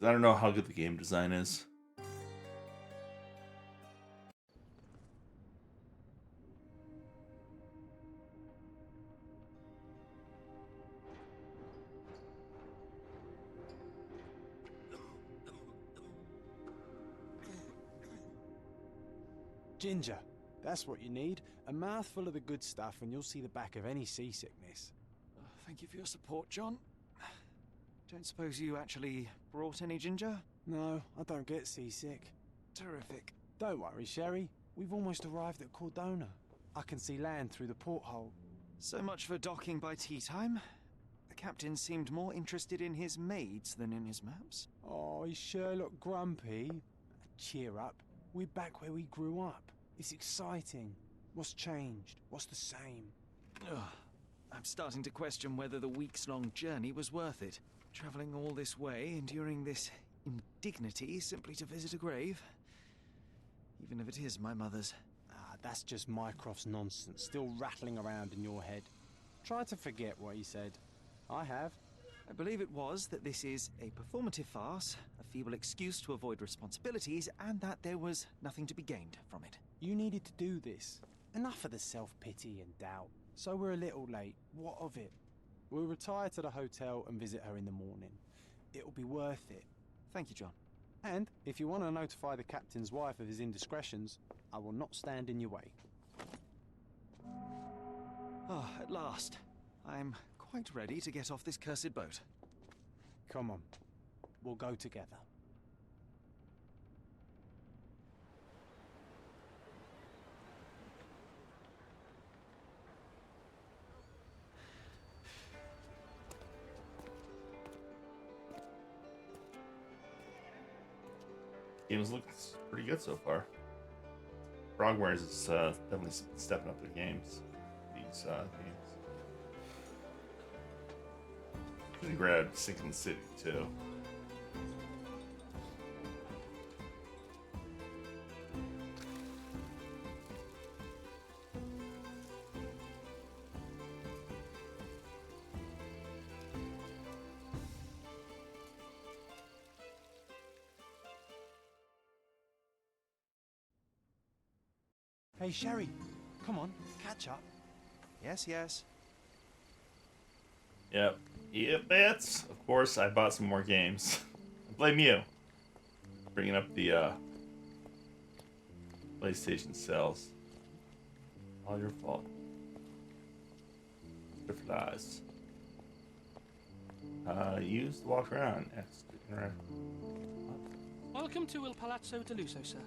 I don't know how good the game design is. Ginger. That's what you need. A mouthful of the good stuff and you'll see the back of any seasickness. Thank you for your support, John. Don't suppose you actually brought any ginger? No, I don't get seasick. Terrific. Don't worry, Sherry. We've almost arrived at Cordona. I can see land through the porthole. So much for docking by tea time. The captain seemed more interested in his maids than in his maps. Oh, is Sherlock grumpy? Cheer up. We're back where we grew up. It's exciting. What's changed? What's the same? Ugh. I'm starting to question whether the weeks-long journey was worth it. Travelling all this way, enduring this indignity simply to visit a grave. Even if it is my mother's. Ah, that's just Mycroft's nonsense, still rattling around in your head. Try to forget what he said. I have. I believe it was that this is a performative farce, a feeble excuse to avoid responsibilities, and that there was nothing to be gained from it. You needed to do this. Enough of the self-pity and doubt. So we're a little late. What of it? We'll retire to the hotel and visit her in the morning. It'll be worth it. Thank you, John. And if you want to notify the captain's wife of his indiscretions, I will not stand in your way. Ah, at last. I'm quite ready to get off this cursed boat. Come on. We'll go together. Games looks pretty good so far. Frogwares is definitely stepping up their games. These games. Pretty rad Sinking City too. Hey, Sherry. Come on, catch up. Yes, yes. Yep. Yep, bets. Of course, I bought some more games. I blame you. Bringing up the PlayStation sales. All your fault. Butterflies. Use to walk around. X. Welcome to Il Palazzo de Lusso, sir.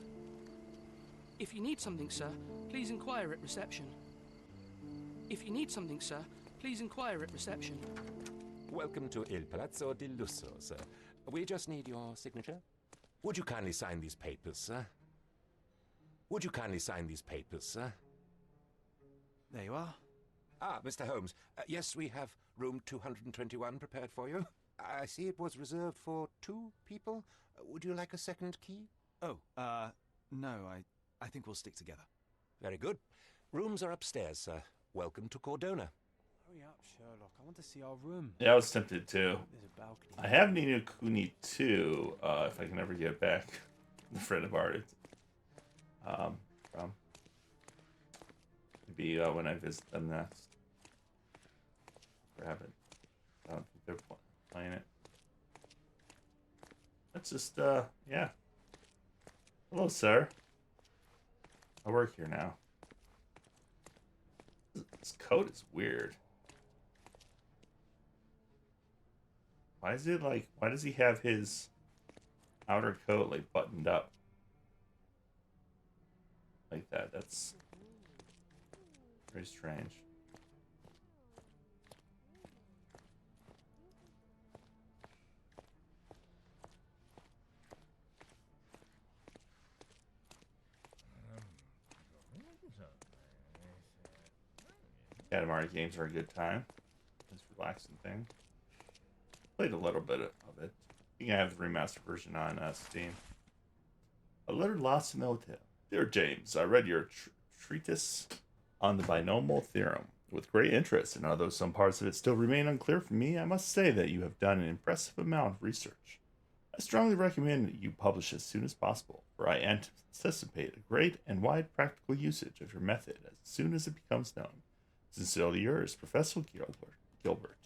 If you need something, sir, please inquire at reception. If you need something, sir, please inquire at reception. Welcome to Il Palazzo di Lusso, sir. We just need your signature. Would you kindly sign these papers, sir? Would you kindly sign these papers, sir? There you are. Ah, Mr. Holmes. Yes, we have room 221 prepared for you. I see it was reserved for 2 people. Would you like a second key? Oh, no, I think we'll stick together. Very good. Rooms are upstairs, sir. Welcome to Cordona. Hurry up, Sherlock. I want to see our room. Yeah, I was tempted too. There's a balcony. I have Ni no Kuni 2, if I can ever get it back. The friend of ours. From. Maybe when I visit them next. Grab it. I don't think they're playing it. Let's just, yeah. Hello, sir. I work here now. This coat is weird. Why is it like, why does he have his outer coat like buttoned up? Like that. That's very strange. Katamari games are a good time. It's a relaxing thing. Played a little bit of it. I think I have the remastered version on Steam. A letter lost in the hotel. Dear James, I read your treatise on the binomial theorem with great interest, and although some parts of it still remain unclear for me, I must say that you have done an impressive amount of research. I strongly recommend that you publish as soon as possible, for I anticipate a great and wide practical usage of your method as soon as it becomes known. Sincerely yours, Professor Gilbert.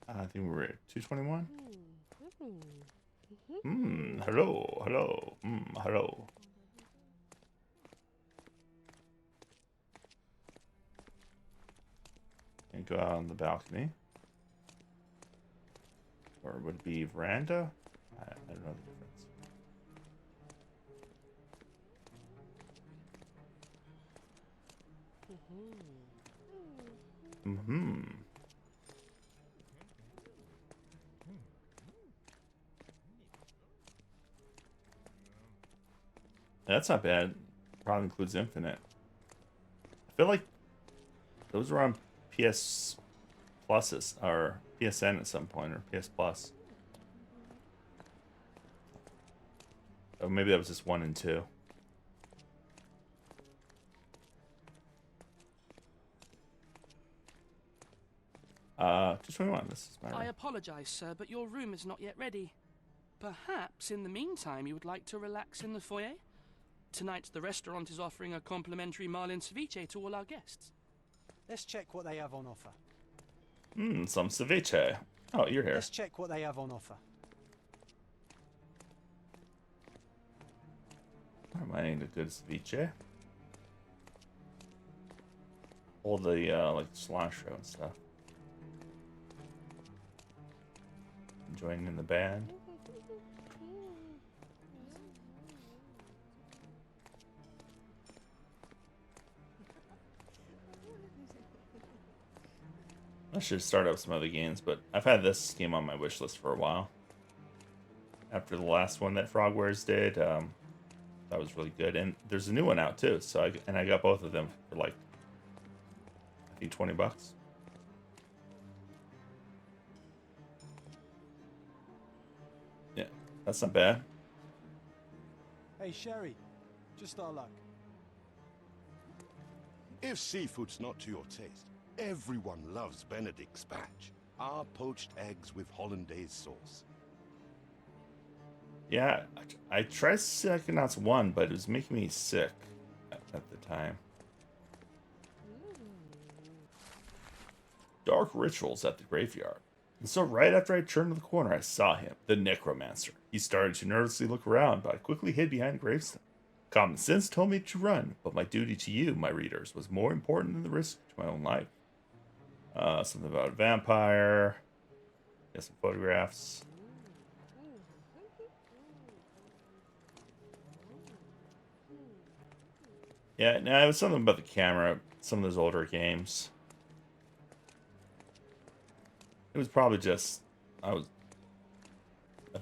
I think we're at 221. Hello, hello, hello. And go out on the balcony. Or would it be veranda? I don't know the difference. That's not bad. Probably includes Infinite. I feel like those were on PS Pluses or PSN at some point, or PS Plus. Oh, maybe that was just 1 and 2. Just 21. This is my room. I apologize, sir, but your room is not yet ready. Perhaps in the meantime you would like to relax in the foyer? Tonight the restaurant is offering a complimentary marlin ceviche to all our guests. Let's check what they have on offer. Some ceviche. Oh, you're here. Let's check what they have on offer. I'm eating a good ceviche. All the like cilantro and stuff. Joining in the band. I should start up some other games, but I've had this game on my wish list for a while. After the last one that Frogwares did, that was really good, and there's a new one out too. So I got both of them for like I think $20. Yeah, that's not bad. Hey, Sherry, just our luck. If seafood's not to your taste, everyone loves Benedict spatch, our poached eggs with hollandaise sauce. Yeah, I tried Psychonauts 1, but it was making me sick at the time. Dark rituals at the graveyard. And so right after I turned the corner, I saw him, the necromancer. He started to nervously look around, but I quickly hid behind a gravestone. Common sense told me to run, but my duty to you, my readers, was more important than the risk to my own life. Something about a vampire. Got some photographs. Yeah, no, it was something about the camera. Some of those older games. It was probably just at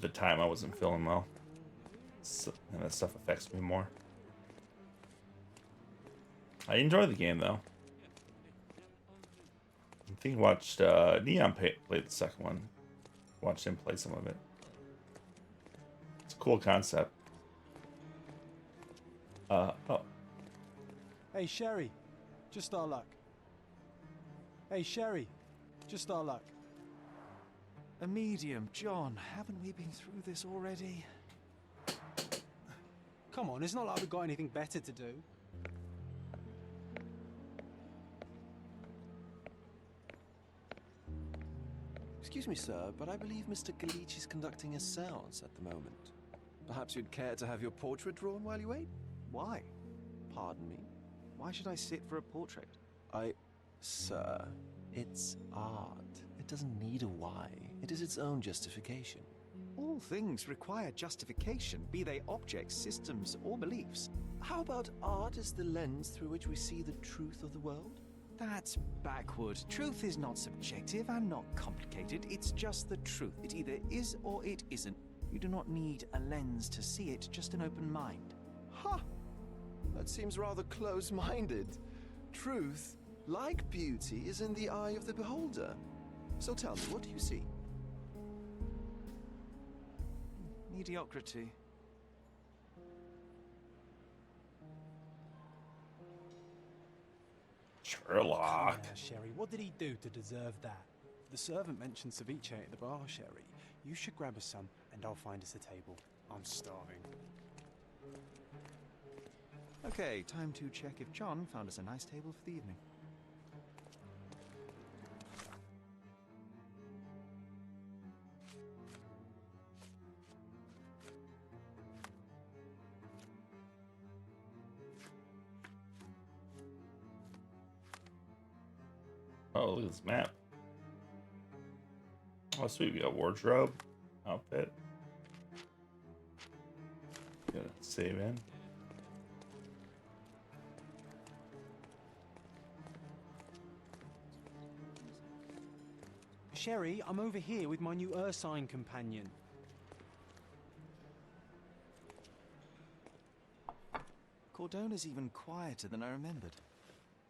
the time I wasn't feeling well, so, and that stuff affects me more. I enjoy the game though. I think I watched Neon play the second one. Watched him play some of it. It's a cool concept. Oh. Hey, Sherry, just our luck. Hey, Sherry, just our luck. A medium, John. Haven't we been through this already? Come on, it's not like we've got anything better to do. Excuse me, sir, but I believe Mr. Galich is conducting a séance at the moment. Perhaps you'd care to have your portrait drawn while you wait? Why? Pardon me? Why should I sit for a portrait? Sir, it's art. It doesn't need a why. It is its own justification. All things require justification, be they objects, systems, or beliefs. How about art as the lens through which we see the truth of the world? That's backward. Truth is not subjective and not complicated. It's just the truth. It either is or it isn't. You do not need a lens to see it, just an open mind. Ha! That seems rather close-minded. Truth, like beauty, is in the eye of the beholder. So tell me, what do you see? Mediocrity. Sherlock. Come now, Sherry. What did he do to deserve that? The servant mentioned ceviche at the bar, Sherry. You should grab us some, and I'll find us a table. I'm starving. Okay, time to check if John found us a nice table for the evening. Oh, look at this map. Oh, sweet. We got wardrobe, outfit. Gotta save in. Sherry, I'm over here with my new Ursine companion. Cordona's even quieter than I remembered.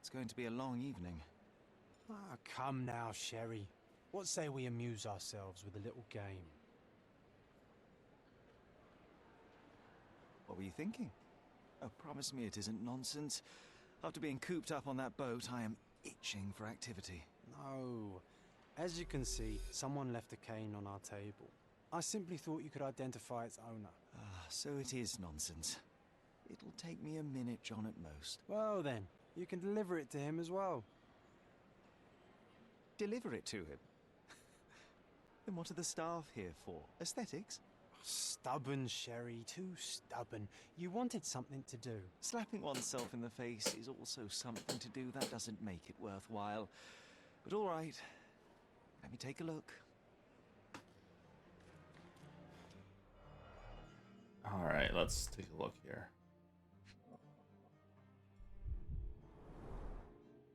It's going to be a long evening. Ah, come now, Sherry. What say we amuse ourselves with a little game? What were you thinking? Oh, promise me it isn't nonsense. After being cooped up on that boat, I am itching for activity. No. As you can see, someone left a cane on our table. I simply thought you could identify its owner. Ah, so it is nonsense. It'll take me a minute, John, at most. Well then, you can deliver it to him as well. Deliver it to him? Then what are the staff here for? Aesthetics? Stubborn, Sherry, too stubborn. You wanted something to do. Slapping oneself in the face is also something to do. That doesn't make it worthwhile. But all right, let me take a look. All right, let's take a look here.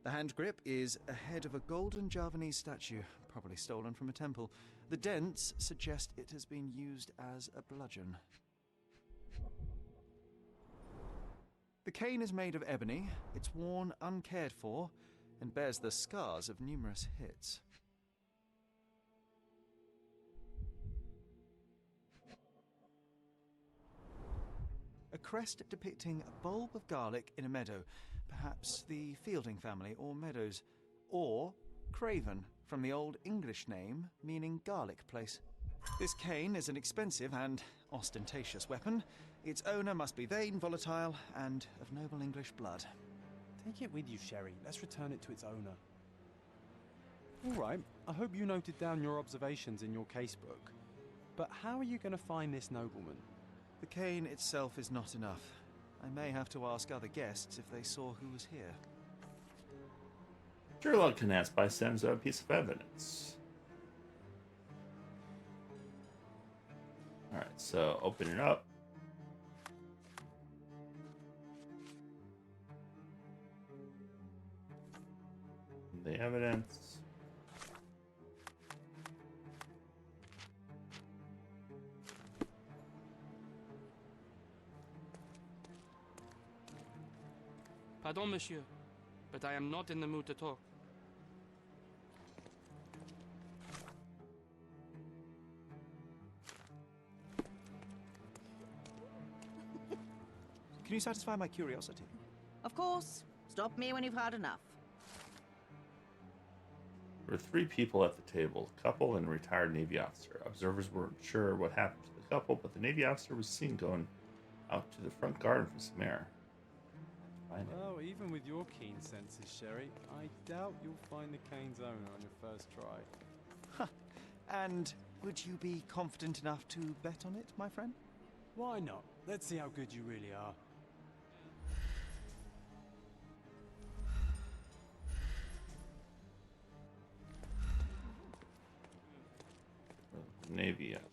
The hand grip is a head of a golden Javanese statue, probably stolen from a temple. The dents suggest it has been used as a bludgeon. The cane is made of ebony, it's worn uncared for, and bears the scars of numerous hits. A crest depicting a bulb of garlic in a meadow, perhaps the Fielding family or Meadows, or Craven, from the Old English name meaning garlic place. This cane is an expensive and ostentatious weapon. Its owner must be vain, volatile, and of noble English blood. Take it with you, Sherry. Let's return it to its owner. All right, I hope you noted down your observations in your casebook. But how are you going to find this nobleman? The cane itself is not enough. I may have to ask other guests if they saw who was here. Sherlock can ask bystanders a piece of evidence. All right, so open it up. The evidence. Pardon, monsieur, but I am not in the mood to talk. Can you satisfy my curiosity? Of course. Stop me when you've had enough. There were 3 people at the table, a couple and a retired Navy officer. Observers weren't sure what happened to the couple, but the Navy officer was seen going out to the front garden for some air. Well, even with your keen senses, Sherry, I doubt you'll find the cane's owner on your first try. And would you be confident enough to bet on it, my friend? Why not? Let's see how good you really are. Navy officer.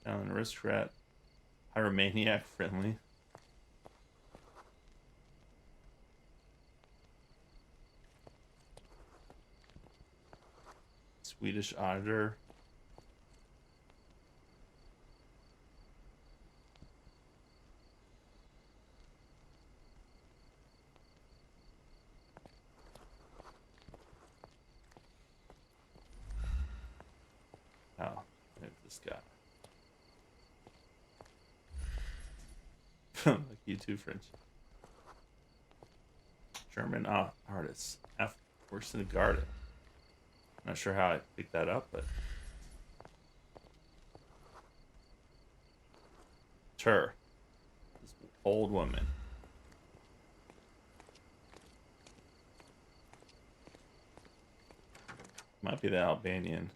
An aristocrat, pyromaniac friendly. Swedish auditor. Oh, maybe this guy. Like you too, French. German artist. F works in the garden. Not sure how I picked that up, but it's her. This old woman. Might be the Albanian.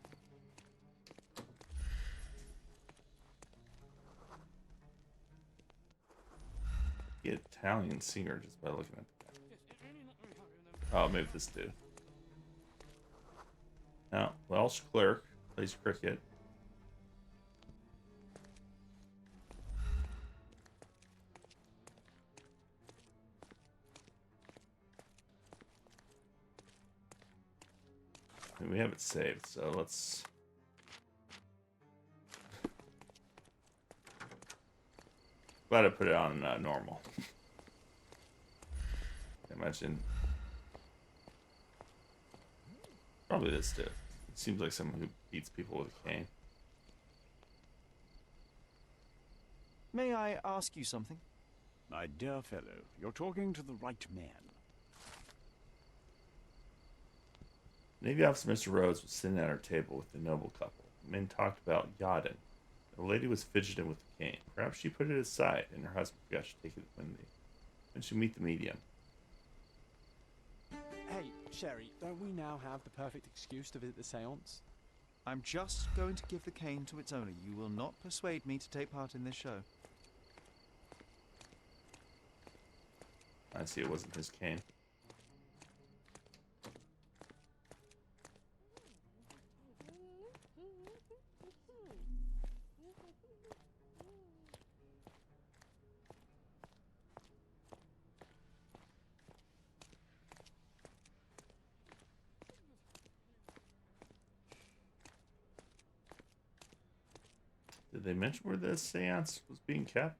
The Italian singer just by looking at the guy. Oh, maybe this dude. Now, Welsh clerk plays cricket. And we have it saved, so let's. Glad I put it on normal. Imagine. Probably this dude. It seems like someone who beats people with a cane. May I ask you something? My dear fellow, you're talking to the right man. Navy Officer Mr. Rhodes was sitting at our table with the noble couple. The men talked about yachting. The lady was fidgeting with the cane. Perhaps she put it aside, and her husband forgot to take it when she meet the medium. Hey, Sherry, don't we now have the perfect excuse to visit the seance? I'm just going to give the cane to its owner. You will not persuade me to take part in this show. I see it wasn't his cane. Did they mention where this seance was being kept?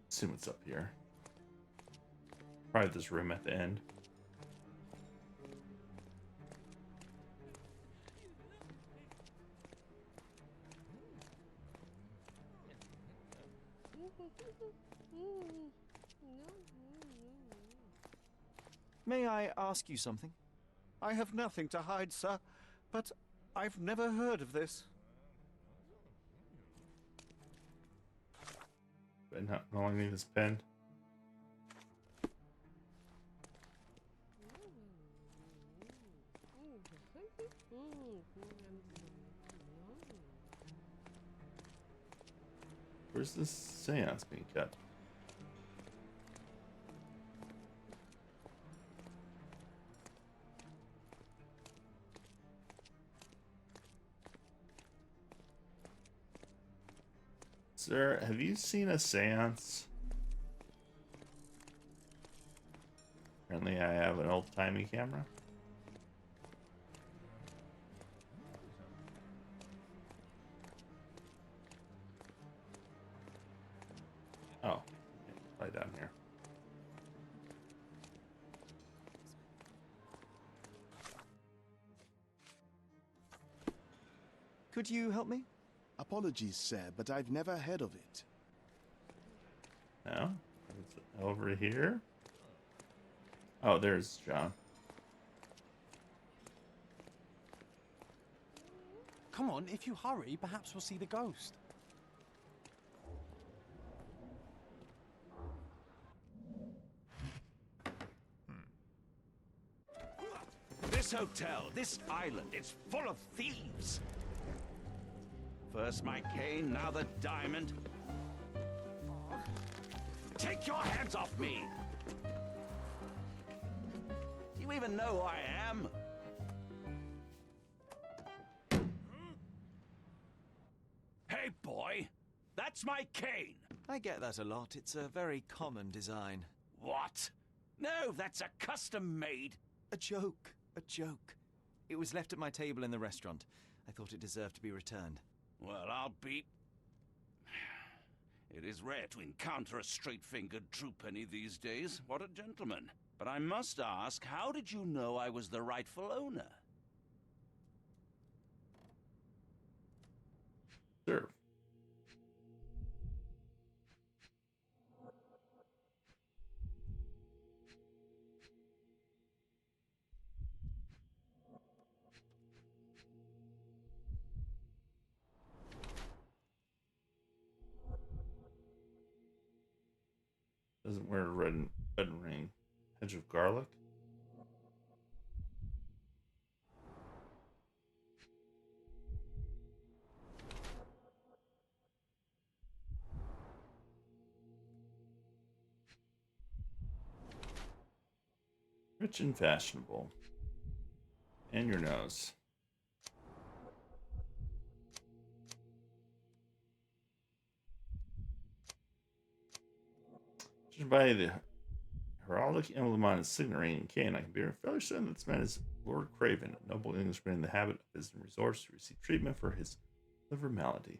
Assume it's up here. Probably this room at the end. May I ask you something? I have nothing to hide, sir, but I've never heard of this. But no longer need this pen. Where's this seance being kept? Sir, have you seen a seance? Apparently I have an old-timey camera. Oh, right down here. Could you help me? Apologies, sir, but I've never heard of it. No? It's over here? Oh, there's John. Come on, if you hurry, perhaps we'll see the ghost. This hotel, this island, it's full of thieves. First my cane, now the diamond. Take your hands off me! Do you even know who I am? Hey, boy! That's my cane! I get that a lot. It's a very common design. What? No, that's a custom-made. A joke. A joke. It was left at my table in the restaurant. I thought it deserved to be returned. Well, I'll be... It is rare to encounter a straight-fingered true penny these days. What a gentleman. But I must ask, how did you know I was the rightful owner? Sure. Doesn't wear a red ring. Hedge of garlic. Rich and fashionable. And your nose. Judging by the heraldic emblem on his signet ring and cane, I can be fairly certain that this man is Lord Craven, a noble Englishman in the habit of visiting resorts to receive treatment for his liver malady.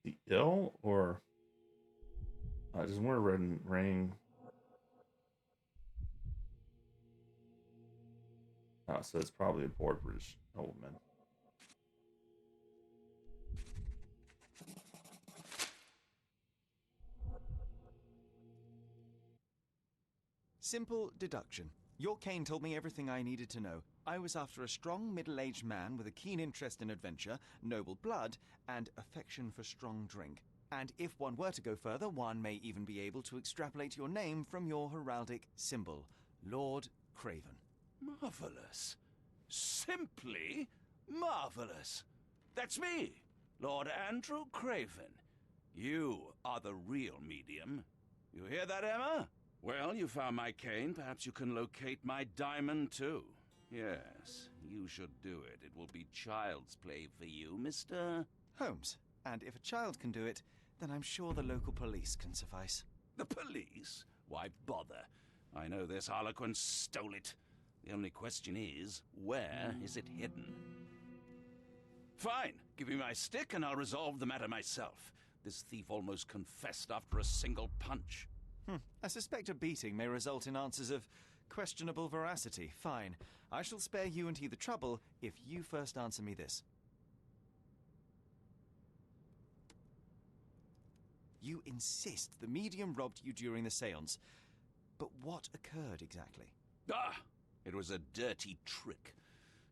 The ill or doesn't wear a red ring. Oh, so it's probably a poor British nobleman. Simple deduction. Your cane told me everything I needed to know. I was after a strong, middle-aged man with a keen interest in adventure, noble blood, and affection for strong drink. And if one were to go further, one may even be able to extrapolate your name from your heraldic symbol, Lord Craven. Marvelous. Simply marvelous. That's me, Lord Andrew Craven. You are the real medium. You hear that, Emma? Well, you found my cane. Perhaps you can locate my diamond, too. Yes, you should do it. It will be child's play for you, Mr. Holmes. And if a child can do it, then I'm sure the local police can suffice. The police? Why bother? I know this harlequin stole it. The only question is, where is it hidden? Fine. Give me my stick and I'll resolve the matter myself. This thief almost confessed after a single punch. I suspect a beating may result in answers of questionable veracity. Fine. I shall spare you and he the trouble if you first answer me this. You insist the medium robbed you during the séance. But what occurred exactly? It was a dirty trick.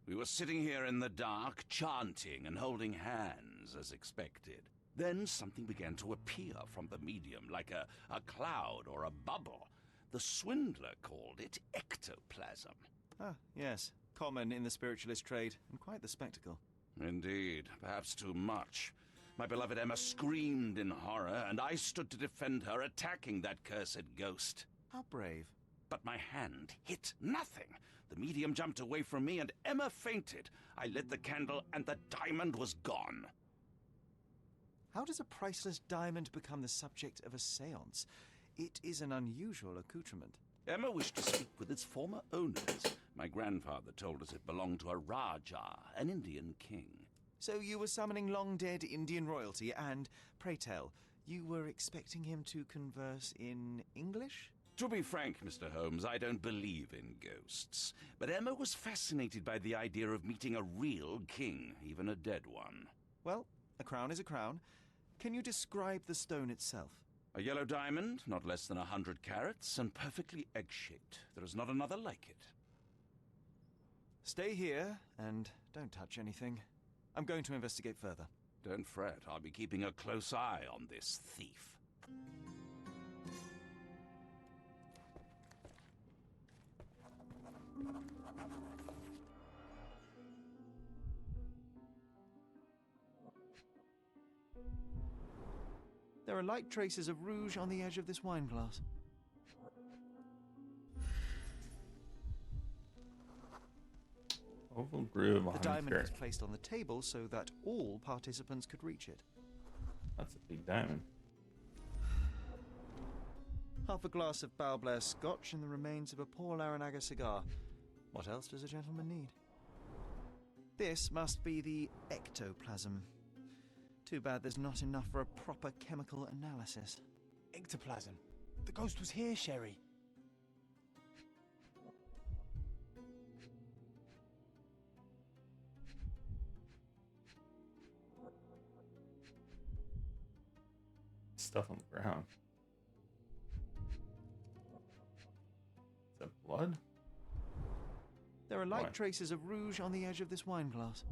We were sitting here in the dark, chanting and holding hands as expected. Then something began to appear from the medium, like a cloud or a bubble. The swindler called it ectoplasm. Ah, yes. Common in the spiritualist trade, and quite the spectacle. Indeed, perhaps too much. My beloved Emma screamed in horror, and I stood to defend her, attacking that cursed ghost. How brave. But my hand hit nothing. The medium jumped away from me, and Emma fainted. I lit the candle, and the diamond was gone. How does a priceless diamond become the subject of a séance? It is an unusual accoutrement. Emma wished to speak with its former owners. My grandfather told us it belonged to a Rajah, an Indian king. So you were summoning long-dead Indian royalty, and, pray tell, you were expecting him to converse in English? To be frank, Mr. Holmes, I don't believe in ghosts. But Emma was fascinated by the idea of meeting a real king, even a dead one. Well, a crown is a crown. Can you describe the stone itself? A yellow diamond, not less than 100 carats, and perfectly egg-shaped. There is not another like it. Stay here, and don't touch anything. I'm going to investigate further. Don't fret, I'll be keeping a close eye on this thief. There are light traces of rouge on the edge of this wine glass. Oval groove on The diamond was placed on the table so that all participants could reach it. That's a big diamond. Half a glass of Balblair scotch and the remains of a Paul Aranaga cigar. What else does a gentleman need? This must be the ectoplasm. Too bad there's not enough for a proper chemical analysis. Ectoplasm. The ghost was here, Sherry. Stuff on the ground. Is that blood? There are light What? traces of rouge on the edge of this wine glass.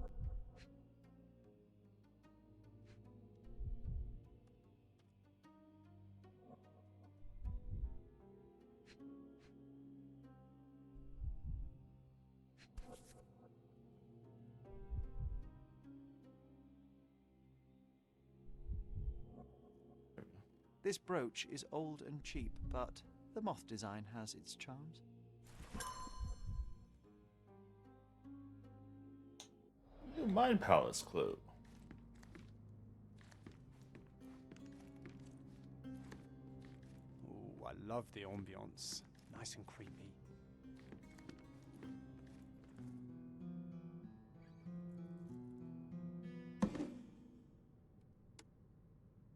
This brooch is old and cheap, but the moth design has its charms. New Mind Palace clue. Ooh, I love the ambience. Nice and creepy.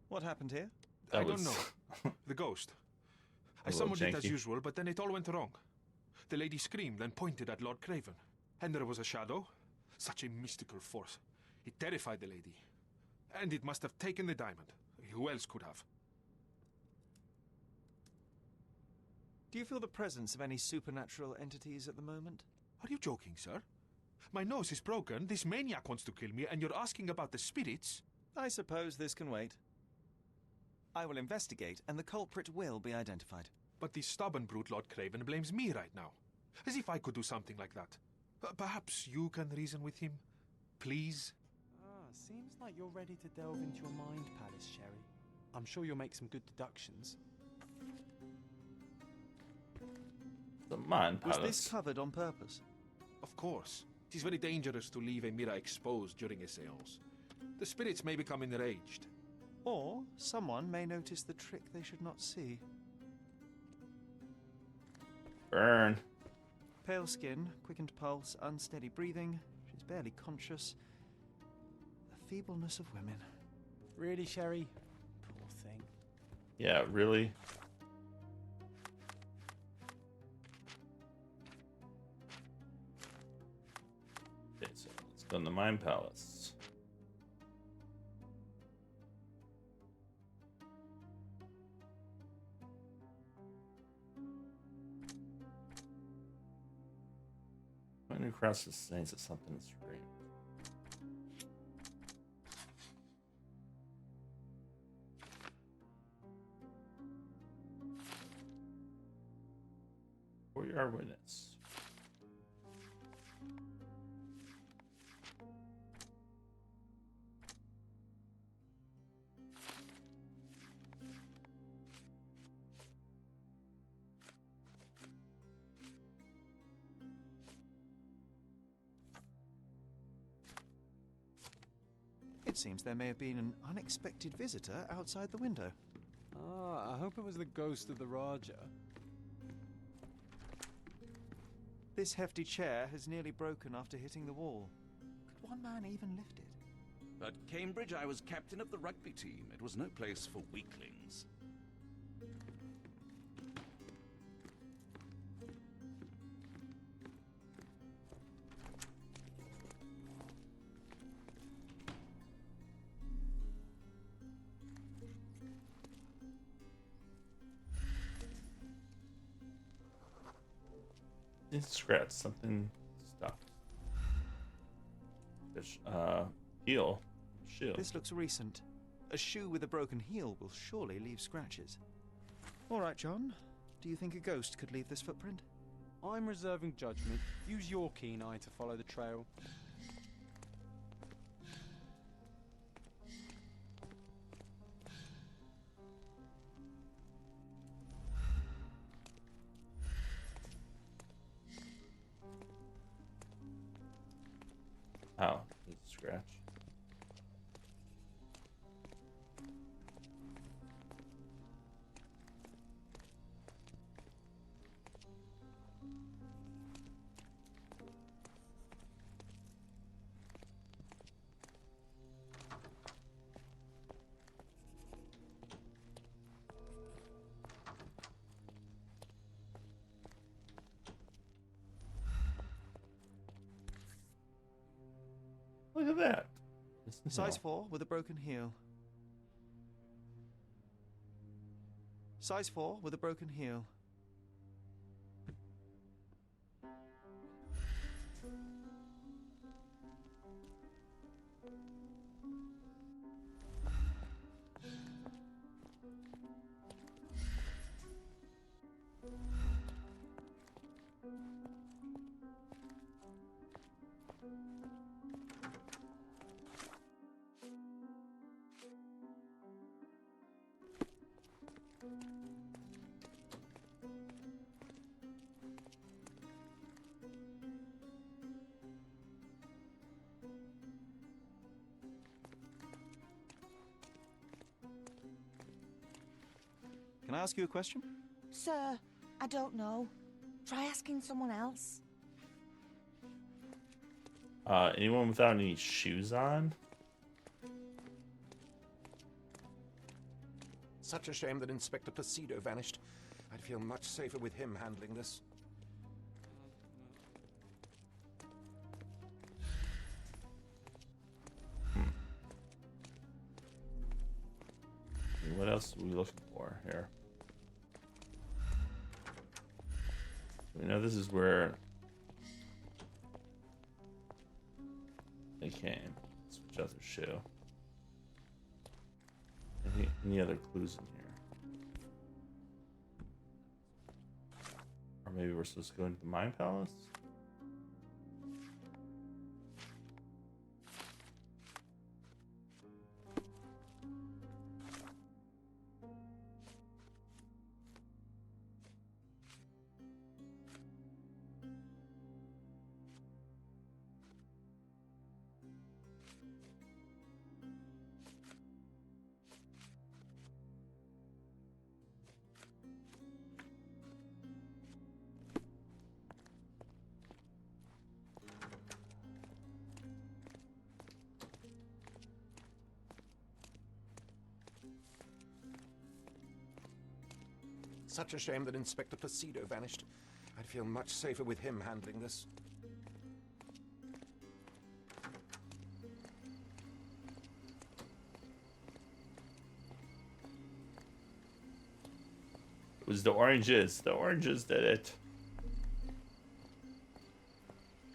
What happened here? That I don't was- know. The ghost. I little summoned it as janky. usual, but then it all went wrong. The lady screamed and pointed at Lord Craven. And there was a shadow. Such a mystical force. It terrified the lady. And it must have taken the diamond. Who else could have? Do you feel the presence of any supernatural entities at the moment? Are you joking, sir? My nose is broken, this maniac wants to kill me, and you're asking about the spirits? I suppose this can wait. I will investigate, and the culprit will be identified. But the stubborn brute Lord Craven blames me right now. As if I could do something like that. Perhaps you can reason with him? Please? Seems like you're ready to delve into your mind palace, Sherry. I'm sure you'll make some good deductions. The Mind Was Palace. this covered on purpose? Of course. It is very dangerous to leave a mirror exposed during a seance. The spirits may become enraged. Or someone may notice the trick they should not see. Burn. Pale skin, quickened pulse, unsteady breathing. She's barely conscious. The feebleness of women. Really, Sherry? Poor thing. Yeah, really? Okay, so let's go in the Mind Palace. Pointing across the stains of something strange. For your witness. It seems there may have been an unexpected visitor outside the window. I hope it was the ghost of the Raja. This hefty chair has nearly broken after hitting the wall. Could one man even lift it? At Cambridge, I was captain of the rugby team. It was no place for weaklings. It's scratch something stuck. There's heel. Shield. This looks recent. A shoe with a broken heel will surely leave scratches. All right, John. Do you think a ghost could leave this footprint? I'm reserving judgment. Use your keen eye to follow the trail. look at that. Size 4 with a broken heel. Size 4 with a broken heel. Can I ask you a question? Sir, I don't know. Try asking someone else. Anyone without any shoes on? Such a shame that Inspector Placido vanished. I'd feel much safer with him handling this. What else are we looking for here? We know this is where they came. Switch out their shoe. Any other clues in here? Or maybe we're supposed to go into the Mine Palace? Such a shame that Inspector Placido vanished. I'd feel much safer with him handling this. It was the oranges. The oranges did it.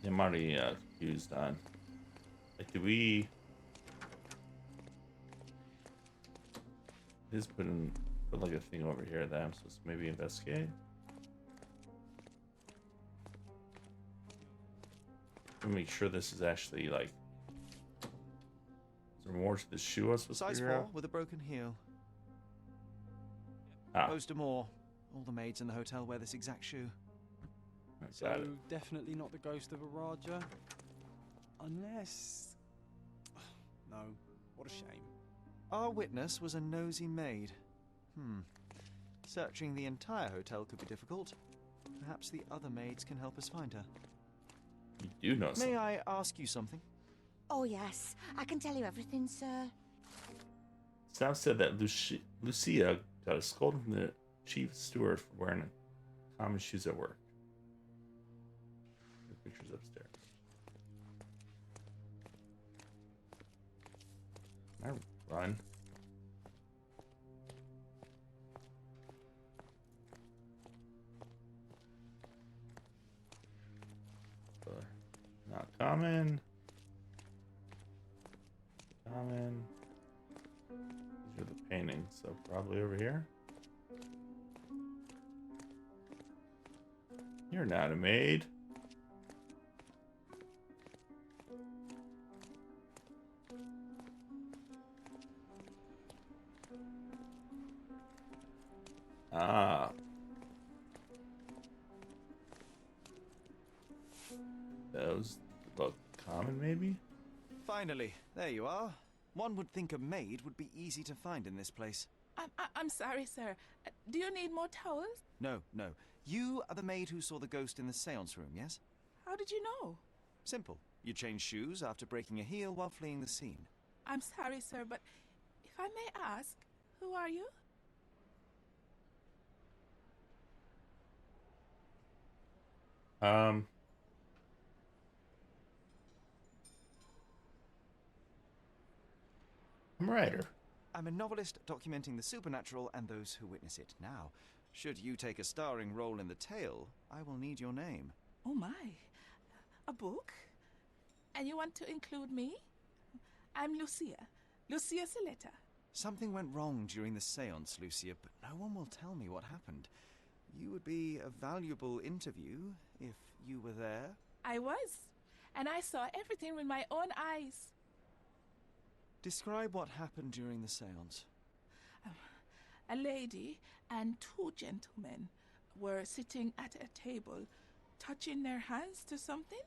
I'm already confused on. Like, do we? Just put like a thing over here that I'm supposed to maybe investigate. Let me make sure this is actually like. Is there more to the shoe I was supposed to Size figure 4 out? with a broken heel. Ah, Most or more. All the maids in the hotel wear this exact shoe. got So it. definitely not the ghost of a Raja, unless. No, what a shame. Our witness was a nosy maid. Searching the entire hotel could be difficult. Perhaps the other maids can help us find her. You do know something. May I ask you something? Oh, yes. I can tell you everything, sir. Sam said that Lucia got a scolding from the chief steward for wearing common shoes at work. The picture's upstairs. Can I run? Not common. Common. These are the paintings, so probably over here. You're not a maid. Ah. Those look common, maybe? Finally, there you are. One would think a maid would be easy to find in this place. I'm sorry, sir. Do you need more towels? No, no. You are the maid who saw the ghost in the seance room, yes? How did you know? Simple. You changed shoes after breaking a heel while fleeing the scene. I'm sorry, sir, but if I may ask, who are you? I'm a writer. I'm a novelist documenting the supernatural and those who witness it. Now, should you take a starring role in the tale, I will need your name. Oh my. A book? And you want to include me? I'm Lucia. Lucia Saletta. Something went wrong during the séance, Lucia, but no one will tell me what happened. You would be a valuable interview if you were there. I was. And I saw everything with my own eyes. Describe what happened during the séance. A lady and two gentlemen were sitting at a table, touching their hands to something.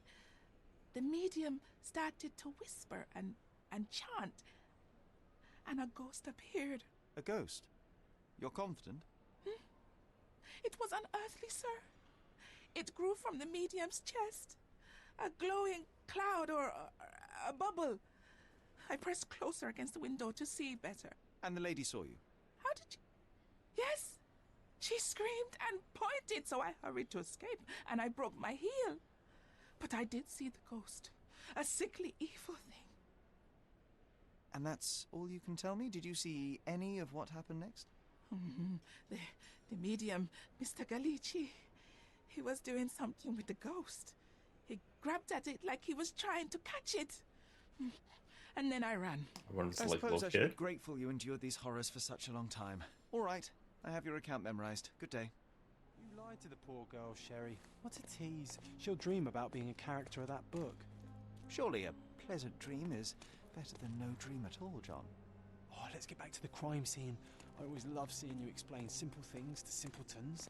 The medium started to whisper and chant, and a ghost appeared. A ghost? You're confident? It was unearthly, sir. It grew from the medium's chest. A glowing cloud or a bubble. I pressed closer against the window to see better. And the lady saw you? How did you... Yes! She screamed and pointed, so I hurried to escape, and I broke my heel. But I did see the ghost. A sickly, evil thing. And that's all you can tell me? Did you see any of what happened next? The medium, Mr. Galici, he was doing something with the ghost. He grabbed at it like he was trying to catch it. And then I ran. I suppose I should be grateful you endured these horrors for such a long time. All right, I have your account memorized. Good day. You lied to the poor girl, Sherry. What a tease. She'll dream about being a character of that book. Surely a pleasant dream is better than no dream at all, John. Oh, let's get back to the crime scene. I always love seeing you explain simple things to simpletons.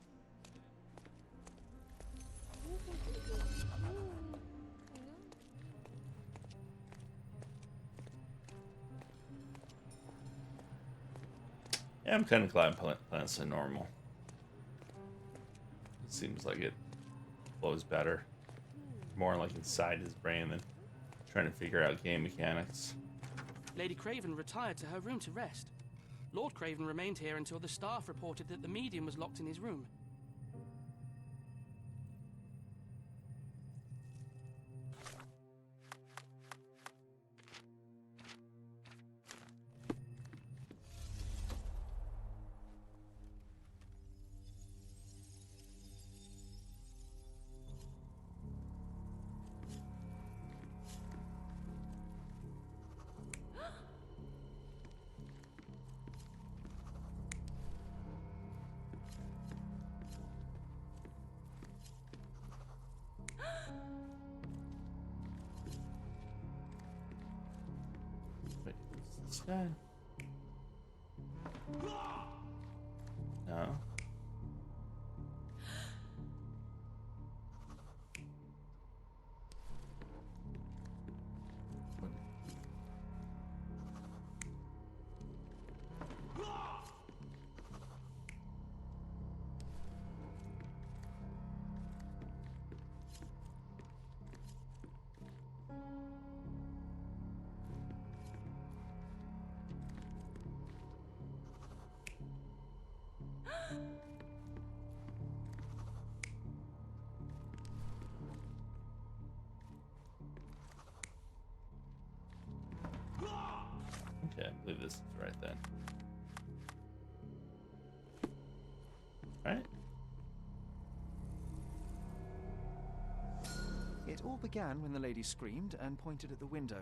Yeah, I'm kind of glad Planet's so normal. It seems like it flows better. More like inside his brain than trying to figure out game mechanics. Lady Craven retired to her room to rest. Lord Craven remained here until the staff reported that the medium was locked in his room. Wait, who's this guy? No. Okay, I believe this is right then. Right? It all began when the lady screamed and pointed at the window.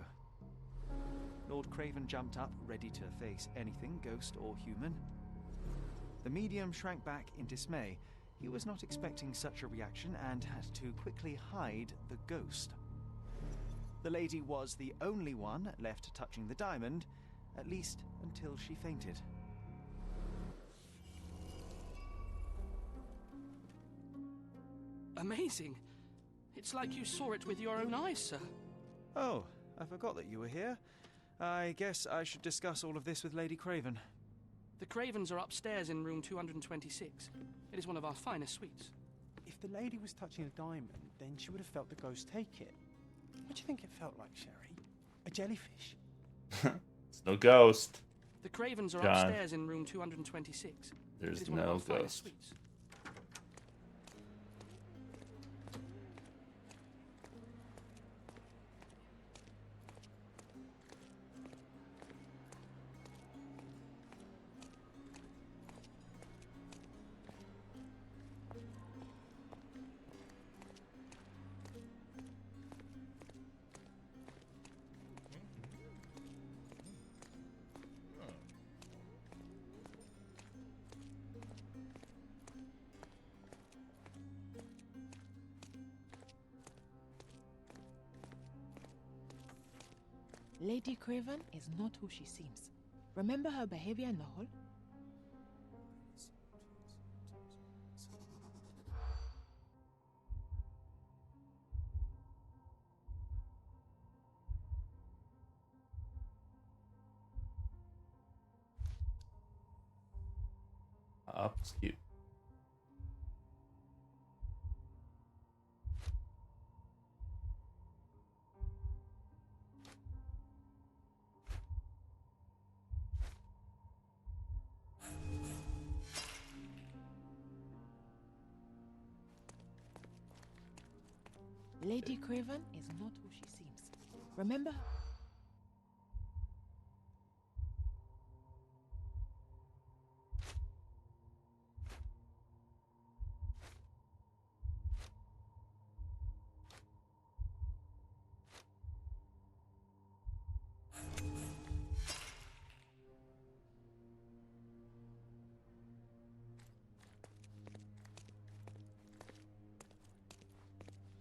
Lord Craven jumped up, ready to face anything, ghost or human. The medium shrank back in dismay. He was not expecting such a reaction and had to quickly hide the ghost. The lady was the only one left touching the diamond, at least until she fainted. Amazing. It's like you saw it with your own eyes, sir. Oh, I forgot that you were here. I guess I should discuss all of this with Lady Craven. The Cravens are upstairs in room 226. It is one of our finest suites. If the lady was touching a diamond, then she would have felt the ghost take it. What do you think it felt like, Sherry? A jellyfish? It's no ghost. The Cravens are John. upstairs in room 226. There's it is one of no our finest ghost. suites. Lady Craven is not who she seems. Remember her behavior in the hall? It's cute. Lady Craven is not who she seems. Remember her?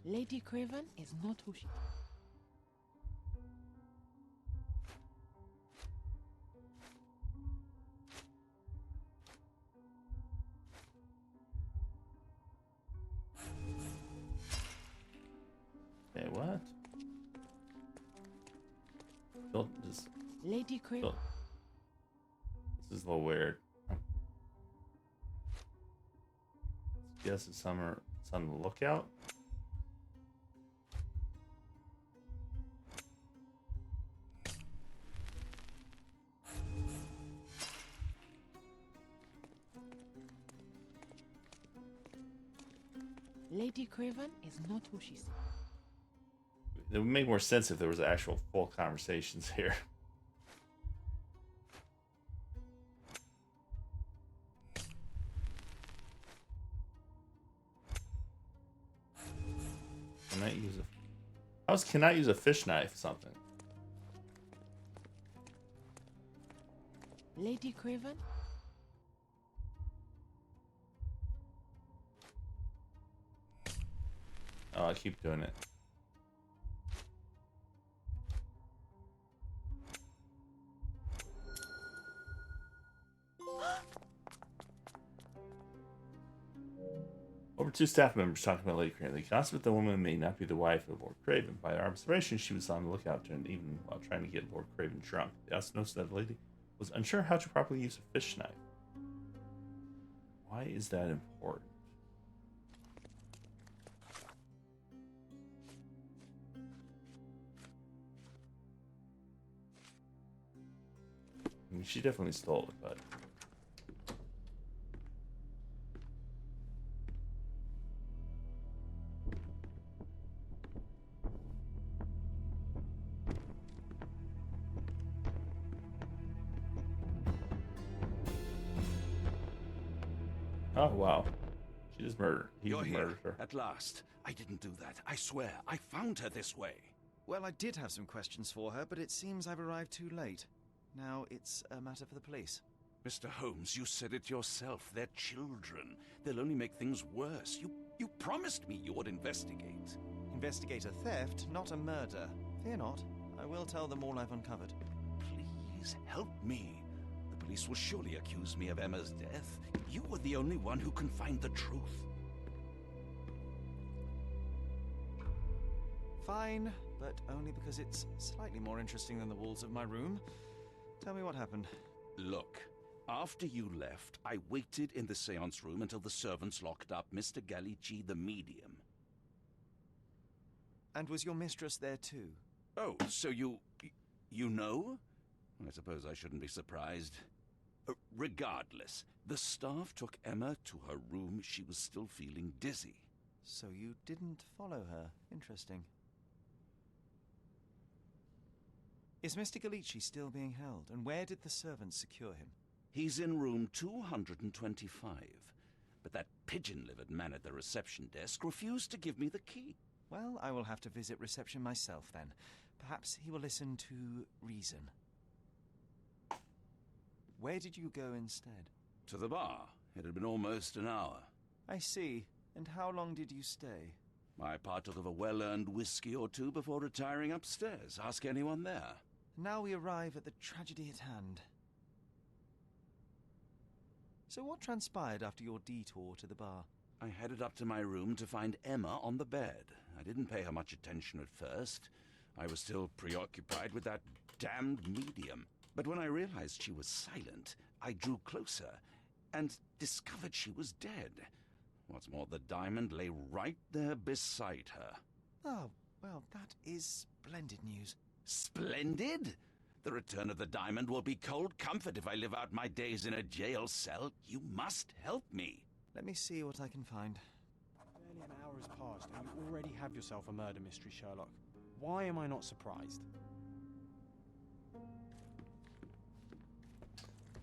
Lady Craven is not who she... Hey, what? Don't just... Lady Craven... This is a little weird. Guess it's on the lookout. Lady Craven is not who she seems. It would make more sense if there was actual full conversations here. Can I use a... How else can I use a fish knife? Something. Lady Craven? Oh, I keep doing it. Over two staff members talking about Lady Craven. The gossip the woman may not be the wife of Lord Craven. By our observation, she was on the lookout during the evening while trying to get Lord Craven drunk. The also noticed that the lady was unsure how to properly use a fish knife. Why is that important? I mean, she definitely stole it, but... Oh, wow. She just murdered. He You're murdered here. her. At last. I didn't do that. I swear. I found her this way. Well, I did have some questions for her, but it seems I've arrived too late. Now it's a matter for the police. Mr. Holmes, you said it yourself. They're children. They'll only make things worse. You promised me you would investigate. Investigate a theft, not a murder. Fear not. I will tell them all I've uncovered. Please help me. The police will surely accuse me of Emma's death. You were the only one who can find the truth. Fine, but only because it's slightly more interesting than the walls of my room. Tell me what happened. Look, after you left, I waited in the seance room until the servants locked up Mr. Gallici, the medium. And was your mistress there too? Oh, so you know? I suppose I shouldn't be surprised. Regardless, the staff took Emma to her room. She was still feeling dizzy. So you didn't follow her. Interesting. Is Mr. Gallici still being held? And where did the servants secure him? He's in room 225. But that pigeon-livered man at the reception desk refused to give me the key. Well, I will have to visit reception myself then. Perhaps he will listen to reason. Where did you go instead? To the bar. It had been almost an hour. I see. And how long did you stay? I partook of a well-earned whiskey or two before retiring upstairs. Ask anyone there. Now we arrive at the tragedy at hand. So what transpired after your detour to the bar? I headed up to my room to find Emma on the bed. I didn't pay her much attention at first. I was still preoccupied with that damned medium. But when I realized she was silent, I drew closer and discovered she was dead. What's more, the diamond lay right there beside her. Oh, well, that is splendid news. Splendid? The return of the diamond will be cold comfort if I live out my days in a jail cell. You must help me. Let me see what I can find. Barely an hour has passed and you already have yourself a murder mystery, Sherlock. Why am I not surprised?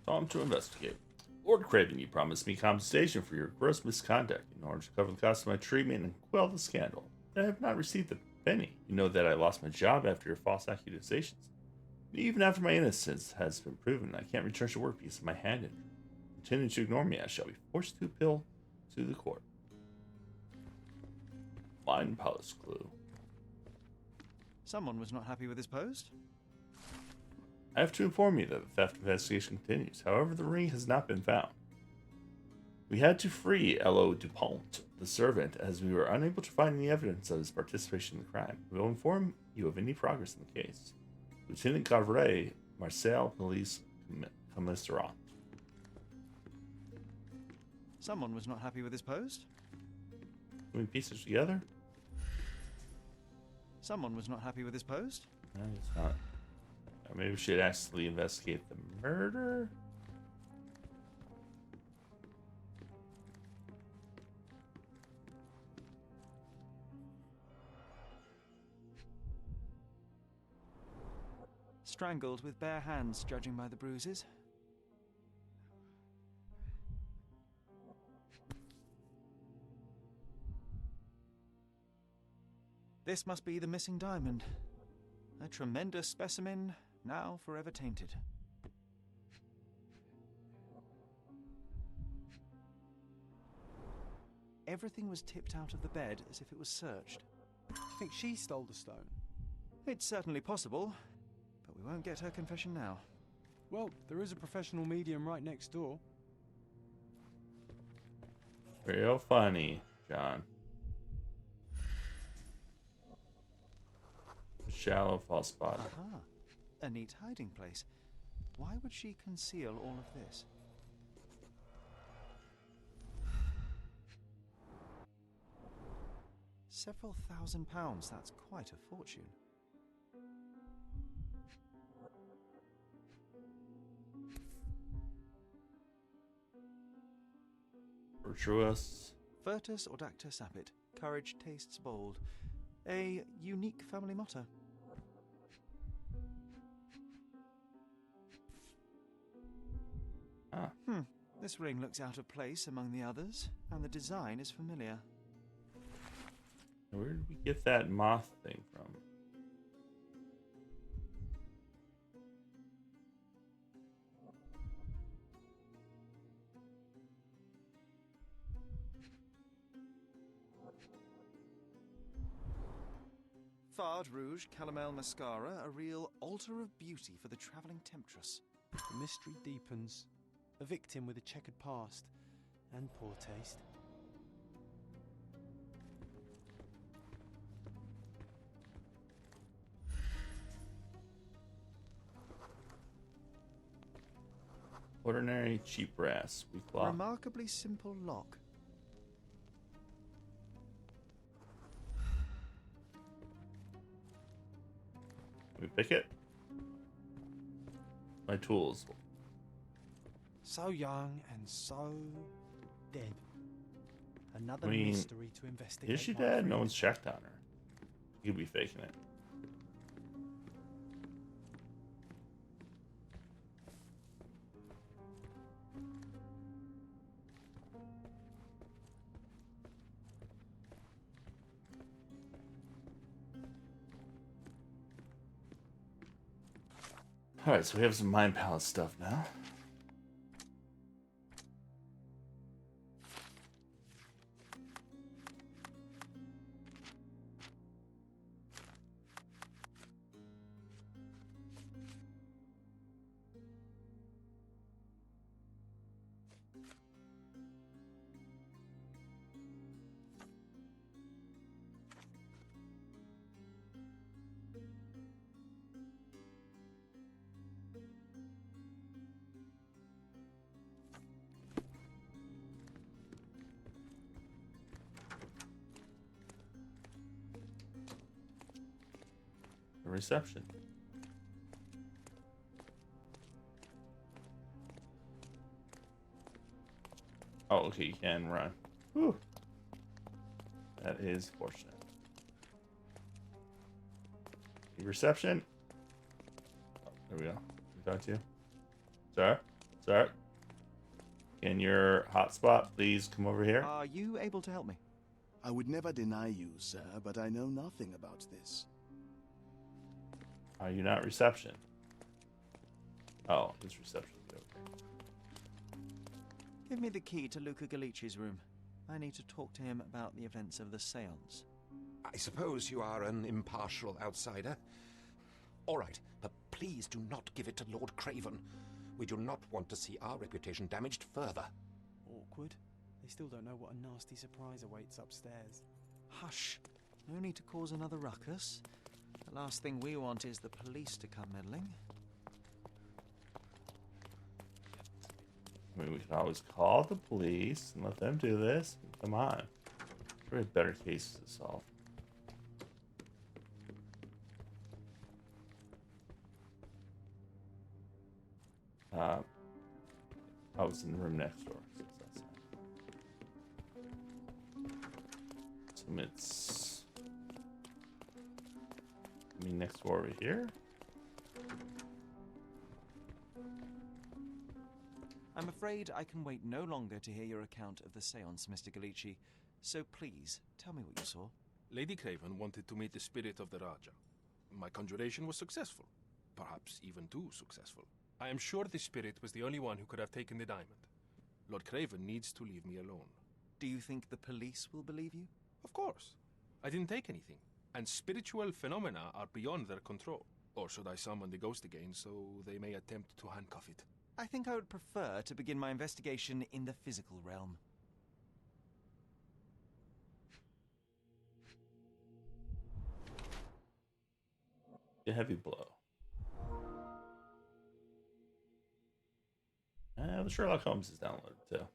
Time to investigate. Lord Craven, you promised me compensation for your gross misconduct in order to cover the cost of my treatment and quell the scandal. I have not received a penny. You know that I lost my job after your false accusations. Even after my innocence has been proven, I can't return to work because of my hand injury. Continue to ignore me, I shall be forced to appeal to the court. Mind Palace clue. Someone was not happy with his post? I have to inform you that the theft investigation continues. However, the ring has not been found. We had to free L.O. Dupont, the servant, as we were unable to find any evidence of his participation in the crime. We will inform you of any progress in the case. Lieutenant Gavret, Marseille Police Commissariat. Someone was not happy with his post? Can we piece it together? Someone was not happy with his post? No, it's not. Maybe we should actually investigate the murder? Strangled with bare hands, judging by the bruises. This must be the missing diamond. A tremendous specimen, now forever tainted. Everything was tipped out of the bed as if it was searched. Do you think she stole the stone? It's certainly possible, but we won't get her confession now. Well, there is a professional medium right next door. Real funny, John. Shallow false spot. Aha. A neat hiding place. Why would she conceal all of this? Several £1,000s, that's quite a fortune. Virtuous. Virtus audacta sapit. Courage tastes bold. A unique family motto. Ah. This ring looks out of place among the others, and the design is familiar. Where did we get that moth thing from? Fard Rouge Calomel Mascara, a real altar of beauty for the travelling temptress. The mystery deepens. A victim with a checkered past and poor taste. Ordinary cheap brass. Weak lock. Remarkably simple lock. Can we pick it? My tools. So young and so dead. Another I mean, mystery to investigate. is she my dead? friend. No one's checked on her. You could be faking it. Alright, so we have some Mind Palace stuff now. reception. Oh, okay, you can run. Whew. That is fortunate. Reception. Oh, there we go. We got you. Sir? Sir? Can your hotspot please come over here? Are you able to help me? I would never deny you, sir, but I know nothing about this. Are you not reception? Oh, it's reception. Okay. Give me the key to Luca Galici's room. I need to talk to him about the events of the séance. I suppose you are an impartial outsider. All right, but please do not give it to Lord Craven. We do not want to see our reputation damaged further. Awkward. They still don't know what a nasty surprise awaits upstairs. Hush. No need to cause another ruckus. The last thing we want is the police to come meddling. I mean, we could always call the police and let them do this. Come on. We have better cases to solve. I was in the room next door. So it's... I mean, next door over here? I'm afraid I can wait no longer to hear your account of the séance, Mr. Galici. So please, tell me what you saw. Lady Craven wanted to meet the spirit of the Raja. My conjuration was successful. Perhaps even too successful. I am sure the spirit was the only one who could have taken the diamond. Lord Craven needs to leave me alone. Do you think the police will believe you? Of course. I didn't take anything. And spiritual phenomena are beyond their control. Or should I summon the ghost again so they may attempt to handcuff it? I think I would prefer to begin my investigation in the physical realm. A heavy blow. The Sherlock Holmes is downloaded too.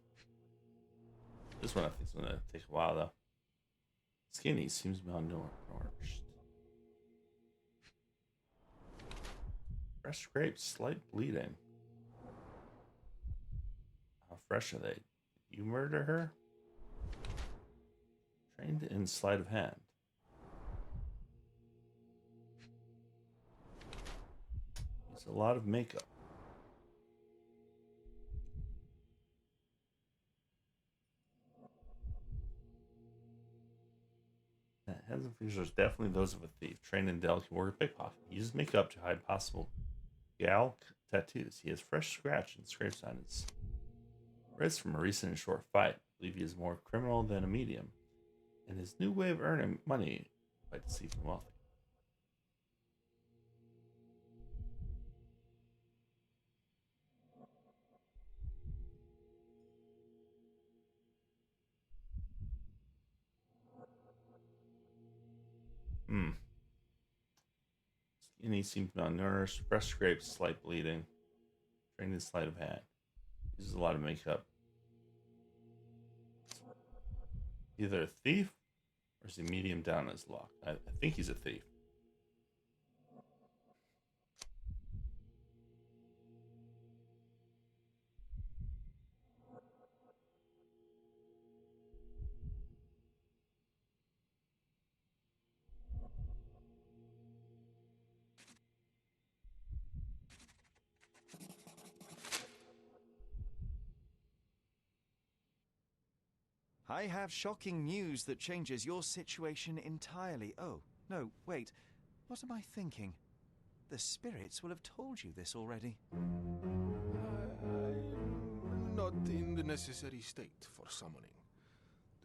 This one I think is going to take a while though. Skinny seems to be malnourished. Fresh scrapes, slight bleeding. How fresh are they? You murder her? Trained in sleight of hand. It's a lot of makeup. Hands and fingers are definitely those of a thief, trained in delicate work of pickpocket. He uses makeup to hide possible gal tattoos. He has fresh scratch and scrapes on his wrist from a recent and short fight. I believe he is more criminal than a medium, and his new way of earning money by deceiving the wealthy. Skinny seems malnourished, fresh scrapes, slight bleeding, trained in sleight of hand. Uses a lot of makeup. Either a thief or is he medium down his luck? I think he's a thief. I have shocking news that changes your situation entirely. Oh, no, wait. What am I thinking? The spirits will have told you this already. I'm not in the necessary state for summoning.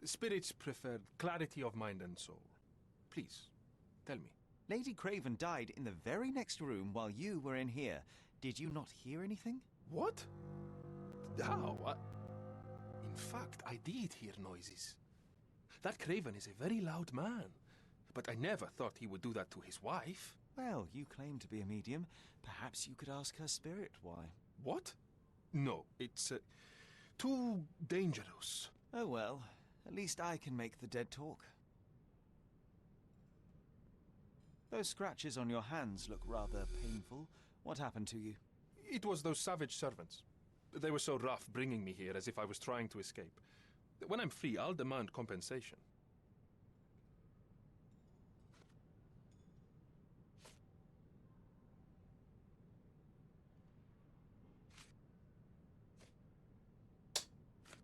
The spirits prefer clarity of mind and soul. Please, tell me. Lady Craven died in the very next room while you were in here. Did you not hear anything? What? How? In fact, I did hear noises. That Craven is a very loud man, but I never thought he would do that to his wife. Well, you claim to be a medium. Perhaps you could ask her spirit why. What? No, it's too dangerous. Oh well, at least I can make the dead talk. Those scratches on your hands look rather painful. What happened to you? It was those savage servants. They were so rough bringing me here as if I was trying to escape. When I'm free, I'll demand compensation.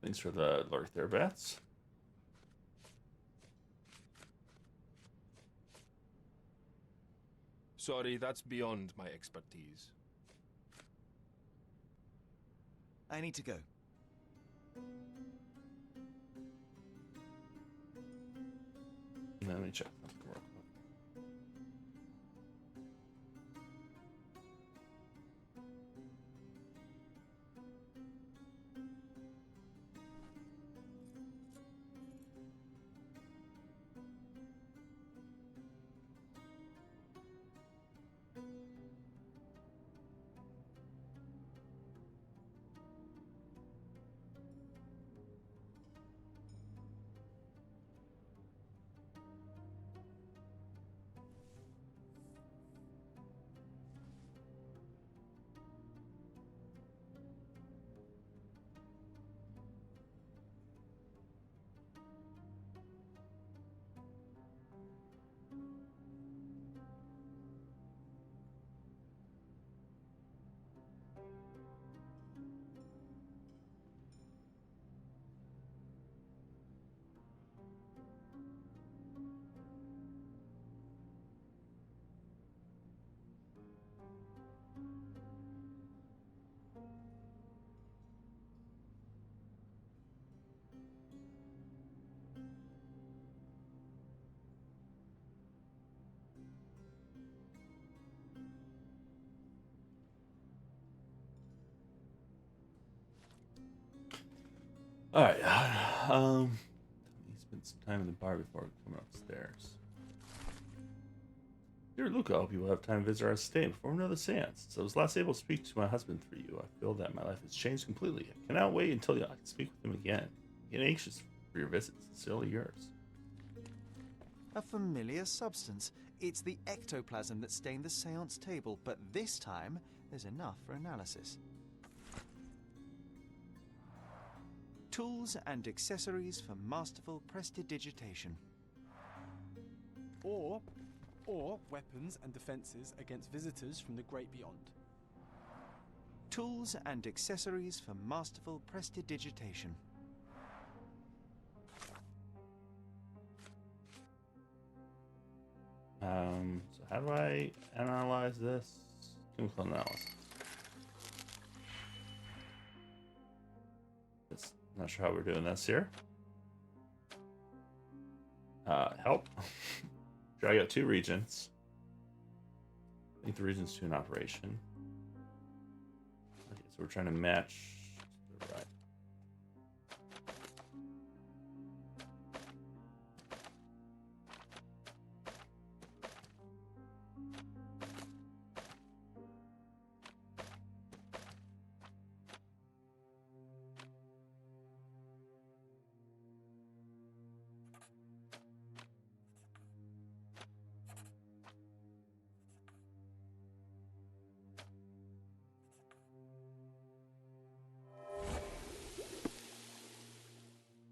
Thanks for the lurk there, Bats. Sorry, that's beyond my expertise. I need to go. Let me check something real quick. All right. He spent some time in the bar before coming upstairs. Dear Luca, I hope you will have time to visit our estate before another seance. Since I was last able to speak to my husband through you, I feel that my life has changed completely. I cannot wait until I can speak with him again. I get anxious for your visit. Sincerely yours. A familiar substance. It's the ectoplasm that stained the seance table, but this time there's enough for analysis. Tools and accessories for masterful prestidigitation. Or weapons and defenses against visitors from the great beyond. Tools and accessories for masterful prestidigitation. So how do I analyze this? Chemical analysis. Not sure how we're doing this here. Help. Sure, I got 2 regions. I think the region's 2 in operation. Okay, so we're trying to match to the right.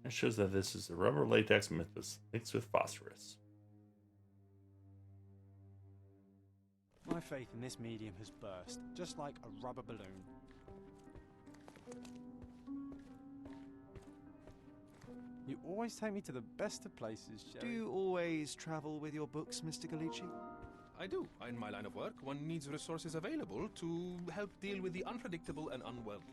It shows that this is a rubber latex mixed with phosphorus. My faith in this medium has burst, just like a rubber balloon. You always take me to the best of places, Jerry. Do you always travel with your books, Mr. Galici? I do. In my line of work, one needs resources available to help deal with the unpredictable and unworldly.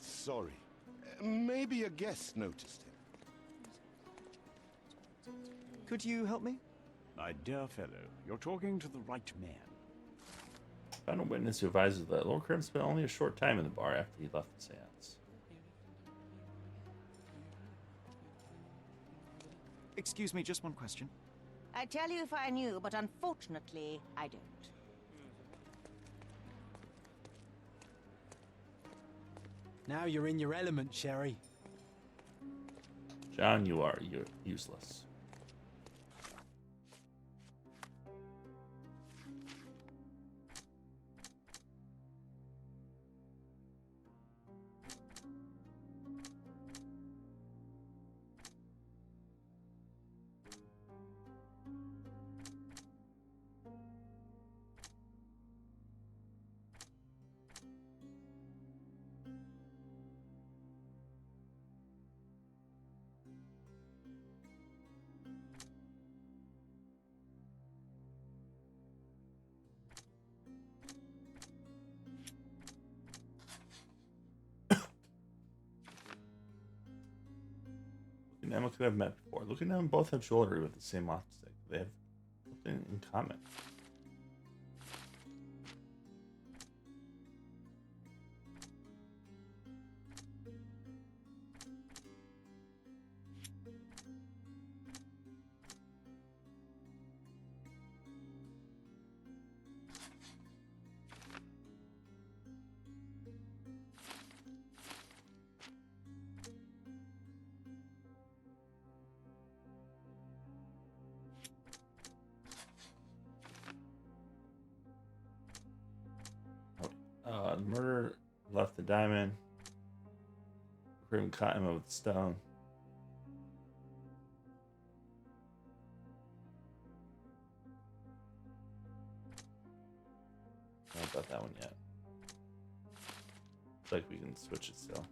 Sorry. Maybe a guest noticed him. Could you help me? My dear fellow, you're talking to the right man. Found a witness who advises that Lord Craven spent only a short time in the bar after he left the seance. Excuse me, just one question. I'd tell you if I knew, but unfortunately, I don't. Now you're in your element, Sherry. John, you're useless. Luke and Emma could have met before. Luke and Emma both have jewelry with the same walking stick. They have something in common. The murderer left the diamond. Craven caught him with the stone. I haven't got that one yet. Looks like we can switch it still.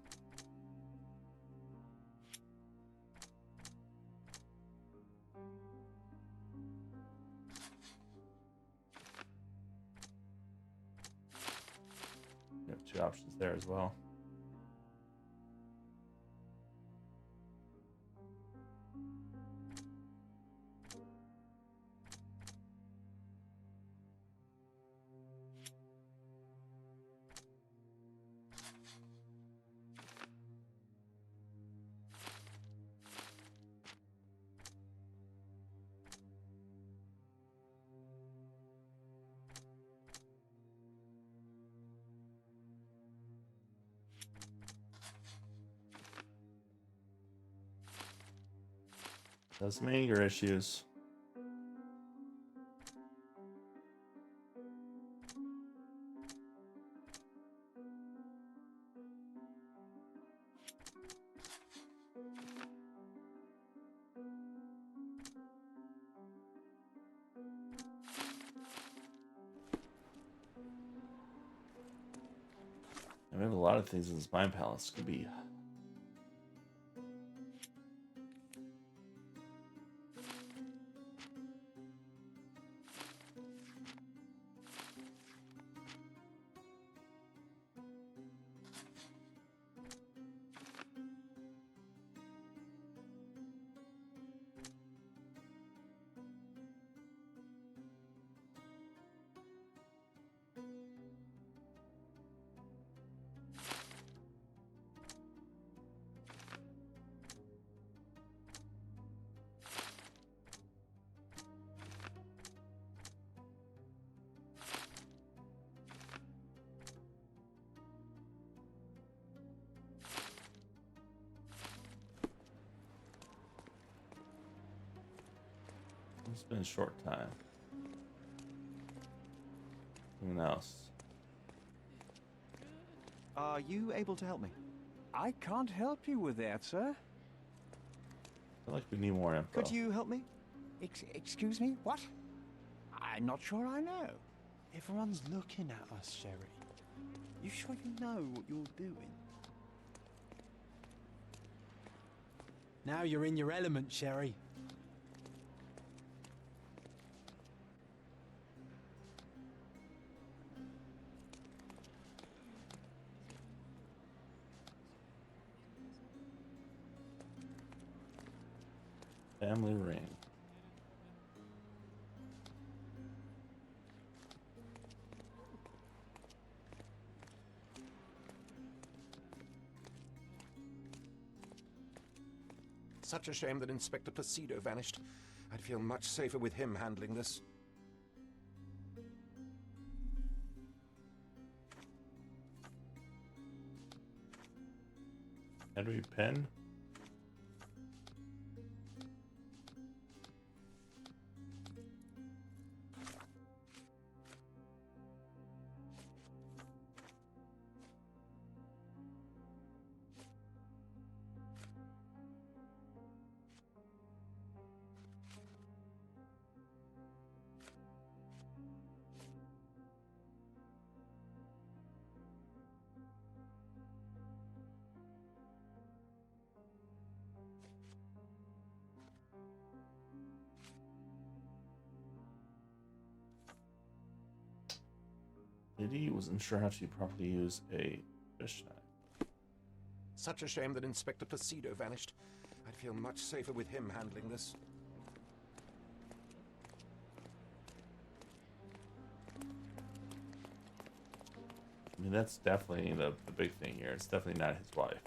We have two options there as well. Has some anger issues. And we have a lot of things in this mind palace. Could be. It's been a short time. Someone else. Are you able to help me? I can't help you with that, sir. I feel like we need more info. Could you help me? Excuse me? What? I'm not sure I know. Everyone's looking at us, Sherry. You sure you know what you're doing? Now you're in your element, Sherry. Family ring. Such a shame that Inspector Placido vanished. I'd feel much safer with him handling this. Henry Penn? Liddy wasn't sure how to properly use a fish knife. Such a shame that Inspector Placido vanished. I'd feel much safer with him handling this. I mean, that's definitely the big thing here. It's definitely not his wife.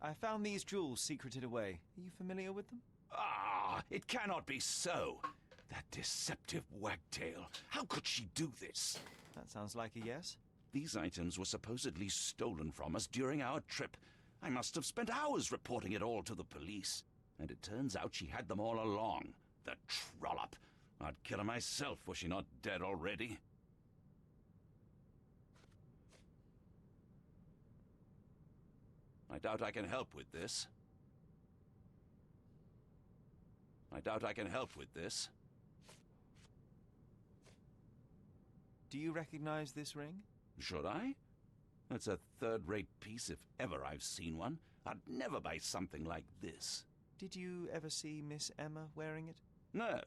I found these jewels secreted away. Are you familiar with them? Ah, it cannot be so. That deceptive wagtail. How could she do this? That sounds like a yes. These items were supposedly stolen from us during our trip. I must have spent hours reporting it all to the police. And it turns out she had them all along. The trollop. I'd kill her myself were she not dead already. I doubt I can help with this. Do you recognize this ring? Should I? It's a third-rate piece if ever I've seen one. I'd never buy something like this. Did you ever see Miss Emma wearing it? No.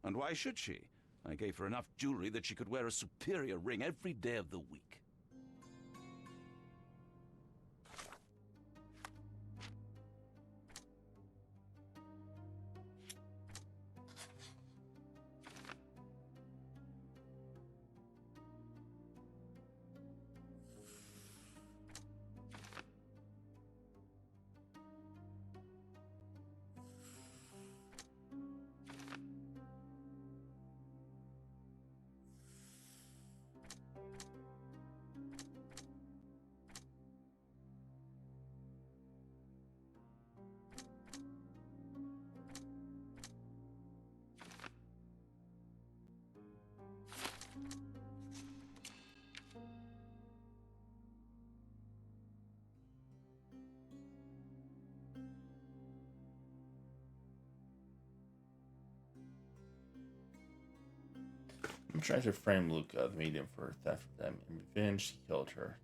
And why should she? I gave her enough jewelry that she could wear a superior ring every day of the week. I'm trying to frame Luca, the medium, for theft of them. In revenge, he killed her.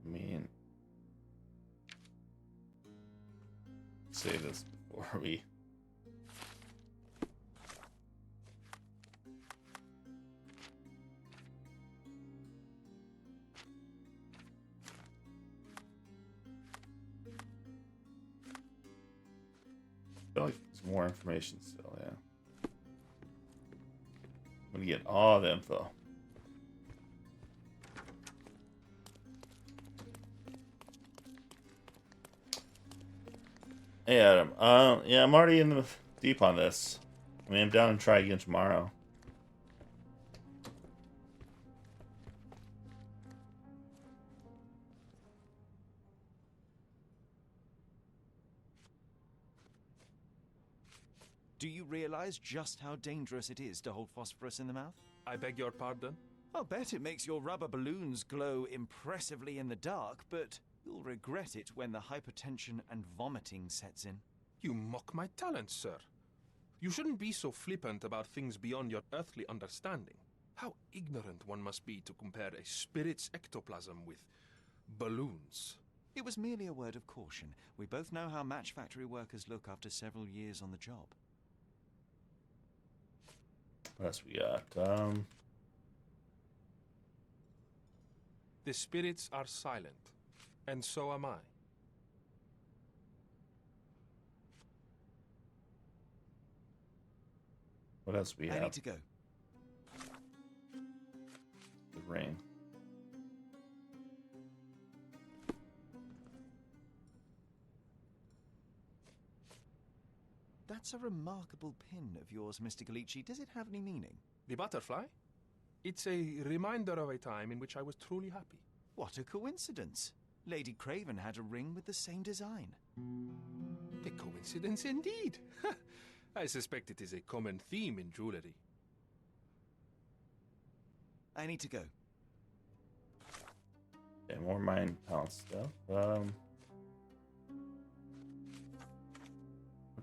I mean, say this before we. I feel like there's more information still, yeah. I'm gonna get all the info. Hey Adam, yeah, I'm already in the deep on this. I mean, I'm down and try again tomorrow. Do you realize just how dangerous it is to hold phosphorus in the mouth? I beg your pardon? I'll bet it makes your rubber balloons glow impressively in the dark, but you'll regret it when the hypertension and vomiting sets in. You mock my talent, sir. You shouldn't be so flippant about things beyond your earthly understanding. How ignorant one must be to compare a spirit's ectoplasm with balloons. It was merely a word of caution. We both know how match factory workers look after several years on the job. What else we got? The spirits are silent, and so am I. What else we have? I need to go. The ring. That's a remarkable pin of yours, Mr. Galici. Does it have any meaning? The butterfly? It's a reminder of a time in which I was truly happy. What a coincidence. Lady Craven had a ring with the same design. A coincidence indeed. I suspect it is a common theme in jewelry. I need to go. Yeah, more Mind Palace stuff. What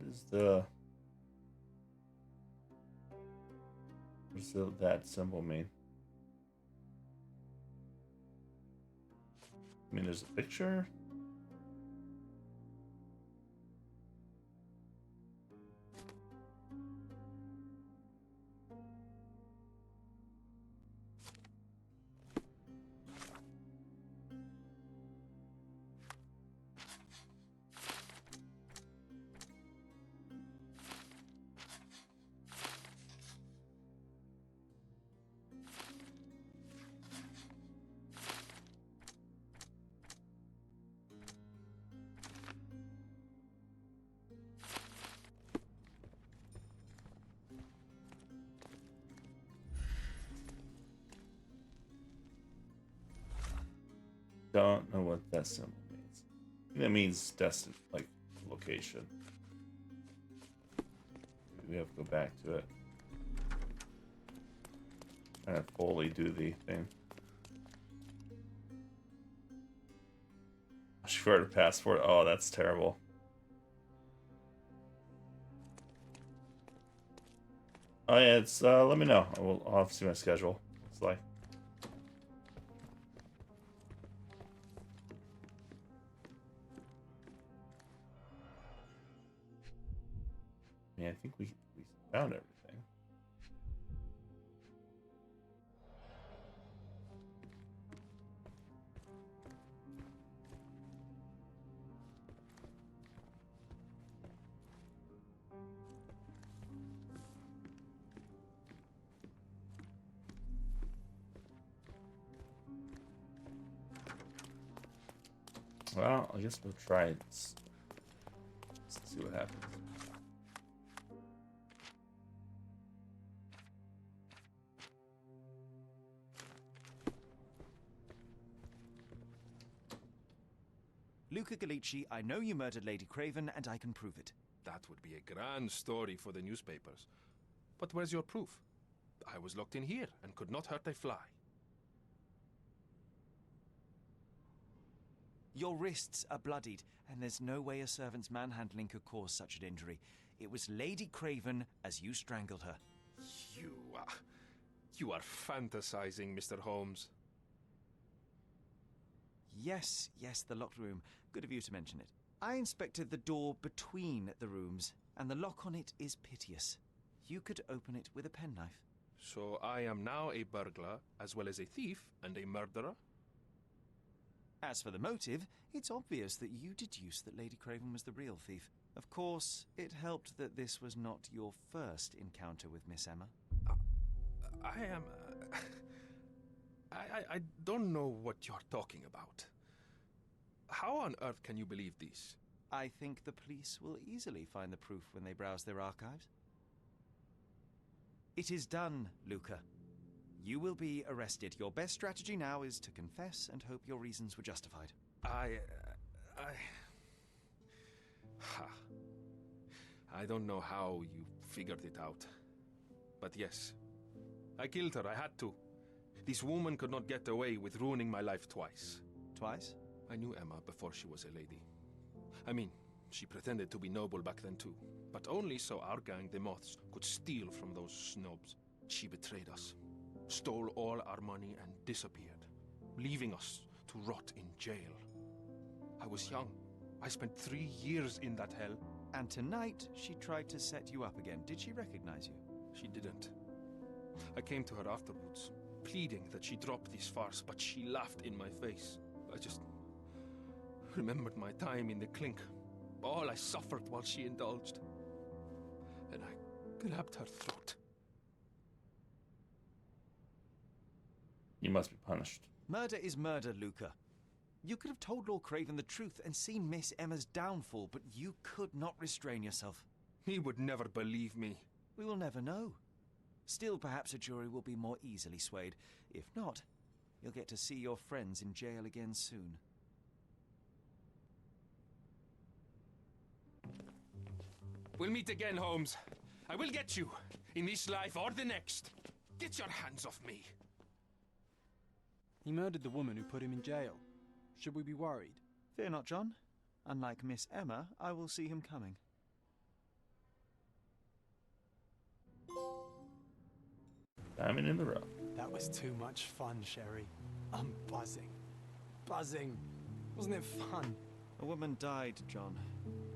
is the... that symbol mean? I mean, there's a picture. Don't know what that symbol means. I think that means destined, like location. Maybe we have to go back to it. Trying to fully do the thing. She forgot her passport. Oh, that's terrible. Oh yeah, it's let me know. I'll have to see my schedule. It's like. Yeah, I think we found everything. Well, I guess we'll try it. Let's see what happens. Luca Galici, I know you murdered Lady Craven, and I can prove it. That would be a grand story for the newspapers. But where's your proof? I was locked in here and could not hurt a fly. Your wrists are bloodied, and there's no way a servant's manhandling could cause such an injury. It was Lady Craven as you strangled her. You are fantasizing, Mr. Holmes. Yes, the locked room. Good of you to mention it. I inspected the door between the rooms, and the lock on it is piteous. You could open it with a penknife. So I am now a burglar, as well as a thief and a murderer? As for the motive, it's obvious that you deduce that Lady Craven was the real thief. Of course, it helped that this was not your first encounter with Miss Emma. I am... I don't know what you're talking about. How on earth can you believe this? I think the police will easily find the proof when they browse their archives. It is done, Luca. You will be arrested. Your best strategy now is to confess and hope your reasons were justified. I don't know how you figured it out. But yes, I killed her. I had to. This woman could not get away with ruining my life twice. Twice? I knew Emma before she was a lady. I mean, she pretended to be noble back then too. But only so our gang, the Moths, could steal from those snobs. She betrayed us, stole all our money and disappeared, leaving us to rot in jail. I was young. I spent 3 years in that hell. And tonight, she tried to set you up again. Did she recognize you? She didn't. I came to her afterwards, pleading that she drop this farce, but she laughed in my face. I just remembered my time in the clink, all I suffered while she indulged. And I grabbed her throat. You must be punished. Murder is murder, Luca. You could have told Lord Craven the truth and seen Miss Emma's downfall, but you could not restrain yourself. He would never believe me. We will never know. Still, perhaps a jury will be more easily swayed. If not, you'll get to see your friends in jail again soon. We'll meet again, Holmes. I will get you, in this life or the next. Get your hands off me. He murdered the woman who put him in jail. Should we be worried? Fear not, John. Unlike Miss Emma, I will see him coming. Diamond in the rough. That was too much fun, Sherry. I'm buzzing. Buzzing. Wasn't it fun? A woman died, John.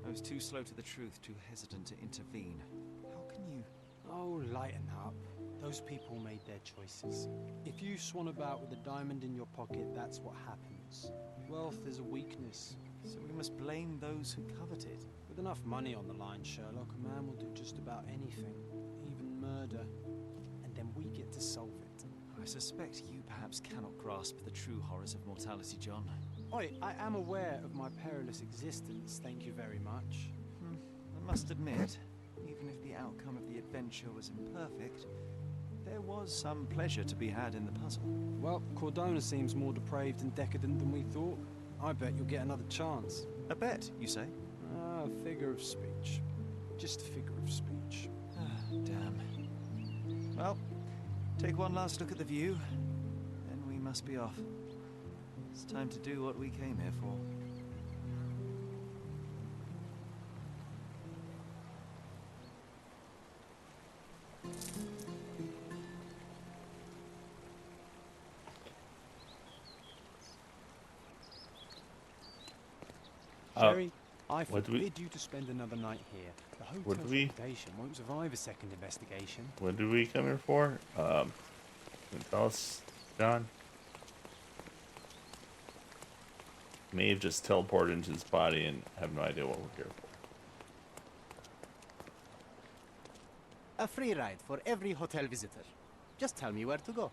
I was too slow to the truth, too hesitant to intervene. How can you... Oh, lighten up. Those people made their choices. If you swan about with a diamond in your pocket, that's what happens. Wealth is a weakness. So we must blame those who covet it. With enough money on the line, Sherlock, a man will do just about anything. Even murder. And then we get to solve it. I suspect you perhaps cannot grasp the true horrors of mortality, John. Oi, I am aware of my perilous existence, thank you very much. I must admit, even if the outcome of the adventure was imperfect, there was some pleasure to be had in the puzzle. Well, Cordona seems more depraved and decadent than we thought. I bet you'll get another chance. A bet, you say? A figure of speech. Just a figure of speech. Damn. Well, take one last look at the view, then we must be off. It's time to do what we came here for. Sherry, I forbid you to spend another night here. The hotel's reputation won't survive a second investigation. What did we come here for? Can you tell us, John? May have just teleported into his body and have no idea what we're here for. A free ride for every hotel visitor. Just tell me where to go.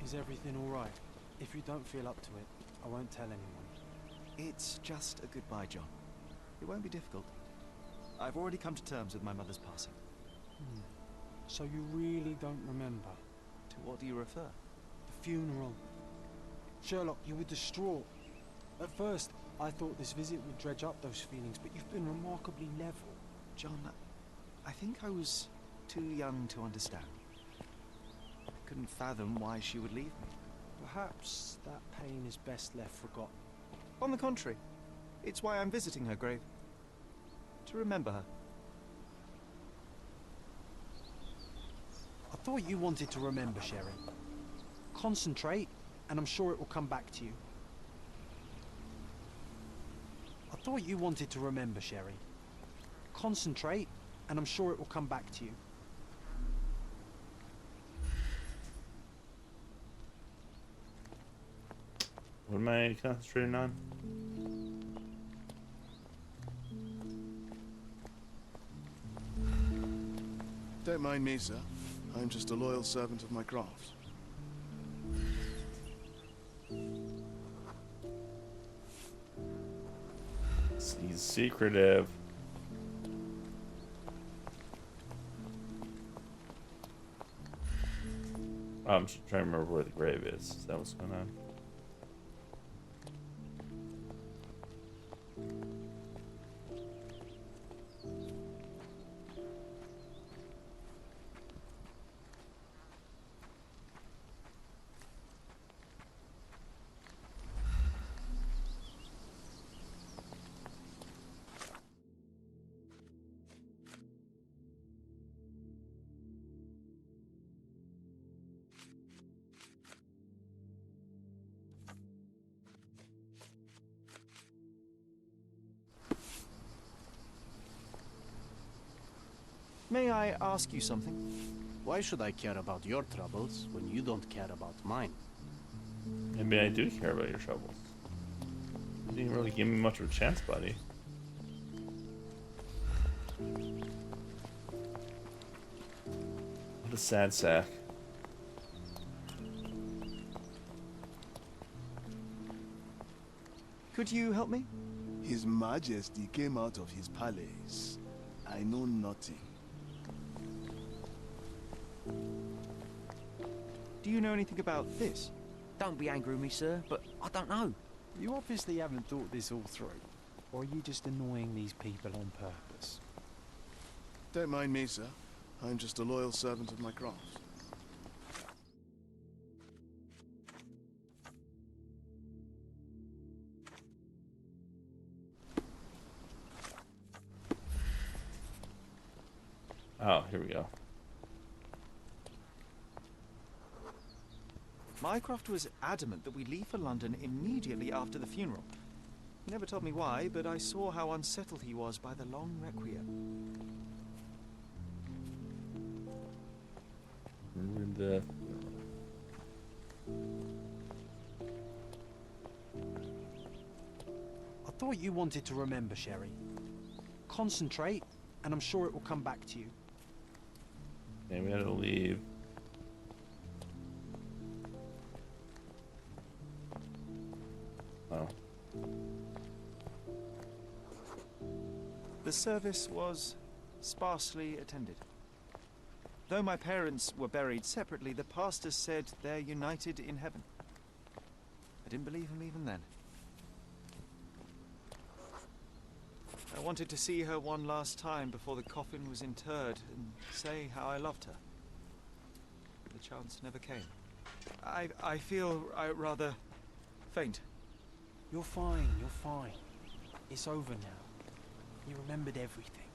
Is everything all right? If you don't feel up to it, I won't tell anyone. It's just a goodbye, John. It won't be difficult. I've already come to terms with my mother's passing. So you really don't remember? To what do you refer? The funeral. Sherlock, you were distraught. At first, I thought this visit would dredge up those feelings, but you've been remarkably level. John, I think I was too young to understand. I couldn't fathom why she would leave me. Perhaps that pain is best left forgotten. On the contrary, it's why I'm visiting her grave. To remember her. I thought you wanted to remember, Sherry. Concentrate, and I'm sure it will come back to you. I thought you wanted to remember, Sherry. Concentrate, and I'm sure it will come back to you. What am I concentrating on? Don't mind me, sir. I'm just a loyal servant of my craft. He's secretive. I'm just trying to remember where the grave is. Is that what's going on? May I ask you something? Why should I care about your troubles when you don't care about mine? Maybe I do care about your troubles. You didn't really give me much of a chance, buddy. What a sad sack. Could you help me? His Majesty came out of his palace. I know nothing. Do you know anything about this? Don't be angry with me, sir, but I don't know. You obviously haven't thought this all through. Or are you just annoying these people on purpose? Don't mind me, sir. I'm just a loyal servant of my craft. Oh, here we go. Mycroft was adamant that we leave for London immediately after the funeral. He never told me why, but I saw how unsettled he was by the long requiem. Ruined the... I thought you wanted to remember, Sherry. Concentrate, and I'm sure it will come back to you. Okay, we had to leave. Oh. The service was sparsely attended. Though my parents were buried separately, the pastor said they're united in heaven. I didn't believe him even then. I wanted to see her one last time before the coffin was interred and say how I loved her. The chance never came. I feel rather faint. You're fine, you're fine. It's over now. You remembered everything.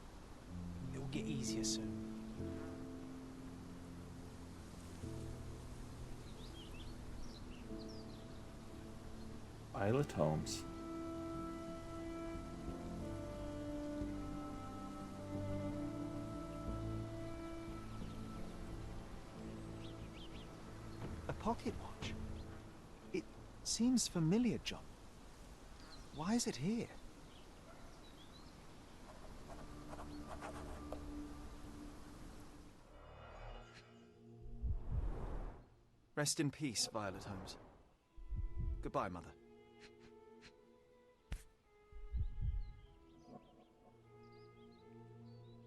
It will get easier soon. Violet Holmes. A pocket watch? It seems familiar, John. Why is it here? Rest in peace, Violet Holmes. Goodbye, Mother.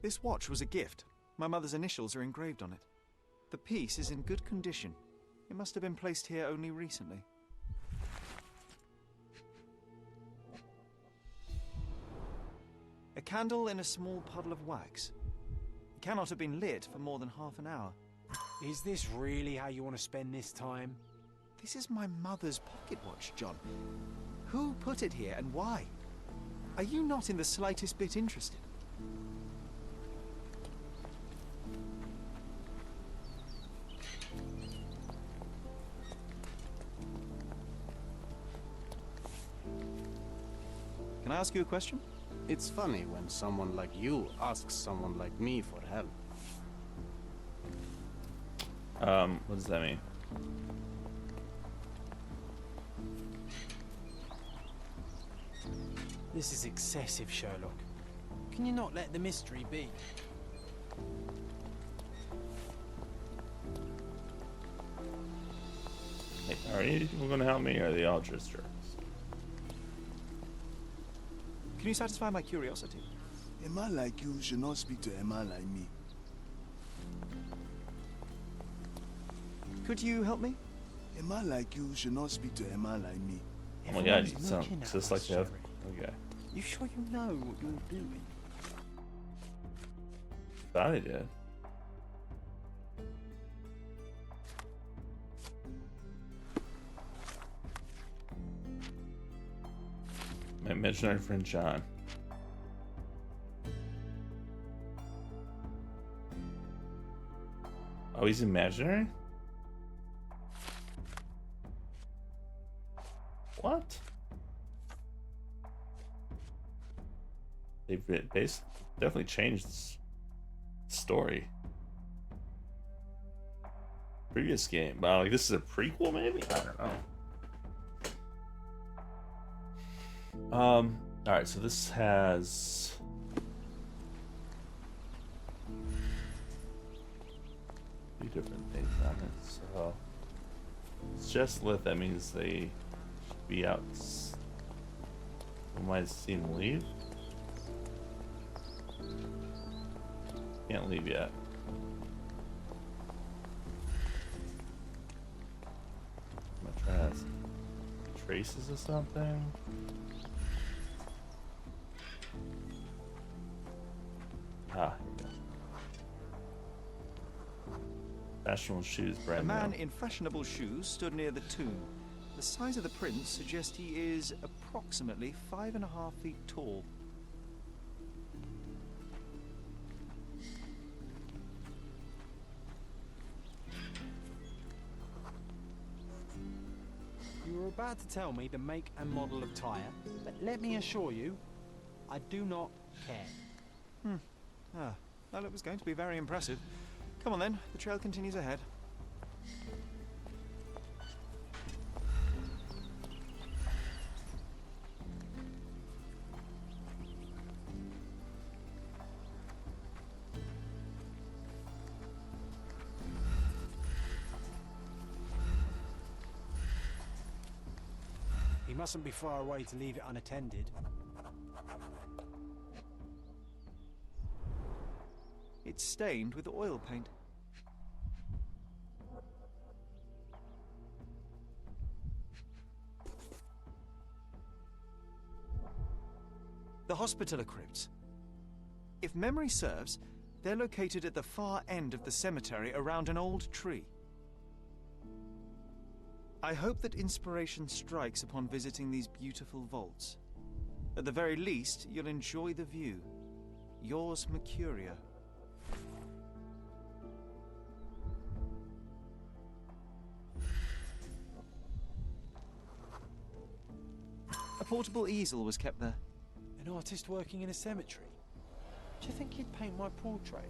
This watch was a gift. My mother's initials are engraved on it. The piece is in good condition. It must have been placed here only recently. A candle in a small puddle of wax. It cannot have been lit for more than half an hour. Is this really how you want to spend this time? This is my mother's pocket watch, John. Who put it here and why? Are you not in the slightest bit interested? Can I ask you a question? It's funny when someone like you asks someone like me for help. What does that mean? This is excessive, Sherlock. Can you not let the mystery be? Hey, are you going to help me, or are they all just jerks? Can you satisfy my curiosity? A man like you should not speak to a man like me. Could you help me? A man like you should not speak to a man like me. Oh my god, you sound just like the other. Okay. You sure you know what you're doing? Thought I did. My imaginary friend John. Oh, he's imaginary? What? They've definitely changed this Story. Previous game. Wow, like this is a prequel, maybe? I don't know. Alright, so this has a few different things on it. So it's just lit, that means they should be out. We might have seen them leave. Can't leave yet. I'm gonna try to traces or something. Ah, here we go. Fashionable shoes, brand A man new. in fashionable shoes stood near the tomb. The size of the prints suggest he is approximately 5.5 feet tall. You were about to tell me the make and model of tyre, but let me assure you, I do not care. Well, it was going to be very impressive. Come on then, the trail continues ahead. He mustn't be far away to leave it unattended. It's stained with oil paint. The Hospitaller crypts. If memory serves, they're located at the far end of the cemetery around an old tree. I hope that inspiration strikes upon visiting these beautiful vaults. At the very least, you'll enjoy the view. Yours, Mercurio. A portable easel was kept there. An artist working in a cemetery? Do you think he'd paint my portrait?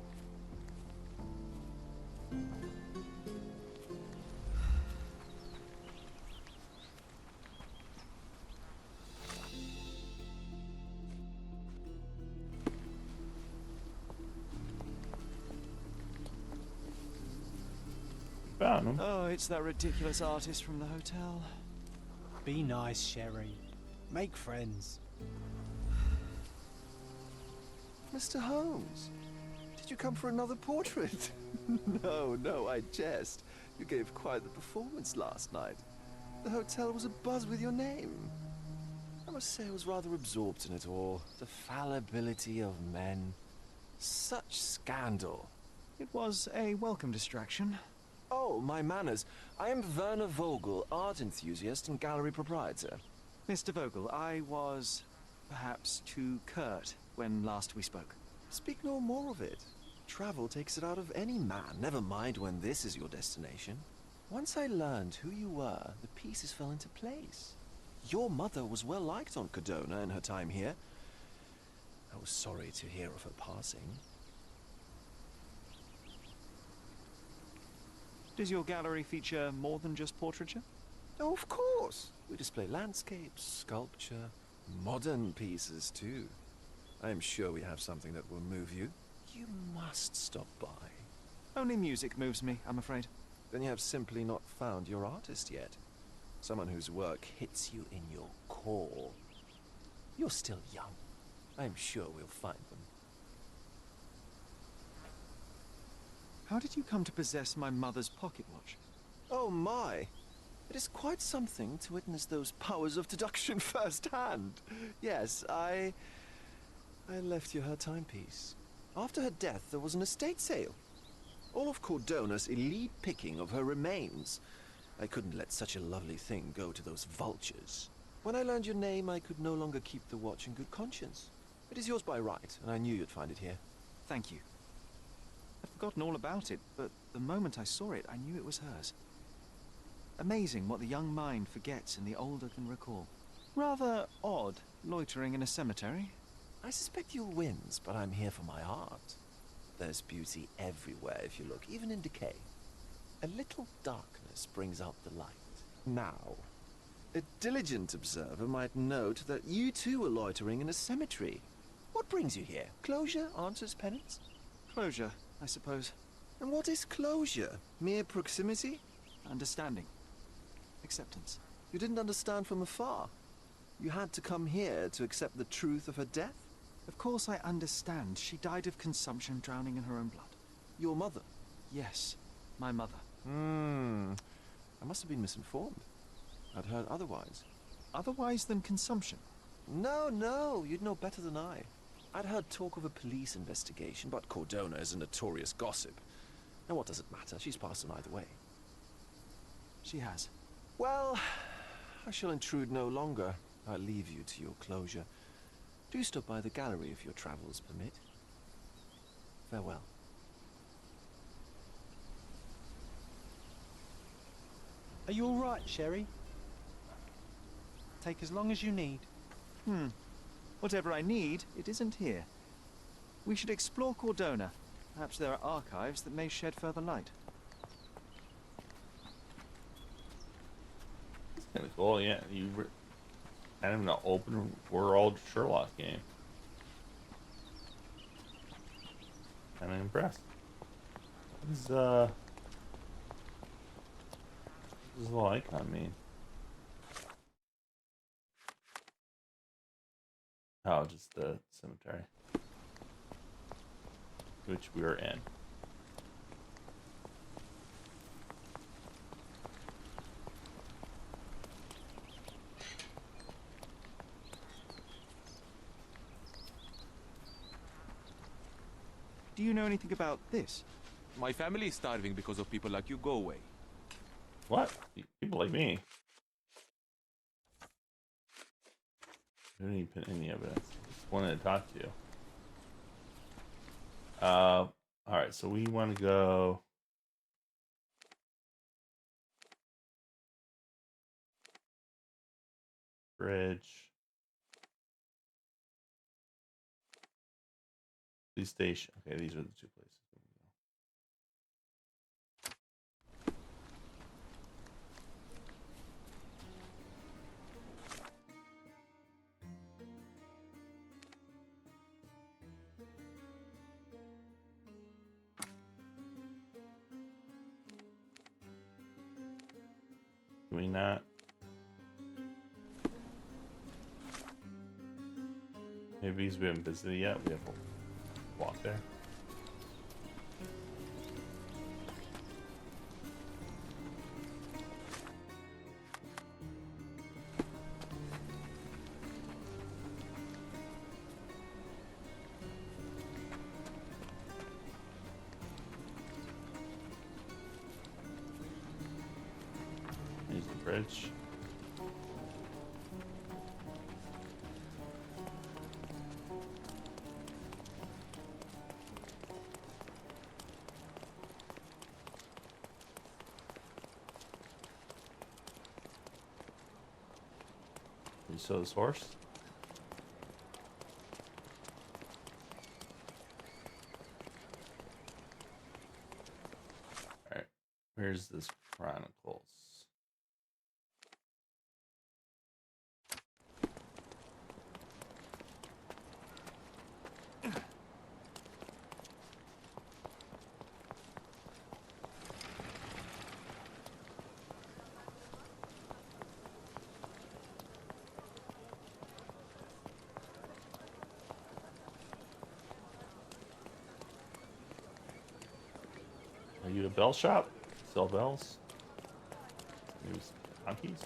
Found him. Oh, it's that ridiculous artist from the hotel. Be nice, Sherry. Make friends. Mr. Holmes, did you come for another portrait? No, I jest. You gave quite the performance last night. The hotel was abuzz with your name. I must say I was rather absorbed in it all. The fallibility of men. Such scandal. It was a welcome distraction. Oh, my manners. I am Werner Vogel, art enthusiast and gallery proprietor. Mr. Vogel, I was perhaps too curt when last we spoke. Speak no more of it. Travel takes it out of any man, never mind when this is your destination. Once I learned who you were, the pieces fell into place. Your mother was well liked on Cadona in her time here. I was sorry to hear of her passing. Does your gallery feature more than just portraiture? Oh, of course. We display landscapes, sculpture, modern pieces too. I am sure we have something that will move you. You must stop by. Only music moves me, I'm afraid. Then you have simply not found your artist yet. Someone whose work hits you in your core. You're still young. I'm sure we'll find them. How did you come to possess my mother's pocket watch? Oh my! It is quite something to witness those powers of deduction firsthand. Yes, I left you her timepiece. After her death, there was an estate sale. All of Cordona's elite picking of her remains. I couldn't let such a lovely thing go to those vultures. When I learned your name, I could no longer keep the watch in good conscience. It is yours by right, and I knew you'd find it here. Thank you. I'd forgotten all about it, but the moment I saw it, I knew it was hers. Amazing what the young mind forgets and the older can recall. Rather odd, loitering in a cemetery. I suspect you'll win, but I'm here for my art. There's beauty everywhere if you look, even in decay. A little darkness brings out the light. Now, a diligent observer might note that you too are loitering in a cemetery. What brings you here? Closure answers penance? Closure, I suppose. And what is closure? Mere proximity? Understanding. Acceptance. You didn't understand from afar. You had to come here to accept the truth of her death? Of course I understand. She died of consumption, drowning in her own blood. Your mother? Yes, my mother. I must have been misinformed. I'd heard otherwise. Otherwise than consumption? No, you'd know better than I. I'd heard talk of a police investigation, but Cordona is a notorious gossip. And what does it matter? She's passed on either way. She has. Well, I shall intrude no longer. I'll leave you to your closure. Do stop by the gallery if your travels permit. Farewell. Are you all right, Sherry? Take as long as you need. Whatever I need, it isn't here. We should explore Cordona. Perhaps there are archives that may shed further light. It's kind of cool, yeah. You were kind of an open world Sherlock game. Kind of impressed. What does this little icon mean? Oh, just the cemetery, which we are in. Do you know anything about this? My family is starving because of people like you. Go away. What? People like me? I didn't even put any evidence. Just wanted to talk to you. Alright, so we want to go... Bridge. Police station. Okay, these are the two places. Can we not? Maybe because we haven't visited yet, we have to walk there. Use the bridge. You saw this horse? Alright, where's this Chronicles? Are you a bell shop? Sell bells? Maybe some donkeys?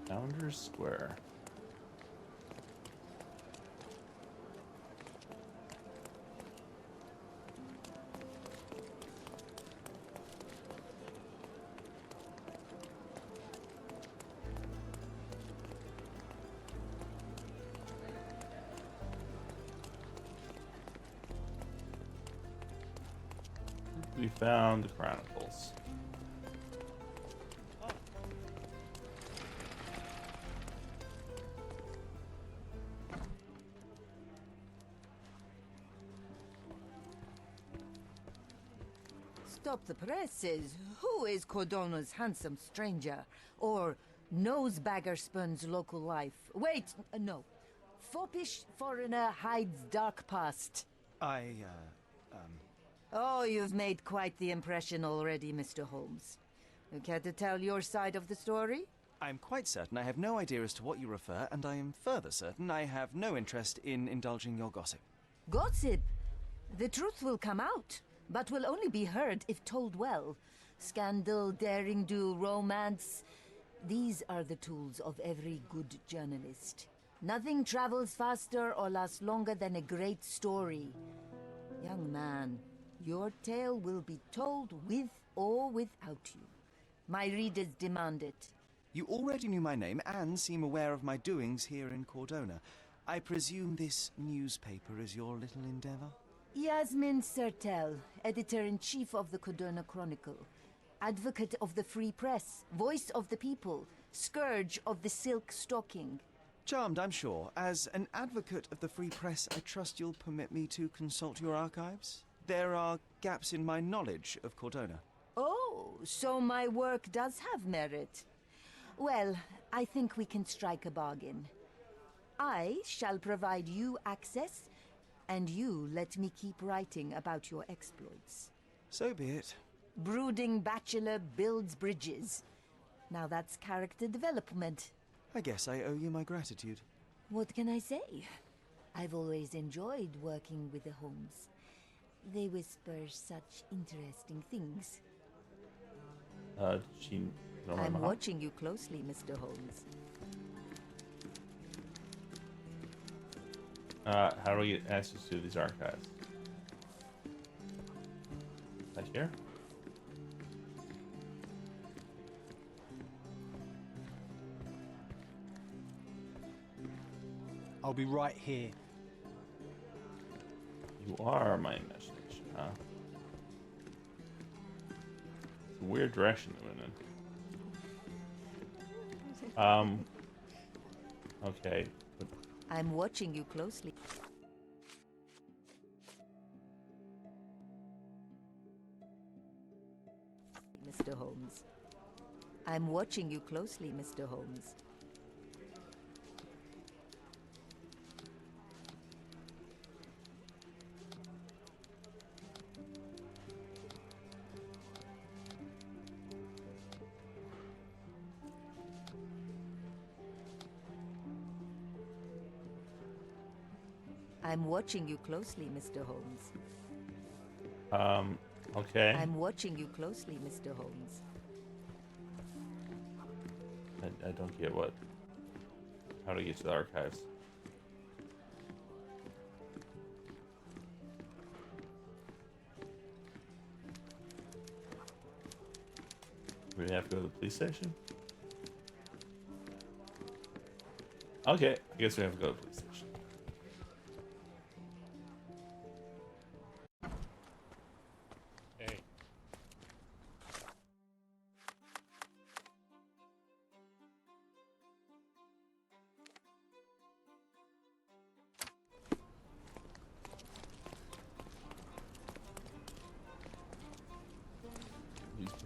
Founders Square. We found the Chronicles. stop the presses. Who is Cordona's handsome stranger? Or Nosebaggerspun's local life? Wait, no. Foppish foreigner hides dark past. Oh, you've made quite the impression already, Mr. Holmes. You care to tell your side of the story? I'm quite certain I have no idea as to what you refer, and I am further certain I have no interest in indulging your gossip. Gossip? The truth will come out, but will only be heard if told well. Scandal, daring-do, romance. These are the tools of every good journalist. Nothing travels faster or lasts longer than a great story. Young man, your tale will be told with or without you. My readers demand it. You already knew my name and seem aware of my doings here in Cordona. I presume this newspaper is your little endeavor? Yasmin Sertel, editor-in-chief of the Cordona Chronicle. Advocate of the free press, voice of the people, scourge of the silk stocking. Charmed, I'm sure. As an advocate of the free press, I trust you'll permit me to consult your archives? There are gaps in my knowledge of Cordona. Oh, so my work does have merit. Well, I think we can strike a bargain. I shall provide you access, and you let me keep writing about your exploits. So be it. Brooding bachelor builds bridges. Now that's character development. I guess I owe you my gratitude. What can I say? I've always enjoyed working with the Holmes. They whisper such interesting things. I'm watching you closely, Mr. Holmes. How do we get access to these archives? Right here? I'll be right here. You are my imagination, huh? It's a weird direction to went in. Okay. I'm watching you closely. Mr. Holmes. I'm watching you closely, Mr. Holmes. I'm watching you closely, Mr. Holmes. Okay. I'm watching you closely, Mr. Holmes. I don't get what. How to get to the archives. We have to go to the police station? Okay, I guess we have to go to the police station.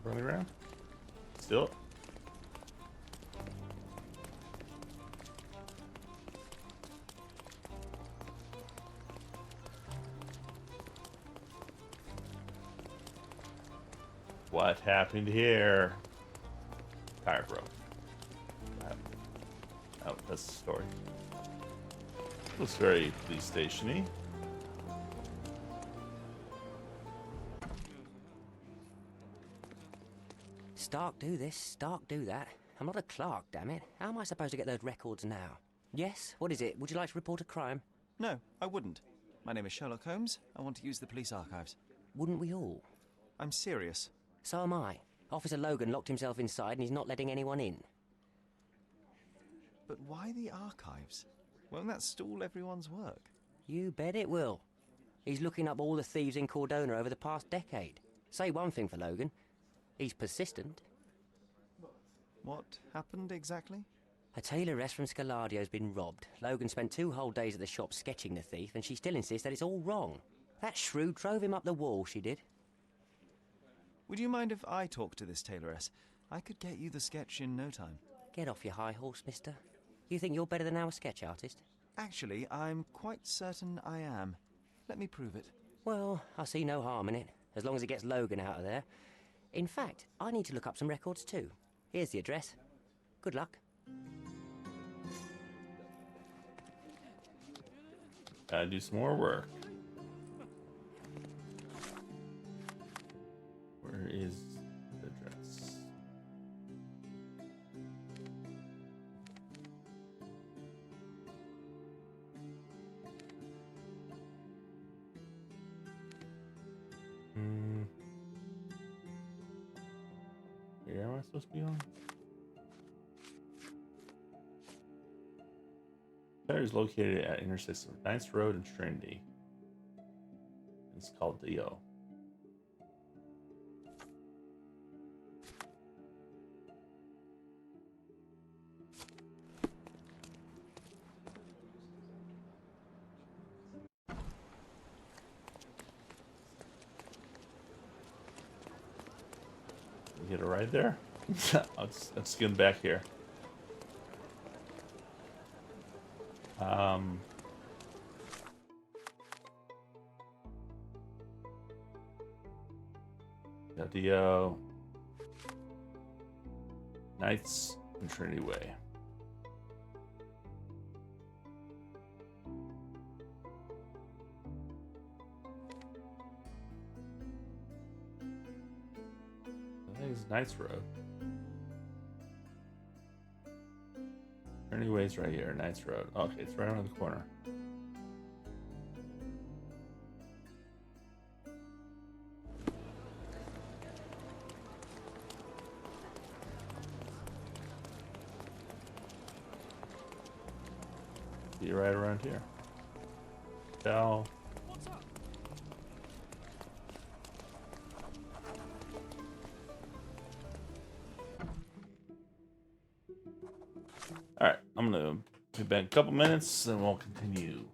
Running around? Still? What happened here? Tire broke. Oh, that's the story. Looks very police station-y. Stark do this, Stark do that. I'm not a clerk, damn it. How am I supposed to get those records now? Yes? What is it? Would you like to report a crime? No, I wouldn't. My name is Sherlock Holmes. I want to use the police archives. Wouldn't we all? I'm serious. So am I. Officer Logan locked himself inside and he's not letting anyone in. But why the archives? Won't that stall everyone's work? You bet it will. He's looking up all the thieves in Cordona over the past decade. Say one thing for Logan. He's persistent. What happened exactly? A tailoress from Scaladio's been robbed. Logan spent 2 whole days at the shop sketching the thief, and she still insists that it's all wrong. That shrew drove him up the wall, she did. Would you mind if I talk to this tailoress? I could get you the sketch in no time. Get off your high horse, mister. You think you're better than our sketch artist? Actually, I'm quite certain I am. Let me prove it. Well, I see no harm in it, as long as it gets Logan out of there. In fact, I need to look up some records too. Here's the address. Good luck. Gotta do some more work. Where is the address? Where am I supposed to be on? Center is located at intersection of 9th Road and Trinity. It's called Dio. Get it right there. Let's skim back here. Dio, Knights and Trinity Way. I think it's Knights Road. Trinity Way's right here, Knights Road. Okay, it's right around the corner. Be right around here. Ciao. What's up? All right, I'm gonna be back in a couple minutes, and we'll continue.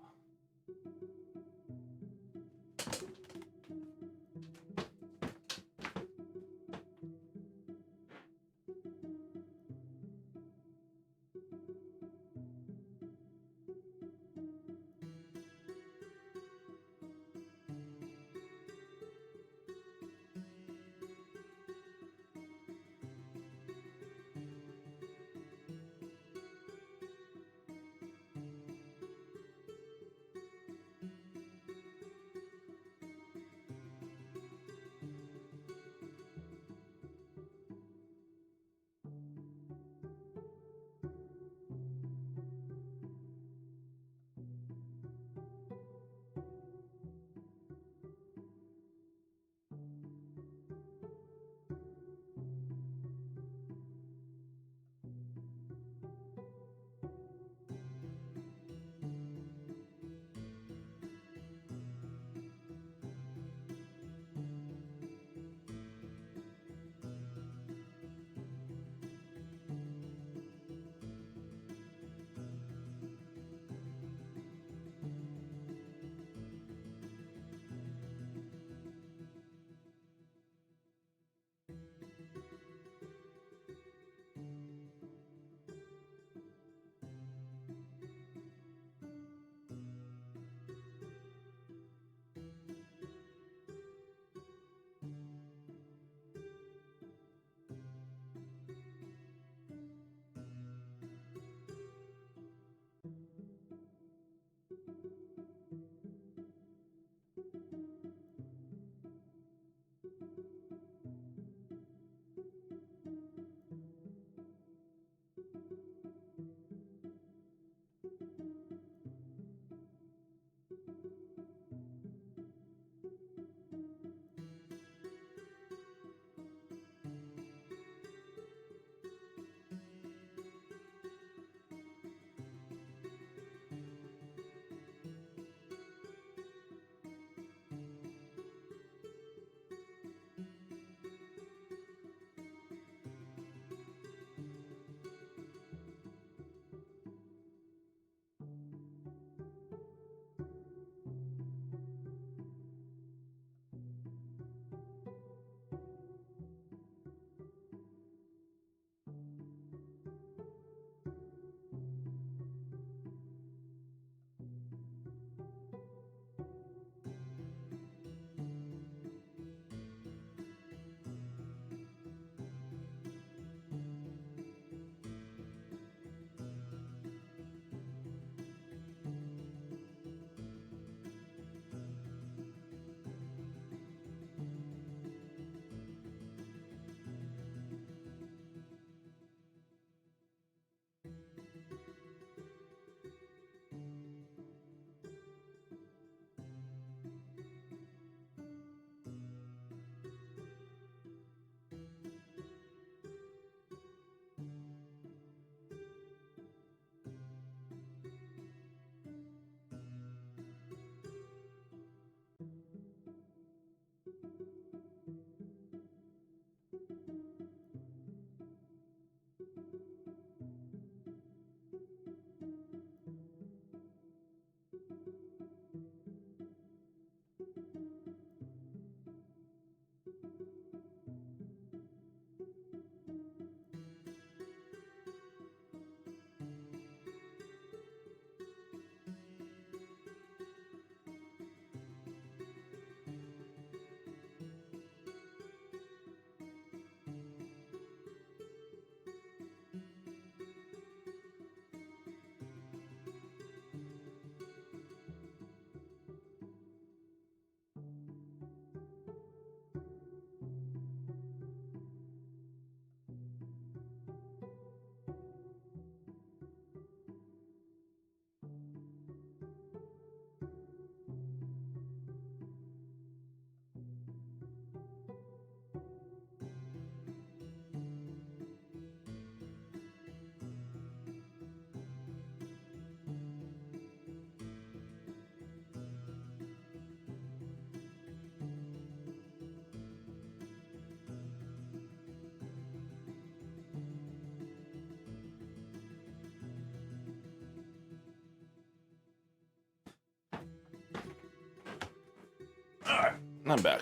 Alright, I'm back.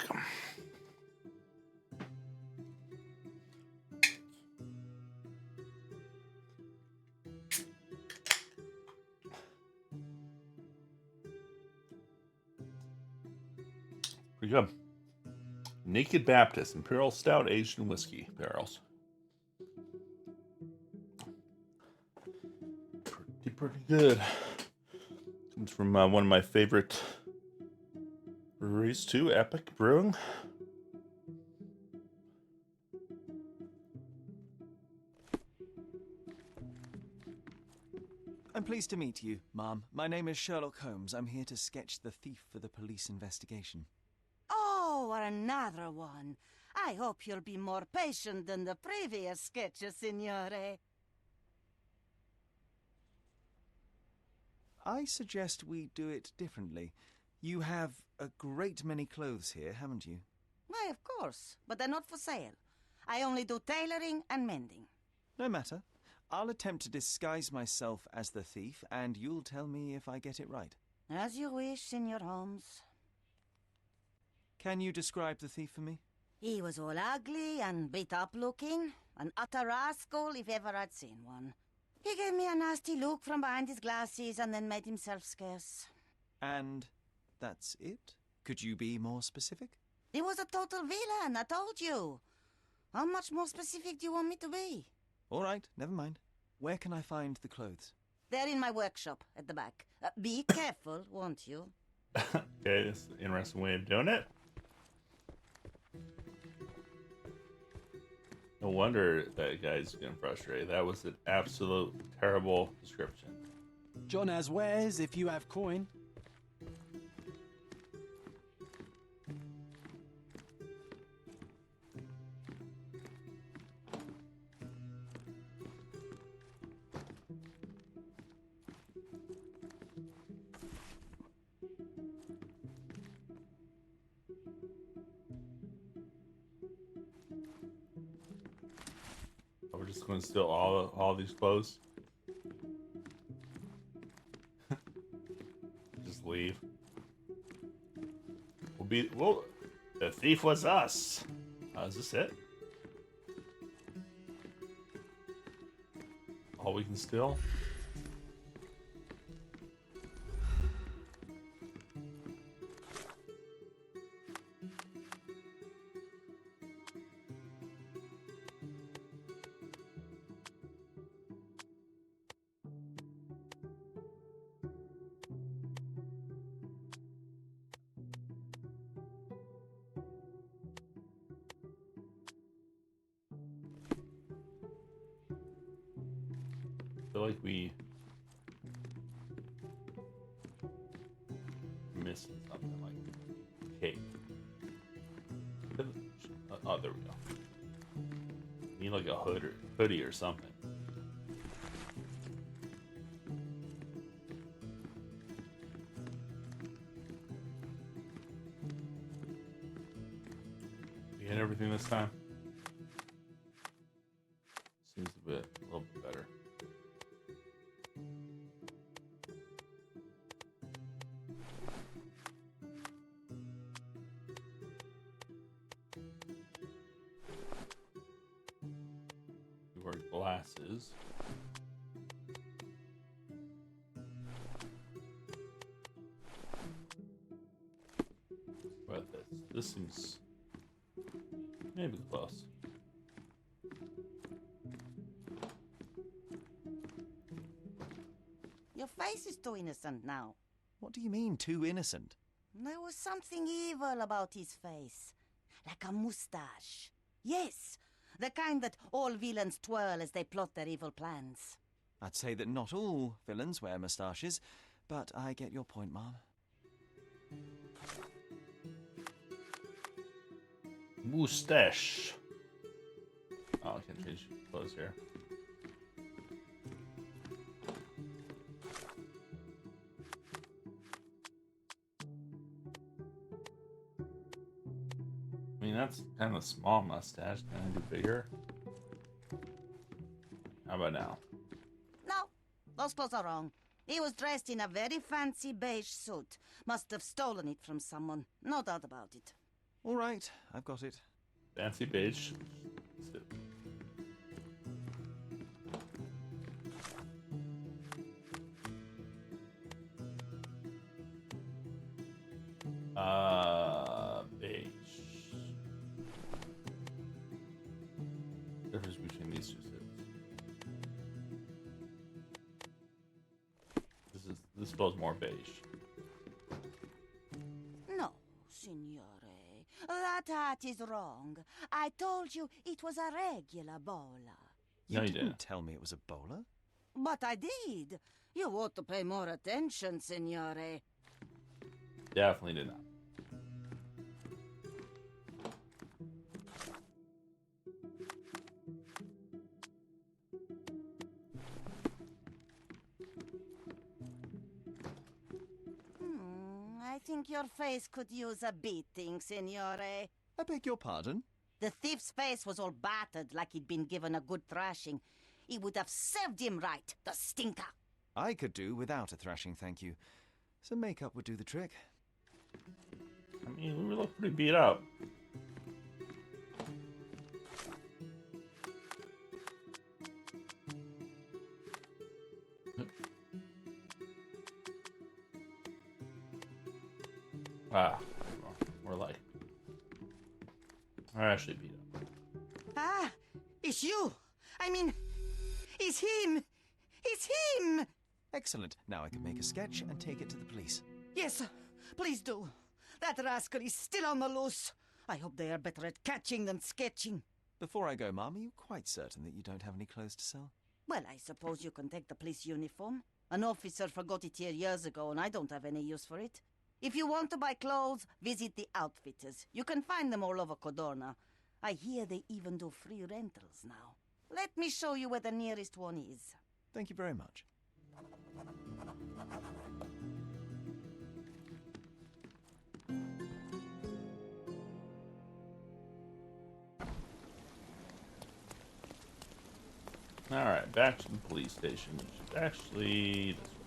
Pretty good. Naked Baptist Imperial Stout aged in whiskey barrels. Pretty good. Comes from one of my favorite breweries too, Epic Brewing. I'm pleased to meet you, Ma'am. My name is Sherlock Holmes. I'm here to sketch the thief for the police investigation. Oh, another one. I hope you'll be more patient than the previous sketches, Signore. I suggest we do it differently. You have a great many clothes here, haven't you? Why, of course, but they're not for sale. I only do tailoring and mending. No matter. I'll attempt to disguise myself as the thief, and you'll tell me if I get it right. As you wish, Senor Holmes. Can you describe the thief for me? He was all ugly and beat-up looking, an utter rascal if ever I'd seen one. He gave me a nasty look from behind his glasses and then made himself scarce. And that's it? Could you be more specific? He was a total villain, I told you. How much more specific do you want me to be? All right, never mind. Where can I find the clothes? They're in my workshop at the back. Be careful, won't you? Okay, that's an interesting way of doing it. No wonder that guy's getting frustrated. That was an absolute terrible description. John has wares if you have coin. We're just going to steal all these clothes. Just leave. The thief was us. Is this it? All we can steal? I feel like we missing something like cake. Oh, there we go. Need like a hoodie or something. We had everything this time. seems a little bit better. You wear glasses. But this seems maybe close. Your face is too innocent now. What do you mean, too innocent? There was something evil about his face. Like a moustache. Yes, the kind that all villains twirl as they plot their evil plans. I'd say that not all villains wear moustaches, but I get your point, Mom. Moustache. Oh, I can change clothes here. I mean, that's kind of a small mustache. Can I do bigger? How about now? No, those clothes are wrong. He was dressed in a very fancy beige suit. Must have stolen it from someone. No doubt about it. All right, I've got it. Fancy beige. Beige. Difference between these two suits. This feels more beige. No, signore. That hat is wrong. I told you it was a regular bowler. You No, you didn't didn't. tell me it was a bowler. But I did. You ought to pay more attention, signore. Definitely did not. I think your face could use a beating, signore. I beg your pardon? The thief's face was all battered like he'd been given a good thrashing. It would have served him right, the stinker. I could do without a thrashing, thank you. Some makeup would do the trick. I mean, we look pretty beat up. Ah, we're like, we're actually beat up. Ah, it's you. I mean, it's him. It's him. Excellent. Now I can make a sketch and take it to the police. Yes, please do. That rascal is still on the loose. I hope they are better at catching than sketching. Before I go, Mom, are you quite certain that you don't have any clothes to sell? Well, I suppose you can take the police uniform. An officer forgot it here years ago, and I don't have any use for it. If you want to buy clothes, visit the outfitters. You can find them all over Codorna. I hear they even do free rentals now. Let me show you where the nearest one is. Thank you very much. Alright, back to the police station, which is actually this way.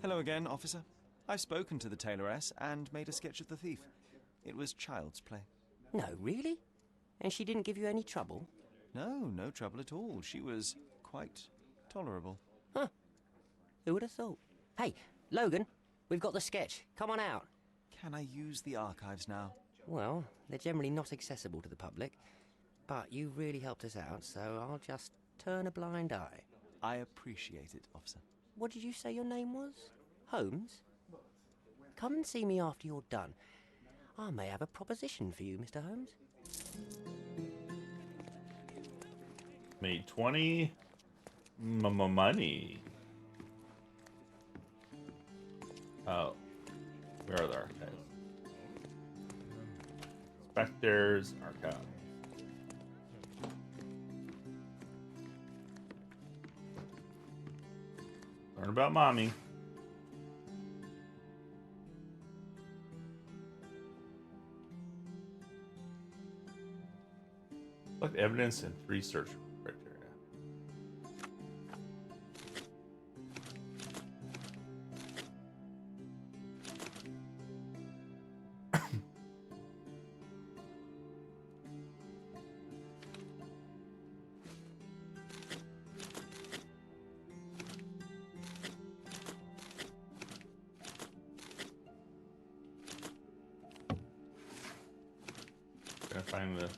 Hello again, officer. I've spoken to the tailoress and made a sketch of the thief. It was child's play. No, really? And she didn't give you any trouble? No, no trouble at all. She was quite tolerable. Huh. Who would have thought? Hey, Logan, we've got the sketch. Come on out. Can I use the archives now? Well, they're generally not accessible to the public, but you really helped us out, so I'll just turn a blind eye. I appreciate it, officer. What did you say your name was? Holmes? Come and see me after you're done. I may have a proposition for you, Mr. Holmes. Made 20 money. Oh, where are the archives? Spectre's archive. Learn about mommy. Select evidence and 3 search criteria. Gotta find the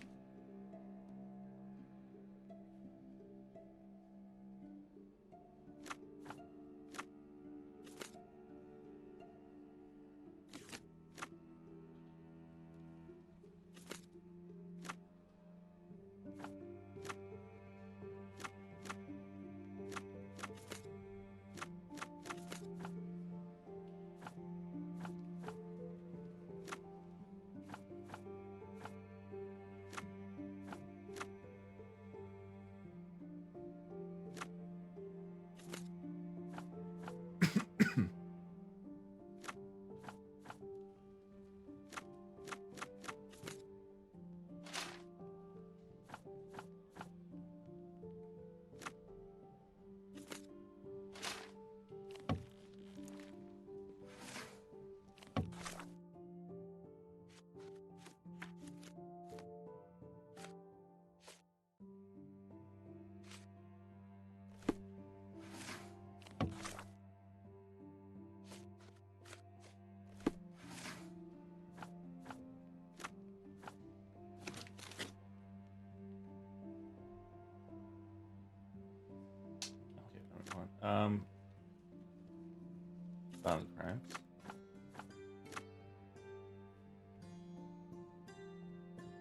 violent crimes.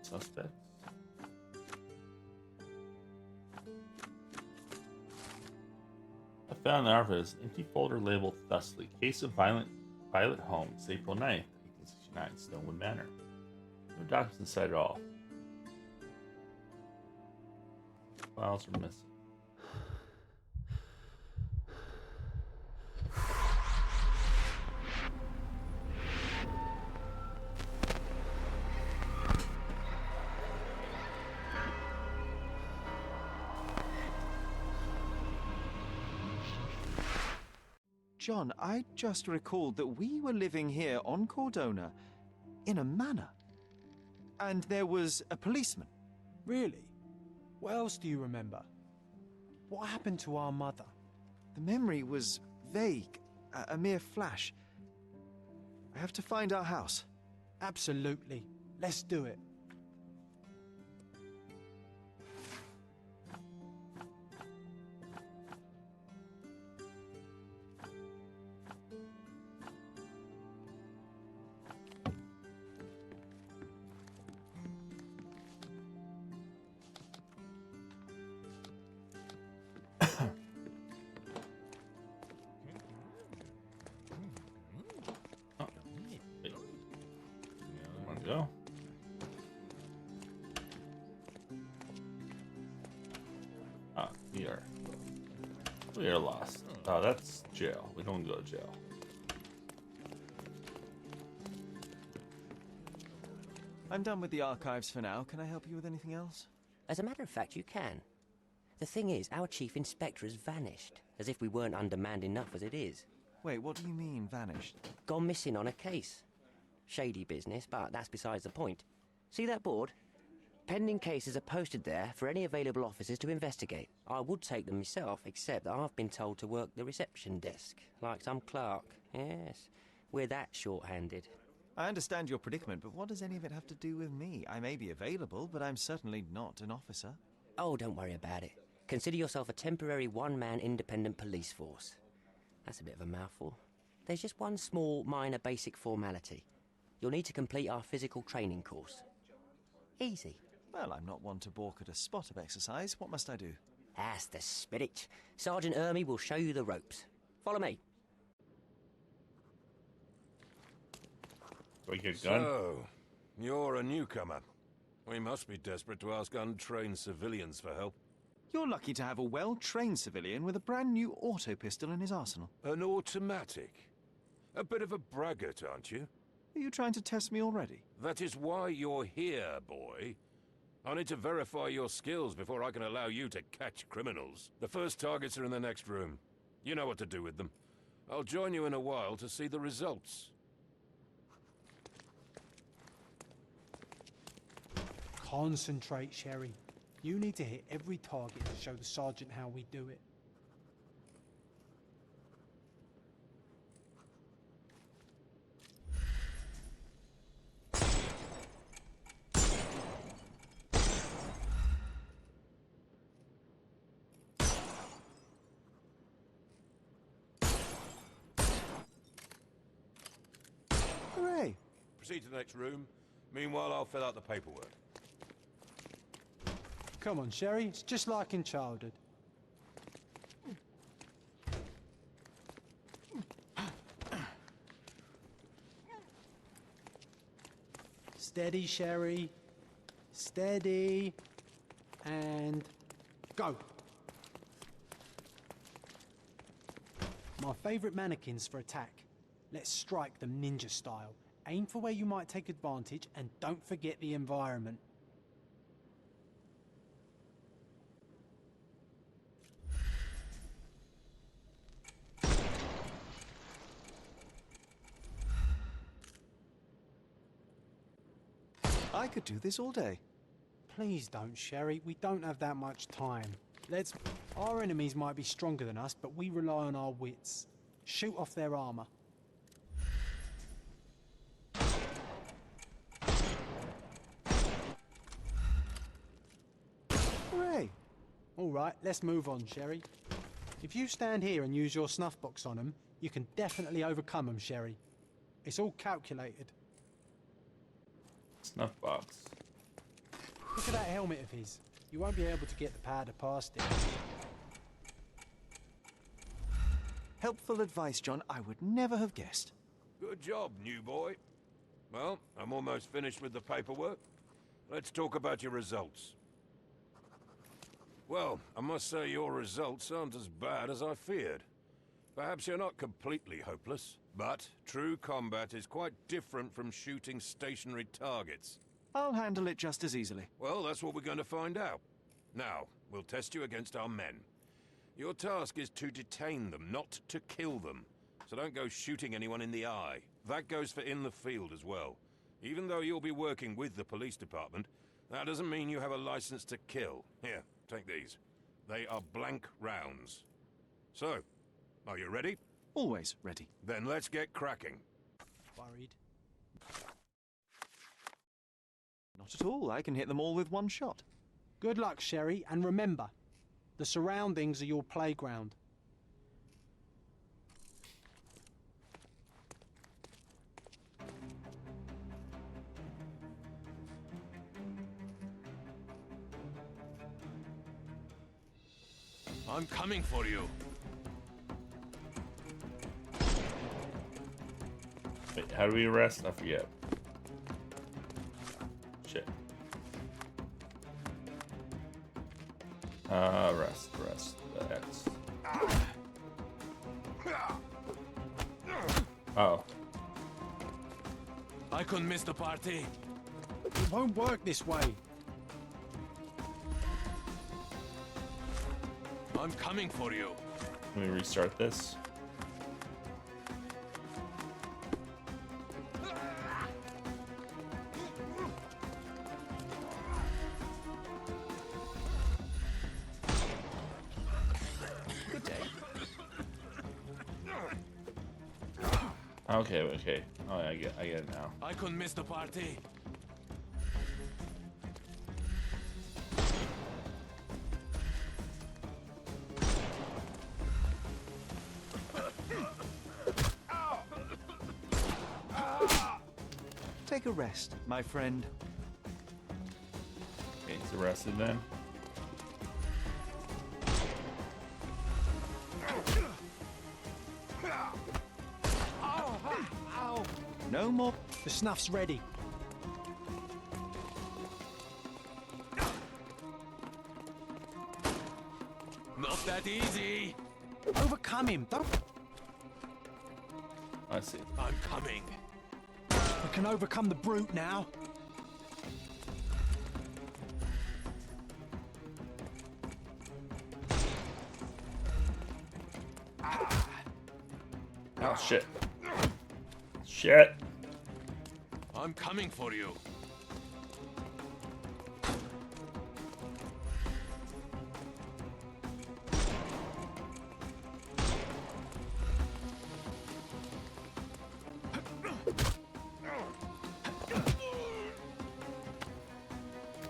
Suspects. I found in the office empty folder labeled thusly: Case of Violet Holmes, April 9th, 1869, Stonewood Manor. No documents inside at all. Files are missing. John, I just recalled that we were living here on Cordona in a manor. And there was a policeman. Really? What else do you remember? What happened to our mother? The memory was vague, a mere flash. I have to find our house. Absolutely. Let's do it. Go. Ah, we are lost. Oh, that's jail. We don't go to jail. I'm done with the archives for now. Can I help you with anything else? As a matter of fact, you can. The thing is, our chief inspector has vanished, as if we weren't undermanned enough as it is. Wait, what do you mean, vanished? Gone missing on a case. Shady business, but that's besides the point. See that board? Pending cases are posted there for any available officers to investigate. I would take them myself, except that I've been told to work the reception desk, like some clerk. Yes, we're that short-handed. I understand your predicament, but what does any of it have to do with me? I may be available, but I'm certainly not an officer. Oh, don't worry about it. Consider yourself a temporary one-man independent police force. That's a bit of a mouthful. There's just one small, minor, basic formality. You'll need to complete our physical training course. Easy. Well, I'm not one to balk at a spot of exercise. What must I do? That's the spirit. Sergeant Ermy will show you the ropes. Follow me. Do I get a gun? So, you're a newcomer. We must be desperate to ask untrained civilians for help. You're lucky to have a well-trained civilian with a brand new auto pistol in his arsenal. An automatic? A bit of a braggart, aren't you? Are you trying to test me already? That is why you're here, boy. I need to verify your skills before I can allow you to catch criminals. The first targets are in the next room. You know what to do with them. I'll join you in a while to see the results. Concentrate, Sherry. You need to hit every target to show the sergeant how we do it. Hooray! Proceed to the next room. Meanwhile, I'll fill out the paperwork. Come on, Sherry. It's just like in childhood. Steady, Sherry. Steady. And go. My favourite mannequins for attack. Let's strike them ninja style. Aim for where you might take advantage and don't forget the environment. I could do this all day. Please don't, Sherry. We don't have that much time. Our enemies might be stronger than us, but we rely on our wits. Shoot off their armor. Hooray! All right, let's move on, Sherry. If you stand here and use your snuff box on them, you can definitely overcome them, Sherry. It's all calculated. Snuff box. Look at that helmet of his. You won't be able to get the powder past it. Helpful advice, John. I would never have guessed. Good job, new boy. Well, I'm almost finished with the paperwork. Let's talk about your results. Well, I must say your results aren't as bad as I feared. Perhaps you're not completely hopeless, but true combat is quite different from shooting stationary targets. I'll handle it just as easily. Well, that's what we're going to find out. Now, we'll test you against our men. Your task is to detain them, not to kill them. So don't go shooting anyone in the eye. That goes for in the field as well. Even though you'll be working with the police department, that doesn't mean you have a license to kill. Here, take these. They are blank rounds. So, are you ready? Always ready. Then let's get cracking. Worried? Not at all. I can hit them all with one shot. Good luck, Sherry, and remember, the surroundings are your playground. I'm coming for you. Wait, how do we arrest? I forget. Shit. Rest. The X. Oh. I couldn't miss the party. It won't work this way. I'm coming for you. Can we restart this? Good day. Okay. Oh, I get it now. I couldn't miss the party. Take a rest, my friend. Okay, he's arrested then. No more. The snuff's ready. Not that easy. Overcome him. Don't. I see. I'm coming. We can overcome the brute now. Oh shit. Shit. I'm coming for you.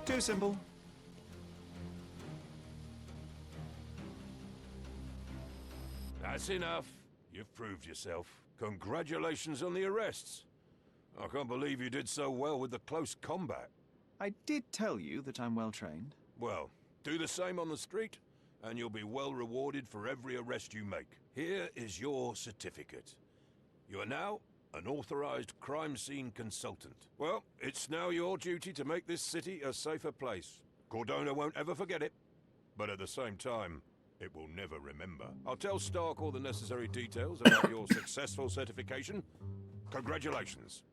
Too simple. That's enough. You've proved yourself. Congratulations on the arrests. I can't believe you did so well with the close combat. I did tell you that I'm well trained. Well, do the same on the street, and you'll be well rewarded for every arrest you make. Here is your certificate. You are now an authorized crime scene consultant. Well, it's now your duty to make this city a safer place. Cordona won't ever forget it, but at the same time, it will never remember. I'll tell Stark all the necessary details about your successful certification. Congratulations.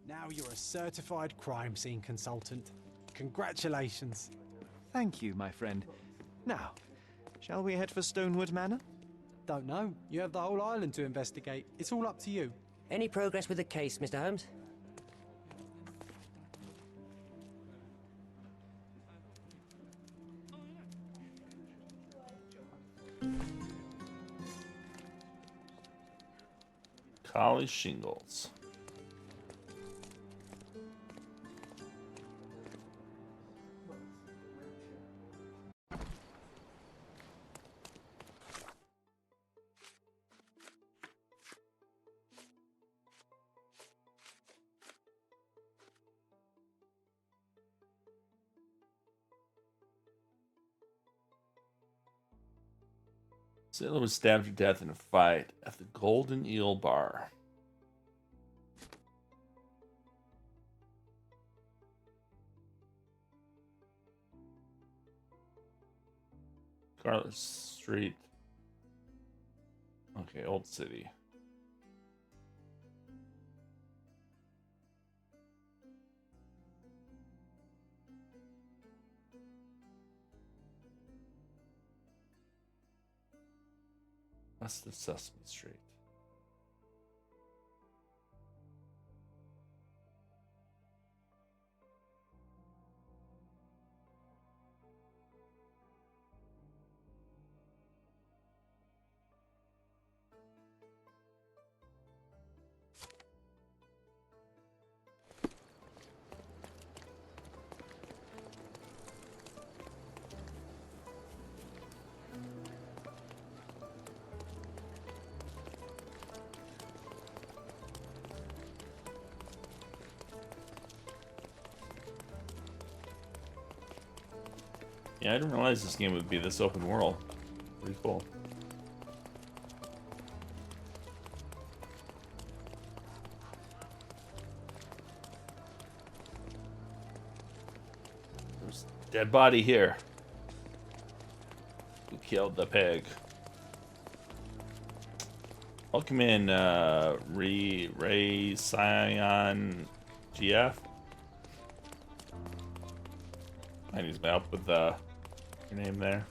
Now you're a certified crime scene consultant. Congratulations. Thank you, my friend. Now, shall we head for Stonewood Manor? Don't know. You have the whole island to investigate. It's all up to you. Any progress with the case, Mr. Holmes? Collie shingles. Sailor was stabbed to death in a fight at the Golden Eel Bar. Scarlet Street. Okay, Old City. West of Sesame Street. Yeah, I didn't realize this game would be this open world. Pretty cool. There's a dead body here. Who killed the pig? Welcome in, Ray Scion GF. I need my help with your name there.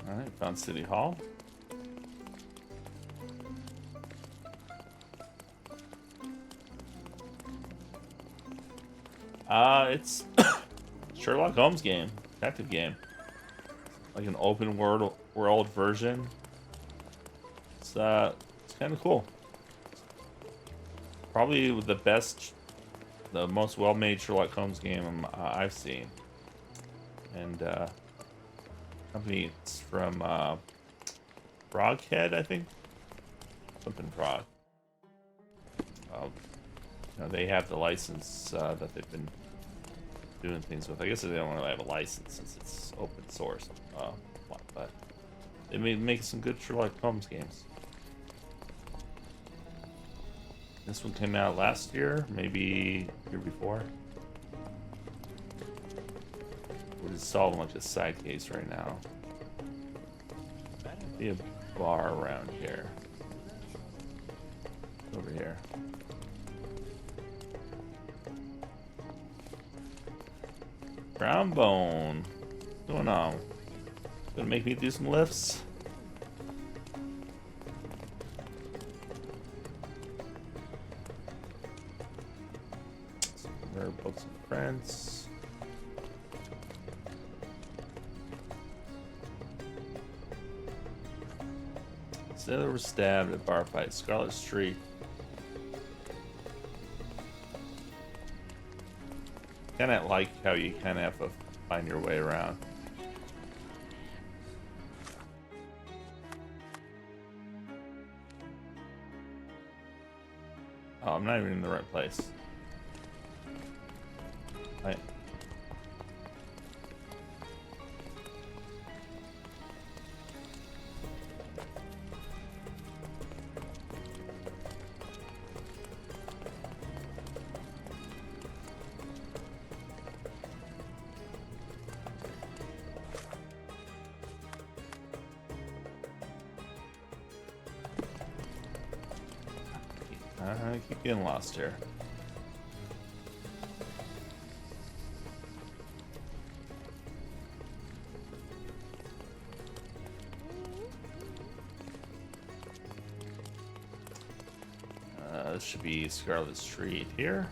All right, found City Hall. It's Sherlock Holmes game, detective game, like an open world version. It's kind of cool. Probably the most well-made Sherlock Holmes game I've seen. And company, it's from Froghead, I think, something Frog. they have the license that they've been doing things with. I guess they don't really have a license since it's open source, but they make some good Sherlock Holmes games. This one came out last year, maybe year before. We're just solving like a side case right now. Be a bar around here. Over here. Brown bone. What's going on? Gonna make me do some lifts? Some rare books and prints. Sailor was stabbed at bar fight, Scarlet Street. Kind of like how you kind of have to find your way around. Oh, I'm not even in the right place. I keep getting lost here. This should be Scarlet Street here.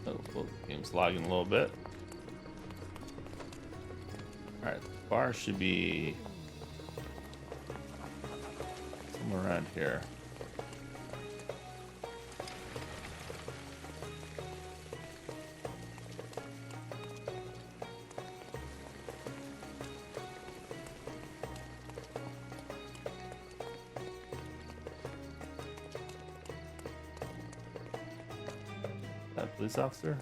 Oh, game's lagging a little bit. Alright, the bar should be somewhere around here. That police officer?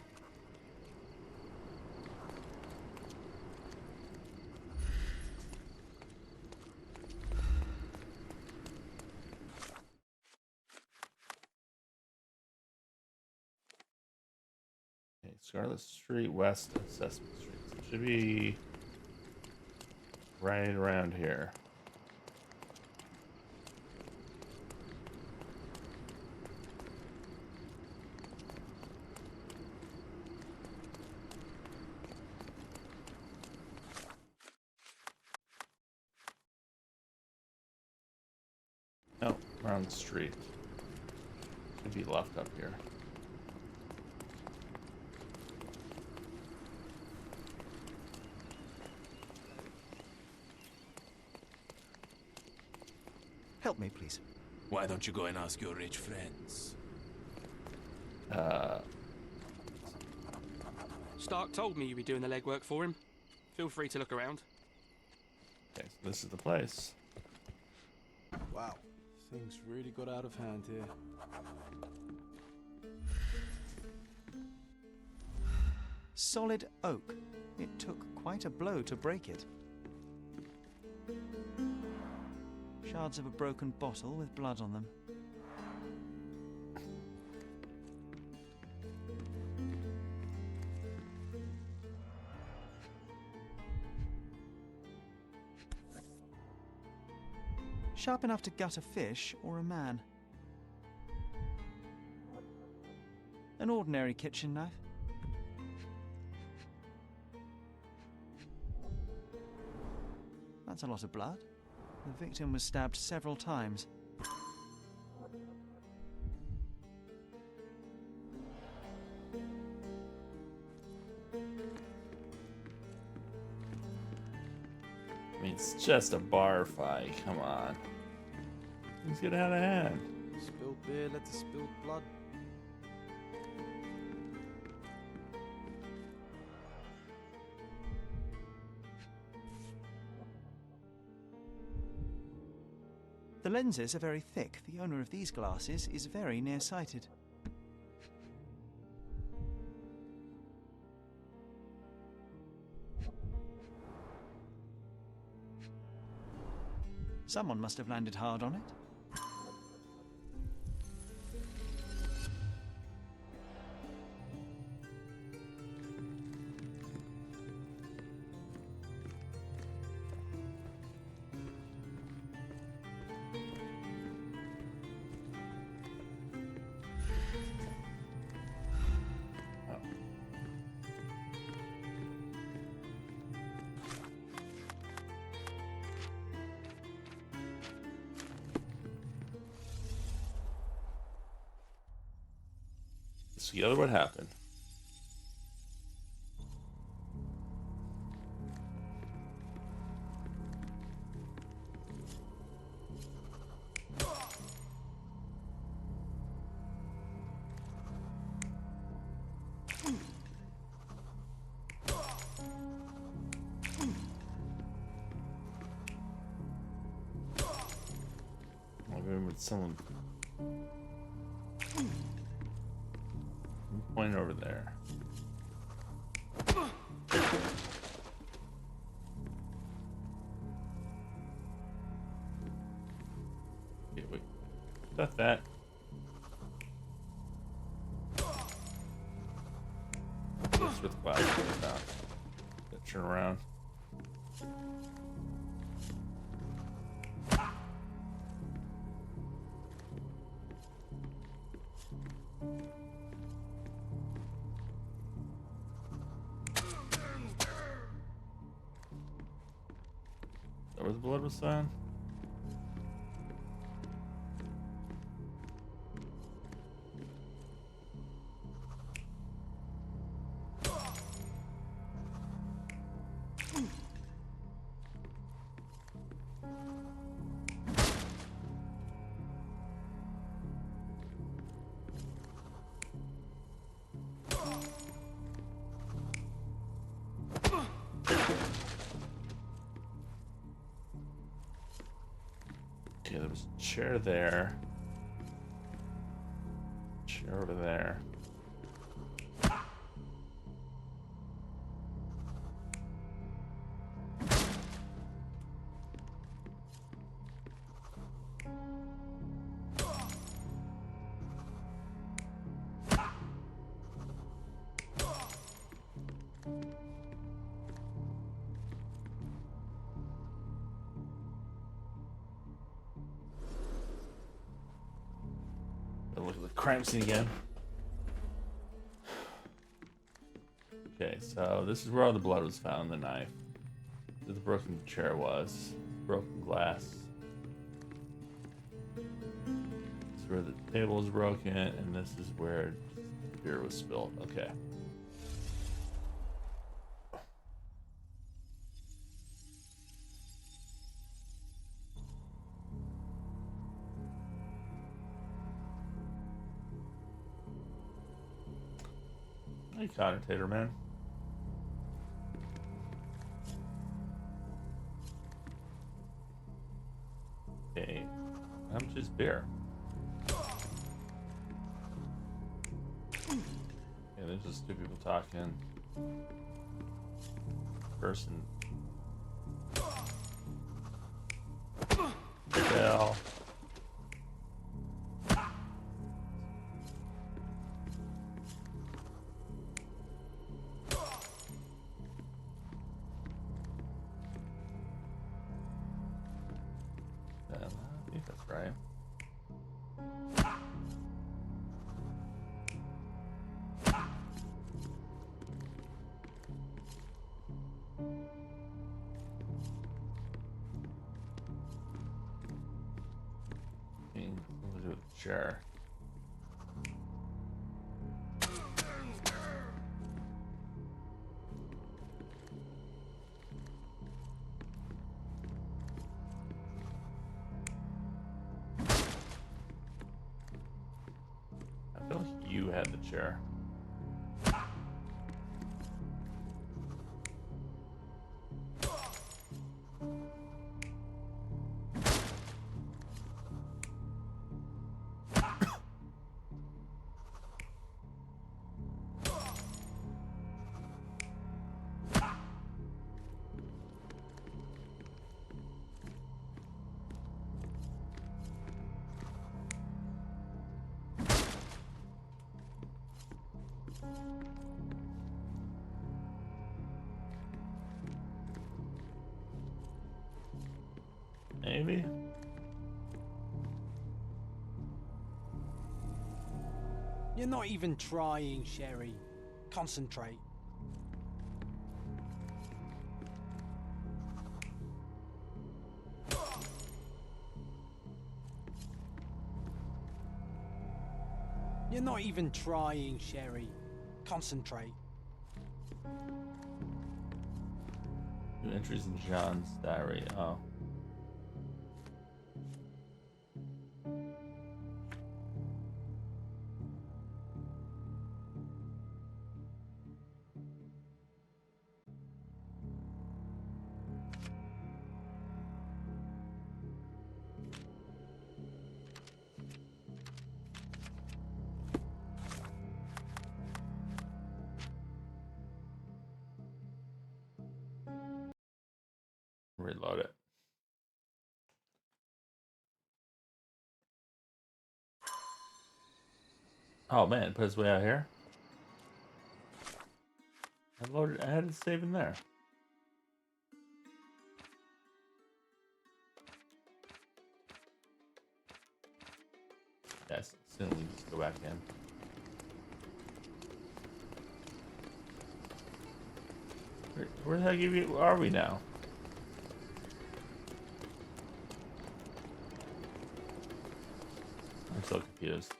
Okay, Scarlet Street west of Sesame Street. So it should be right around here. No, wrong street. Should be left up here. Help me, please. Why don't you go and ask your rich friends? Stark told me you'd be doing the legwork for him. Feel free to look around. Okay, so this is the place. Wow, things really got out of hand here. Solid oak. It took quite a blow to break it. Shards of a broken bottle with blood on them. Sharp enough to gut a fish or a man. An ordinary kitchen knife. That's a lot of blood. The victim was stabbed several times. I mean, it's just a bar fight. Come on. Things get out of hand. Spilled beer led to spilled blood. The lenses are very thick. The owner of these glasses is very nearsighted. Someone must have landed hard on it. Together, what happened? Maybe with someone point over there. Okay, wait. Got that. This with glass. Turn around. Where the blood was found? Okay, there was a chair there. Chair over there. Look at the crime scene again. Okay, so this is where all the blood was found, the knife. Where the broken chair was. Broken glass. This is where the table was broken, and this is where beer was spilled. Okay. Hey, Connotator Man. Okay, how much is beer? Yeah, there's just two people talking. Person. Bell. I think that's right. We'll do it. Sure. I feel like you had the chair. maybe? You're not even trying, Sherry. Concentrate. You're not even trying, Sherry. Concentrate. New entries in John's diary. Oh. Reload it. Oh man, put his way out here. I had it saved in there. Yes, soon we just go back in. Where the heck are we now? I'm so confused.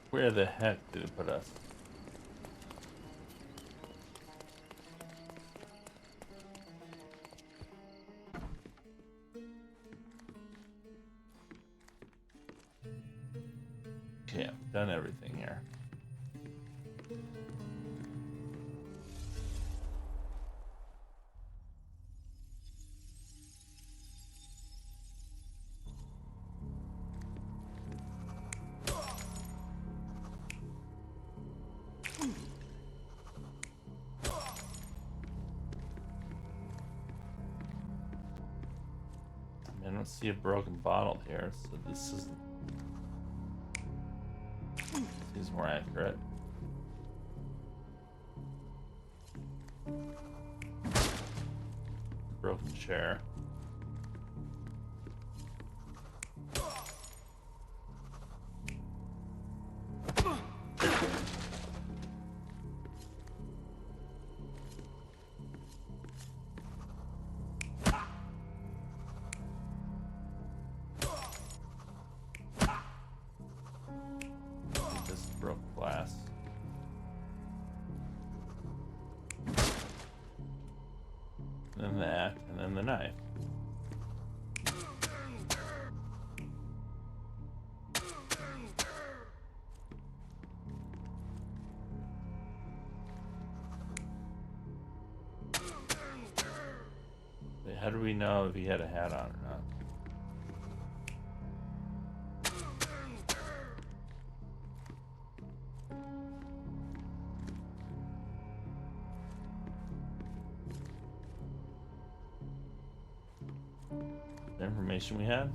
Where the heck did it put us? Okay, I've done everything here. I don't see a broken bottle here, so this is more accurate. Broken chair. This broke glass. And then that, and then the knife. Wait, how do we know if he had a hat on or not? The information we had?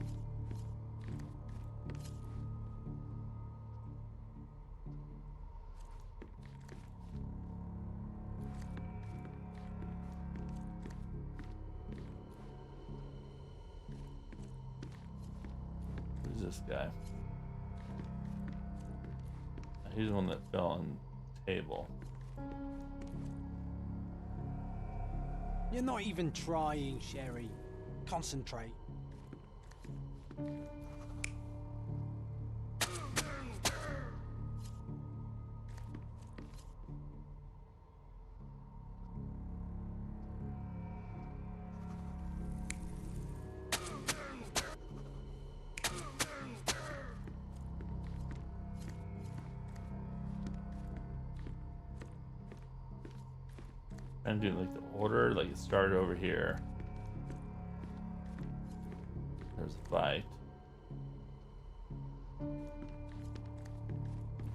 Who's this guy? He's the one that fell on the table. You're not even trying, Sherry. Concentrate. And do like the order, like it started over here. There's a fight.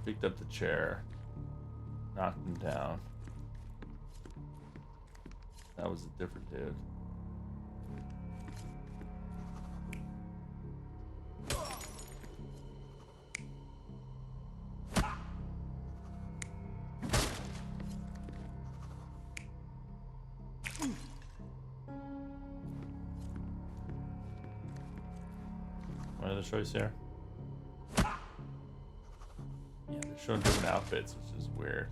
Picked up the chair. Knocked him down. That was a different dude. What other choice here? Yeah, they're showing different outfits, which is weird.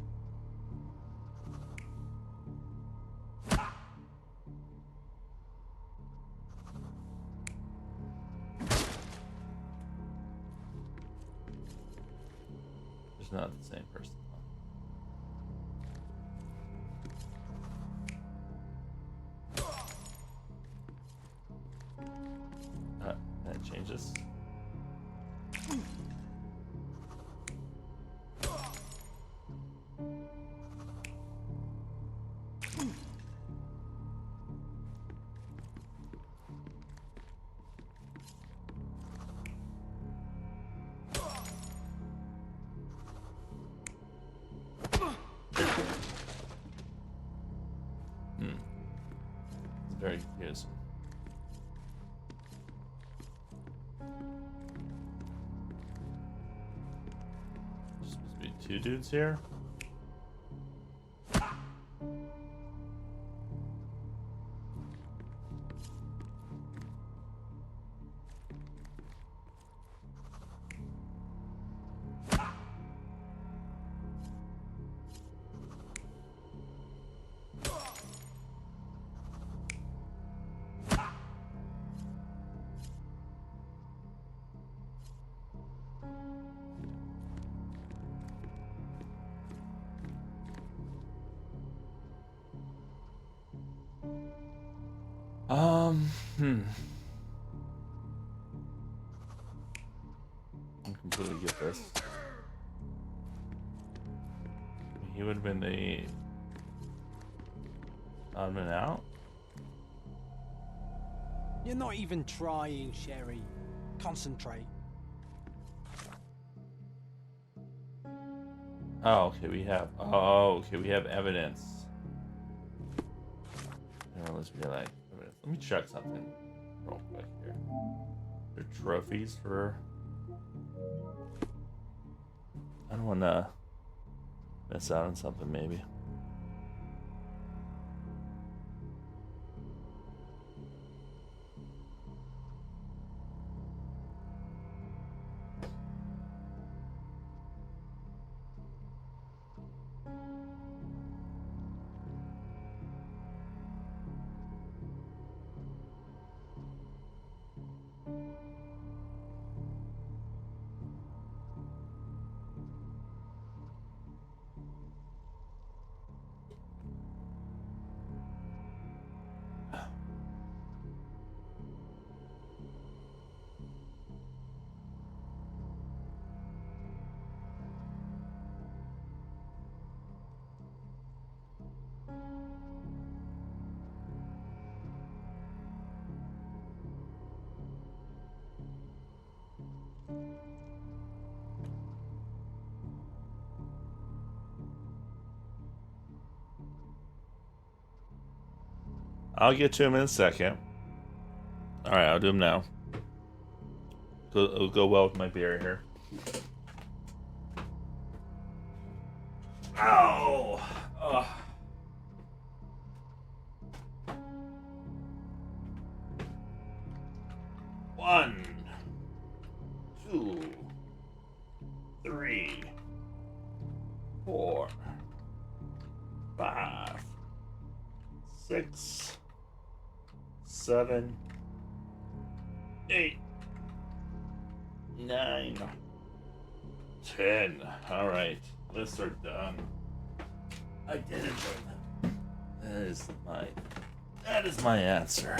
It's not the same person. That changes. It's very confusing. There's supposed to be two dudes here. I completely get this. He would have been the odd man out. You're not even trying, Sherry. Concentrate. Oh, okay, we have. Oh, okay, we have evidence. Let's be like, let me check something real quick here. There are trophies for. I don't want to miss out on something, maybe. I'll get to him in a second. Alright, I'll do him now. It'll go well with my beer here. Ow! Ugh. One, 2, 3, 4, 5, 6, 7, 8, 9, 10. All right, lists are done. I did it. That is my answer.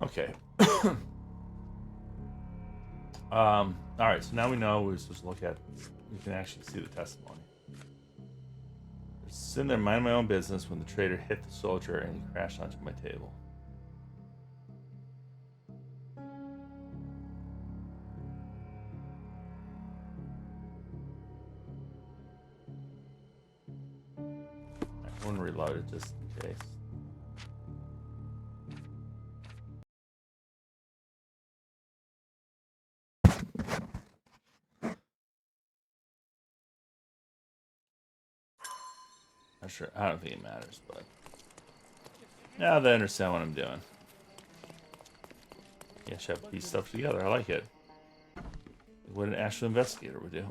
Okay. Alright, so now we know we're supposed to look at, we can actually see the testimony. Just sitting there minding my own business when the traitor hit the soldier and he crashed onto my table. I want to reload it just in case. Not sure. I don't think it matters, but now they understand what I'm doing. Yeah, should piece stuff together. I like it. What an actual investigator would do.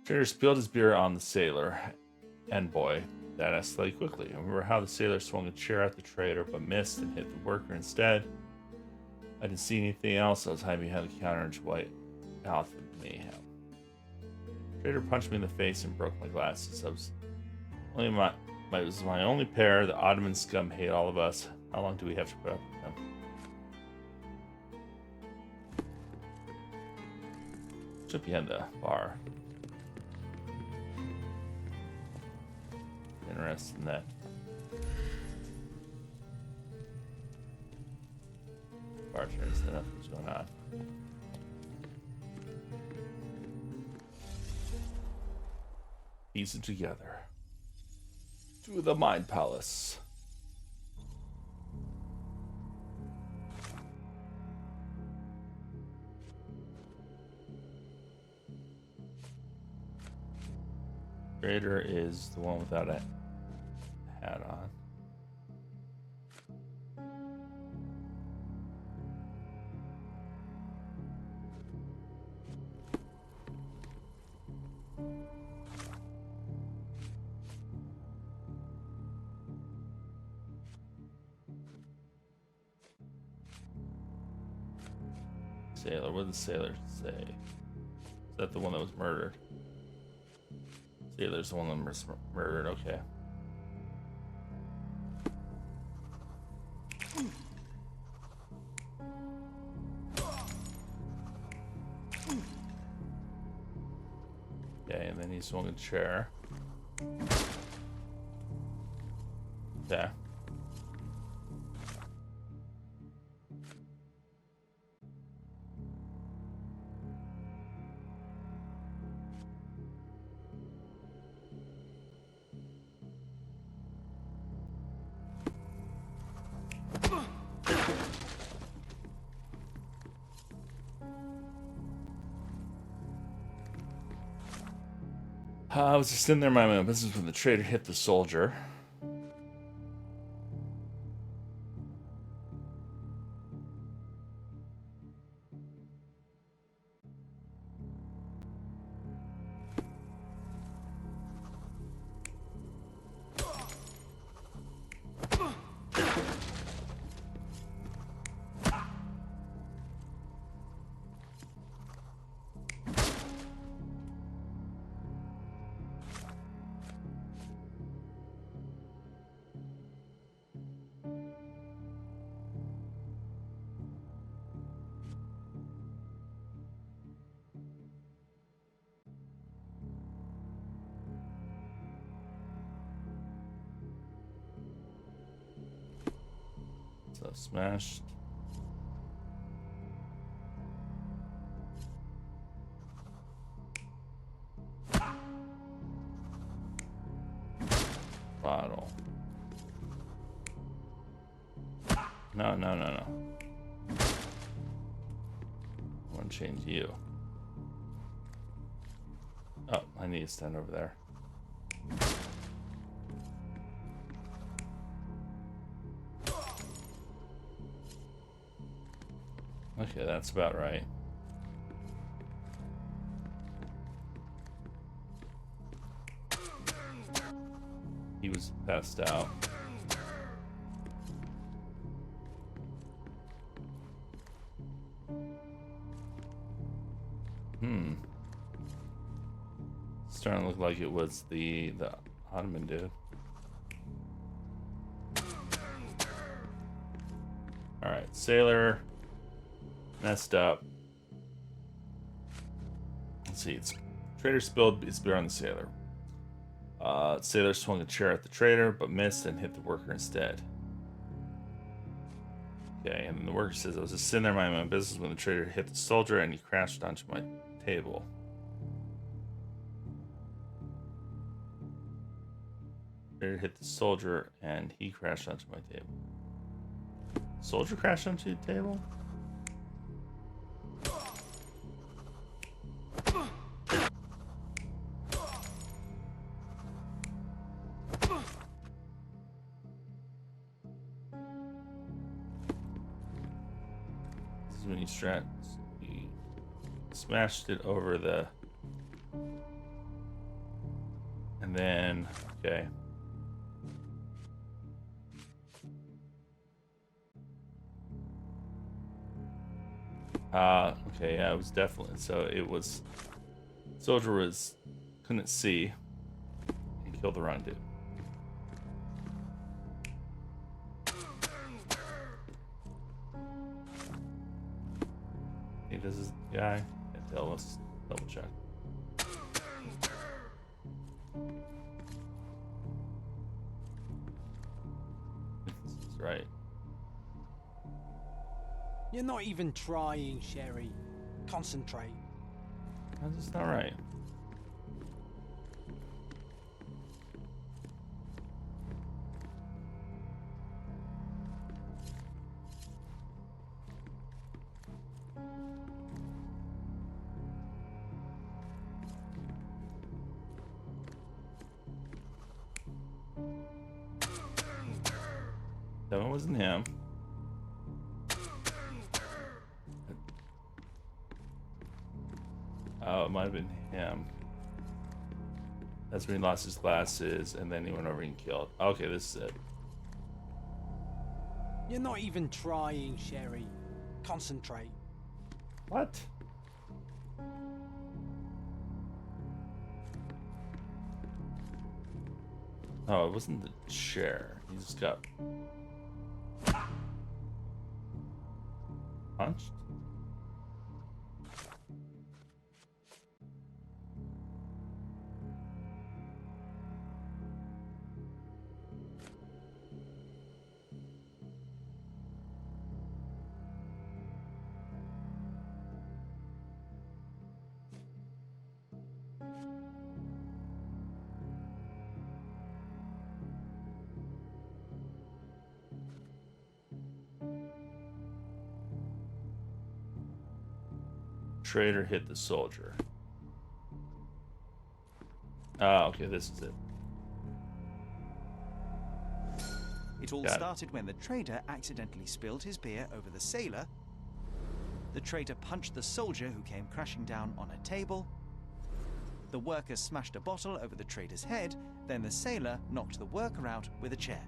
Trader spilled his beer on the sailor, and boy, that escalated quickly. I remember how the sailor swung a chair at the trader, but missed and hit the worker instead. I didn't see anything else. I was hiding behind the counter and white out the mayhem. Trader punched me in the face and broke my glasses. It was my only pair. The Ottoman scum hate all of us. How long do we have to put up with them? Should be in the bar. Interested in that. Bartenders, nothing's going on. Piece it together. To the Mind Palace. Trader is the one without a hat on. Sailor, what did the sailor say? Is that the one that was murdered? Sailor's the one that was murdered, okay. Okay, and then he swung a chair. Okay. I was just sitting there minding my own business when the trader hit the soldier. So smashed. Bottle. No. I want to change you. Oh, I need to stand over there. Okay, that's about right. He was passed out. Starting to look like it was the Ottoman dude. Alright, sailor messed up. Let's see, it's trader spilled its beer on the sailor. Sailor swung a chair at the trader, but missed and hit the worker instead. Okay, and then the worker says, I was just sitting there minding my own business when the trader hit the soldier and he crashed onto my table. Trader hit the soldier and he crashed onto my table. Soldier crashed onto the table? This is when he smashed it over the... And then, okay. Okay, yeah, it was definitely, so it was, soldier couldn't see and killed the wrong dude. I think this is the guy. Can't tell, let's double check. This is right. You're not even trying, Sherry. Concentrate. That's just not right. That one wasn't him. Oh, it might have been him. That's when he lost his glasses, and then he went over and killed. Okay, this is it. You're not even trying, Sherry. Concentrate. What? Oh, it wasn't the chair. He just got punched. Trader hit the soldier. Oh, okay, this is it. It all started when the trader accidentally spilled his beer over the sailor. The trader punched the soldier who came crashing down on a table. The worker smashed a bottle over the trader's head, then the sailor knocked the worker out with a chair.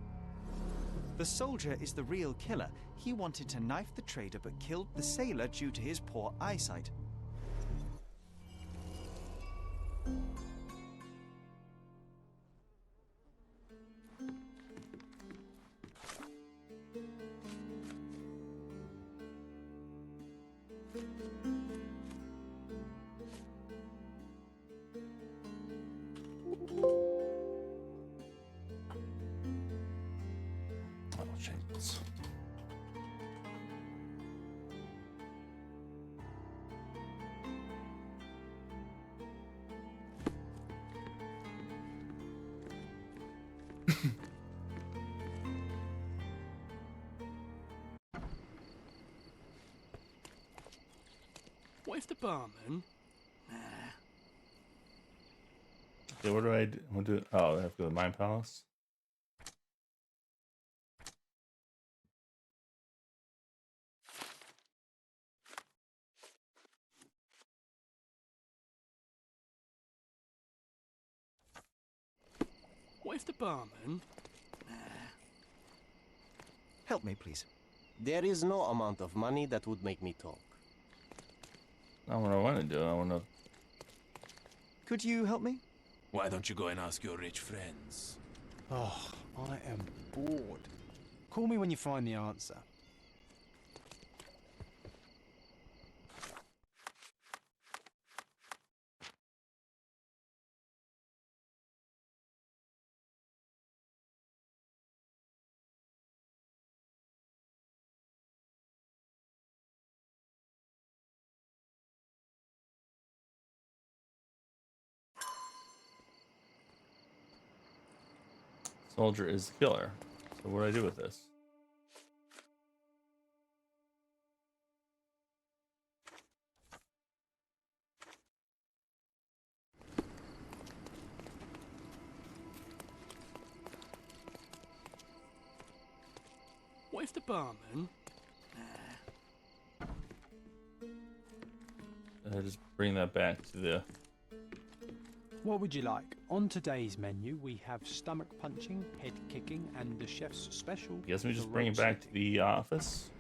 The soldier is the real killer. He wanted to knife the trader but killed the sailor due to his poor eyesight. I'll change this. What if the barman... Nah. Okay, what do I do? Oh, I have to go to the Mine Palace. What if the barman... Nah. Help me, please. There is no amount of money that would make me talk. Not what I want to do. I want to... Could you help me? Why don't you go and ask your rich friends? Oh, I am bored. Call me when you find the answer. Soldier is the killer. So what do I do with this? What if the barman... Just bring that back to the... What would you like? On today's menu, we have stomach punching, head kicking, and the chef's special. Guess we just the bring it back to the office.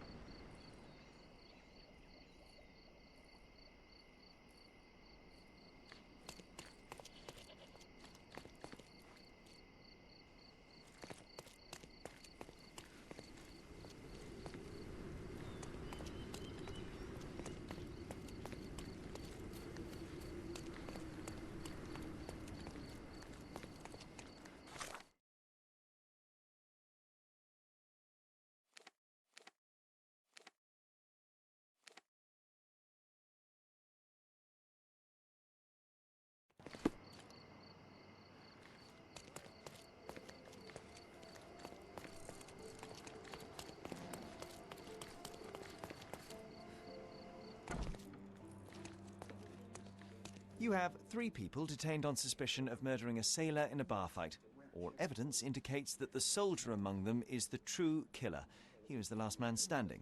You have 3 people detained on suspicion of murdering a sailor in a bar fight. All evidence indicates that the soldier among them is the true killer. He was the last man standing.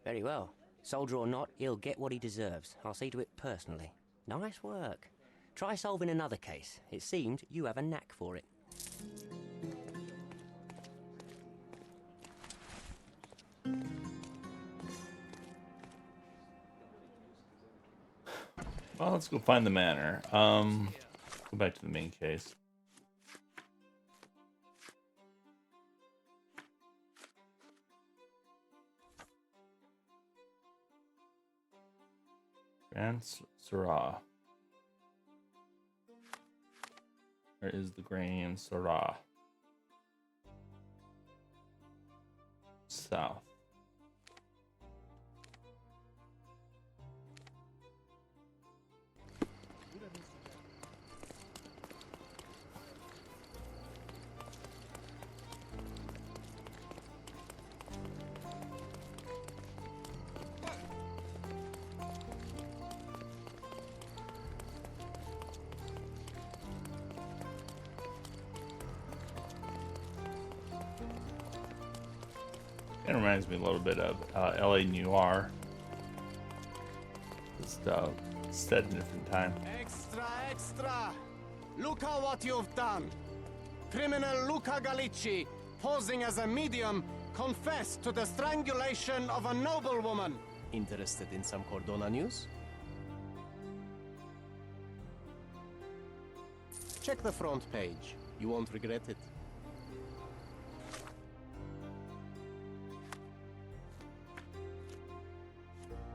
Very well. Soldier or not, he'll get what he deserves. I'll see to it personally. Nice work. Try solving another case. It seems you have a knack for it. Well, let's go find the manor. Go back to the main case. Grand Syrah. Where is the Grand Syrah? South. It reminds me a little bit of LA Noir. Just set in a different time. Extra, extra! Look at what you've done! Criminal Luca Gallicci, posing as a medium, confessed to the strangulation of a noblewoman. Interested in some Cordona news? Check the front page. You won't regret it.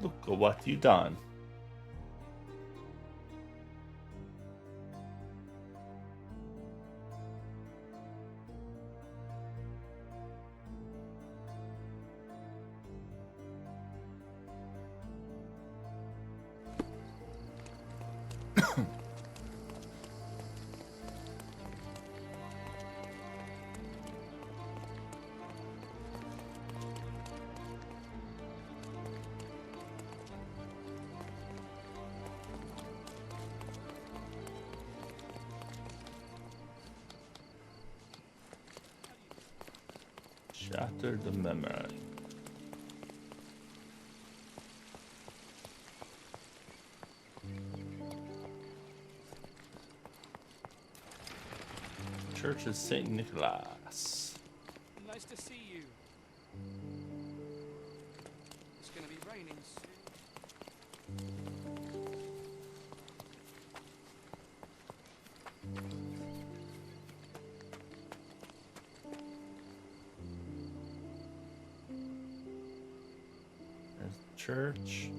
Look at what you done. Shattered the memory. Church of St. Nicholas. Nice to see you. It's going to be raining There's the church.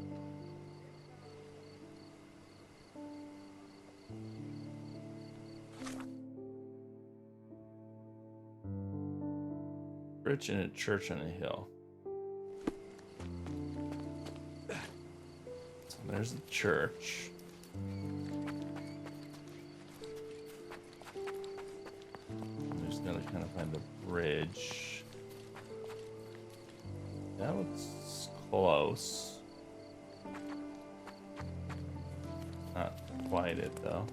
Bridge and a church on a hill. So there's the church. There's Gotta kind of find the bridge. That looks close. Not quite it though.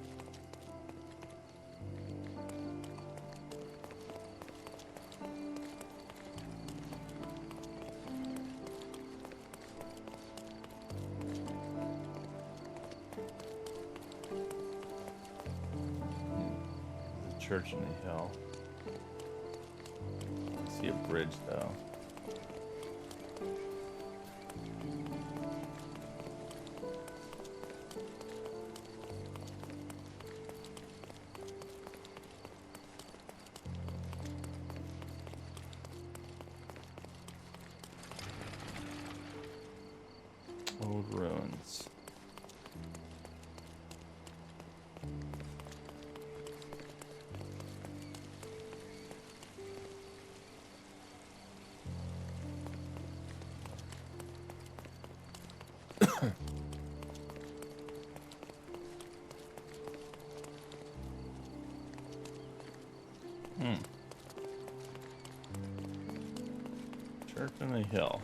Church in the hill. I see a bridge though. Old ruins. Church on the hill.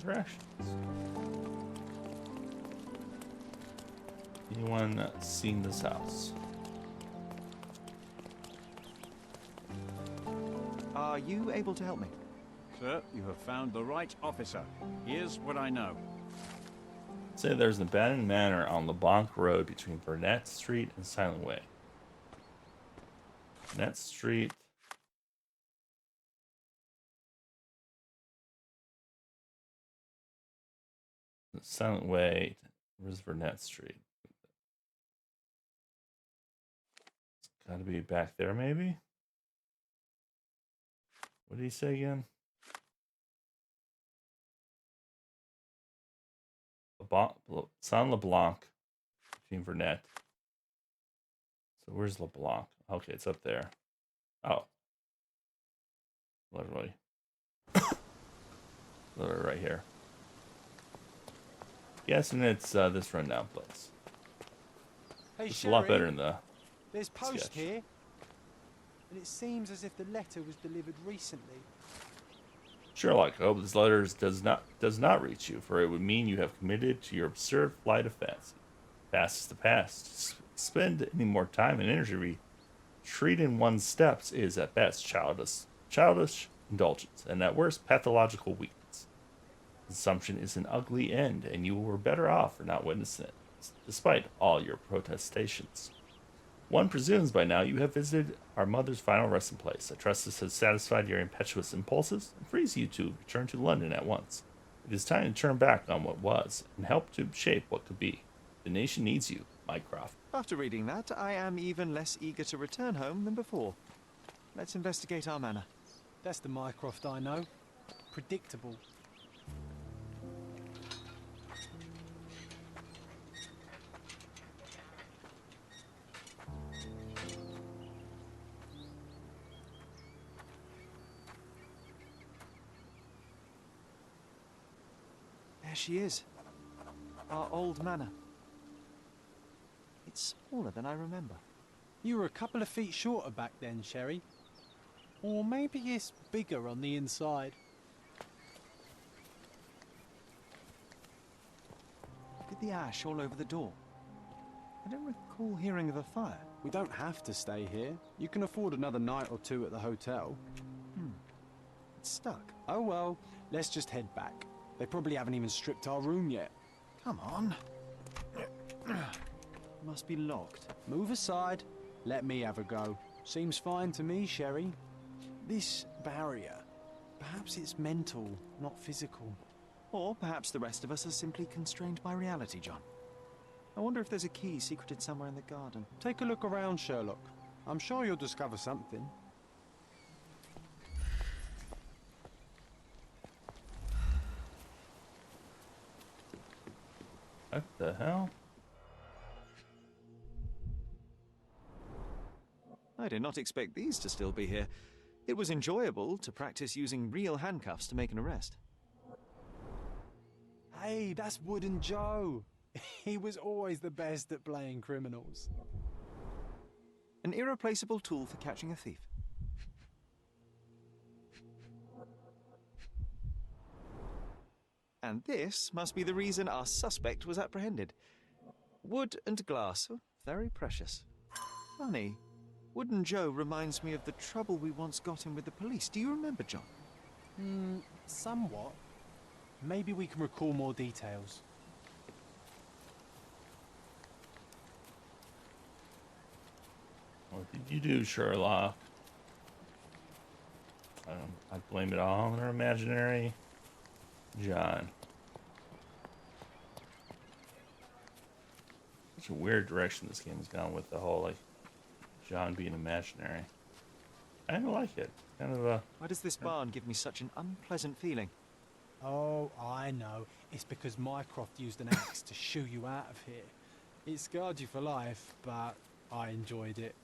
Directions. Anyone seen this house? Are you able to help me? Sir, you have found the right officer. Here's what I know. Say there's an abandoned manor on LeBlanc Road between Burnett Street and Silent Way. Burnett Street. Silent Way. Where's Burnett Street? It's gotta be back there, maybe? What did he say again? Saint LeBlanc between Burnett. So where's LeBlanc? Okay, it's up there. Oh. Literally. Literally right here. Guessing it's this rundown place. Hey, it's a lot Sherry, better than the there's post sketch. here, and it seems as if the letter was delivered recently. Sherlock, I hope this letter does not reach you, for it would mean you have committed to your absurd flight of fancy. Past is the past. Spend any more time and energy retreating one's steps is at best childish indulgence, and at worst pathological weakness. Consumption is an ugly end, and you were better off for not witnessing it, despite all your protestations. One presumes by now you have visited our mother's final resting place. I trust this has satisfied your impetuous impulses and frees you to return to London at once. It is time to turn back on what was and help to shape what could be. The nation needs you, Mycroft. After reading that, I am even less eager to return home than before. Let's investigate our manor. That's the Mycroft I know. Predictable. There she is. Our old manor. It's smaller than I remember. You were a couple of feet shorter back then, Sherry. Or maybe it's bigger on the inside. Look at the ash all over the door. I don't recall hearing of a fire. We don't have to stay here. You can afford another night or two at the hotel. It's stuck. Oh well, let's just head back. They probably haven't even stripped our room yet. Come on. Must be locked. Move aside. Let me have a go. Seems fine to me, Sherry. This barrier, perhaps it's mental, not physical. Or perhaps the rest of us are simply constrained by reality, John. I wonder if there's a key secreted somewhere in the garden. Take a look around, Sherlock. I'm sure you'll discover something. What the hell? I did not expect these to still be here. It was enjoyable to practice using real handcuffs to make an arrest. Hey, that's Wooden Joe. He was always the best at playing criminals. An irreplaceable tool for catching a thief. And this must be the reason our suspect was apprehended. Wood and glass, oh, very precious. Funny, Wooden Joe reminds me of the trouble we once got in with the police. Do you remember, John? Somewhat. Maybe we can recall more details. What did you do, Sherlock? I blame it all on our imaginary John. Such a weird direction this game has gone with the whole, like, John being imaginary. I kind of like it. Kind of a... Why does this barn give me such an unpleasant feeling? Oh, I know. It's because Mycroft used an axe to shoo you out of here. It scarred you for life, but I enjoyed it.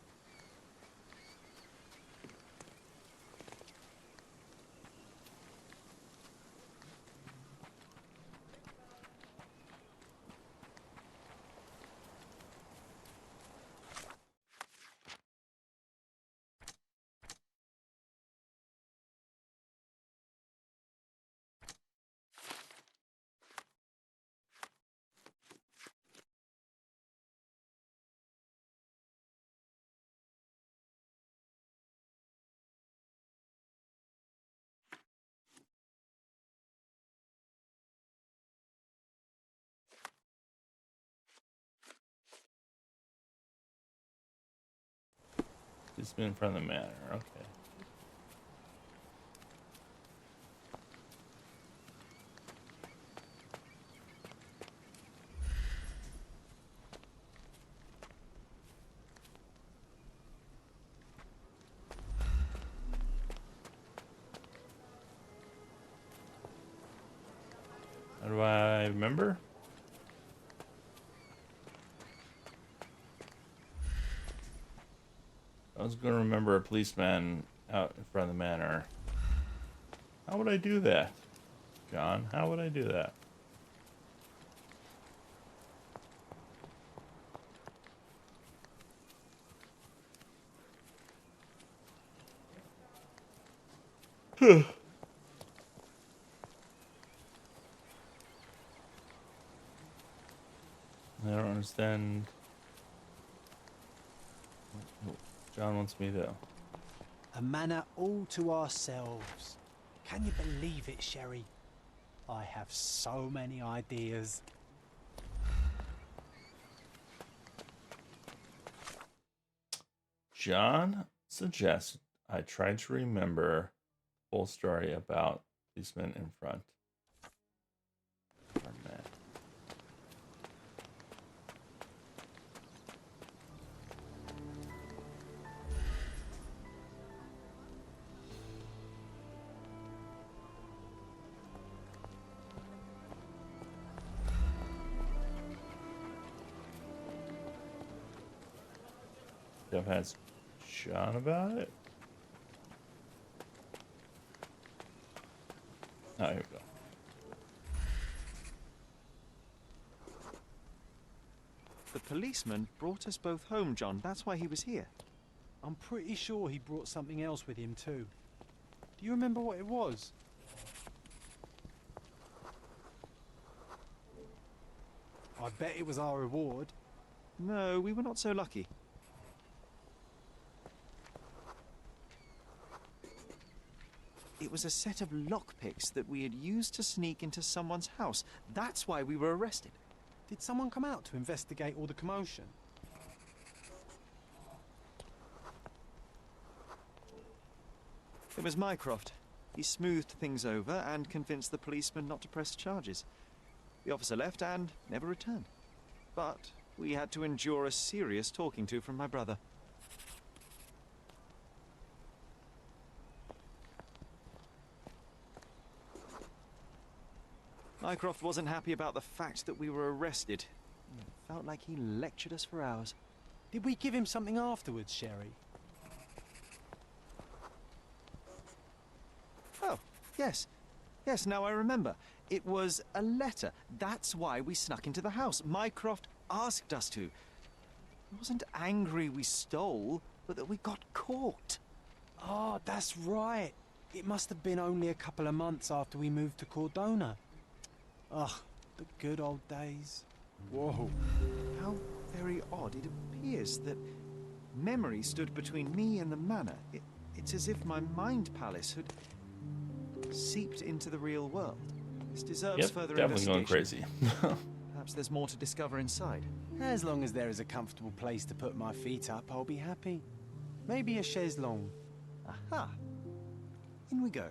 It's been in front of the manor, okay. How do I remember? I was going to remember a policeman out in front of the manor. How would I do that, John? How would I do that? I don't understand. John wants me to. A manor all to ourselves. Can you believe it, Sherry? I have so many ideas. John suggests I try to remember the whole story about policemen in front. I've asked John about it. Oh, here we go. The policeman brought us both home, John. That's why he was here. I'm pretty sure he brought something else with him too. Do you remember what it was? I bet it was our reward. No, we were not so lucky. It was a set of lockpicks that we had used to sneak into someone's house. That's why we were arrested. Did someone come out to investigate all the commotion? It was Mycroft. He smoothed things over and convinced the policeman not to press charges. The officer left and never returned. But we had to endure a serious talking to from my brother. Mycroft wasn't happy about the fact that we were arrested. It felt like he lectured us for hours. Did we give him something afterwards, Sherry? Oh, yes. Yes, now I remember. It was a letter. That's why we snuck into the house. Mycroft asked us to. He wasn't angry we stole, but that we got caught. Oh, that's right. It must have been only a couple of months after we moved to Cordona. Ugh, the good old days. Whoa. How very odd. It appears that memory stood between me and the manor. It's as if my mind palace had seeped into the real world. This deserves further definitely going investigation. crazy. Perhaps there's more to discover inside. As long as there is a comfortable place to put my feet up, I'll be happy. Maybe a chaise longue. Aha! In we go.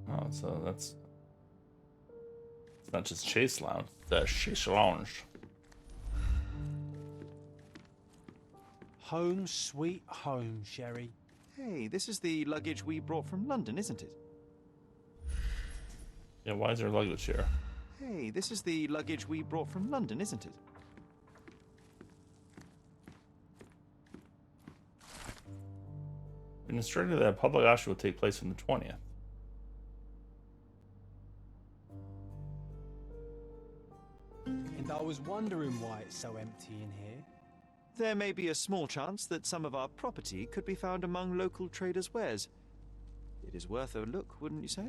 Oh, so it's not just Chase Lounge, the Chaise Lounge. Home sweet home, Sherry. Hey, this is the luggage we brought from London, isn't it? Yeah, why is there luggage here? Hey, this is the luggage we brought from London, isn't it? Been instructed that a public auction will take place on the 20th. And I was wondering why it's so empty in here. There may be a small chance that some of our property could be found among local traders' wares. It is worth a look, wouldn't you say?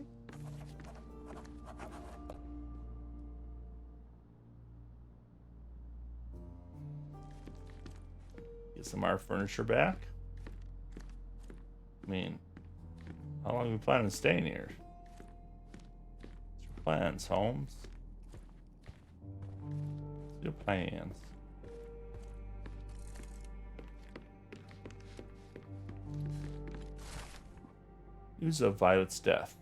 Get some of our furniture back. I mean, how long are we planning on staying here? What's your plans, Holmes? What's your plans? News of Violet's death.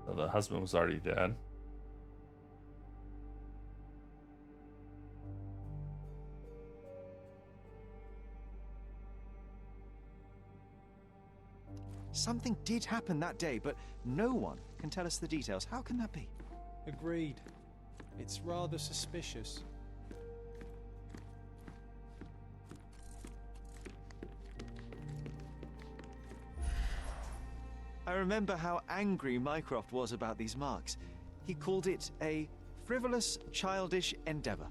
So the husband was already dead. Something did happen that day, but no one can tell us the details. How can that be? Agreed. It's rather suspicious. I remember how angry Mycroft was about these marks. He called it a frivolous, childish endeavor.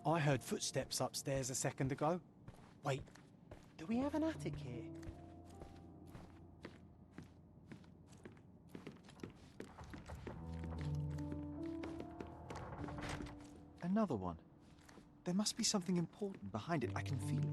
I heard footsteps upstairs a second ago. Wait, do we have an attic here? Another one. There must be something important behind it. I can feel it.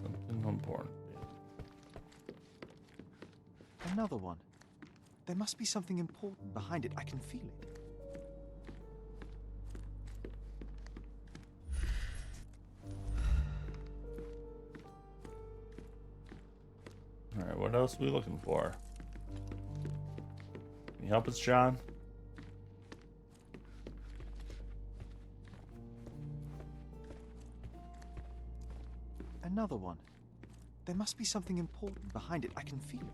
Something important. Another one. There must be something important behind it. I can feel it. Alright, what else are we looking for? Can you help us, John? Another one. There must be something important behind it. I can feel it.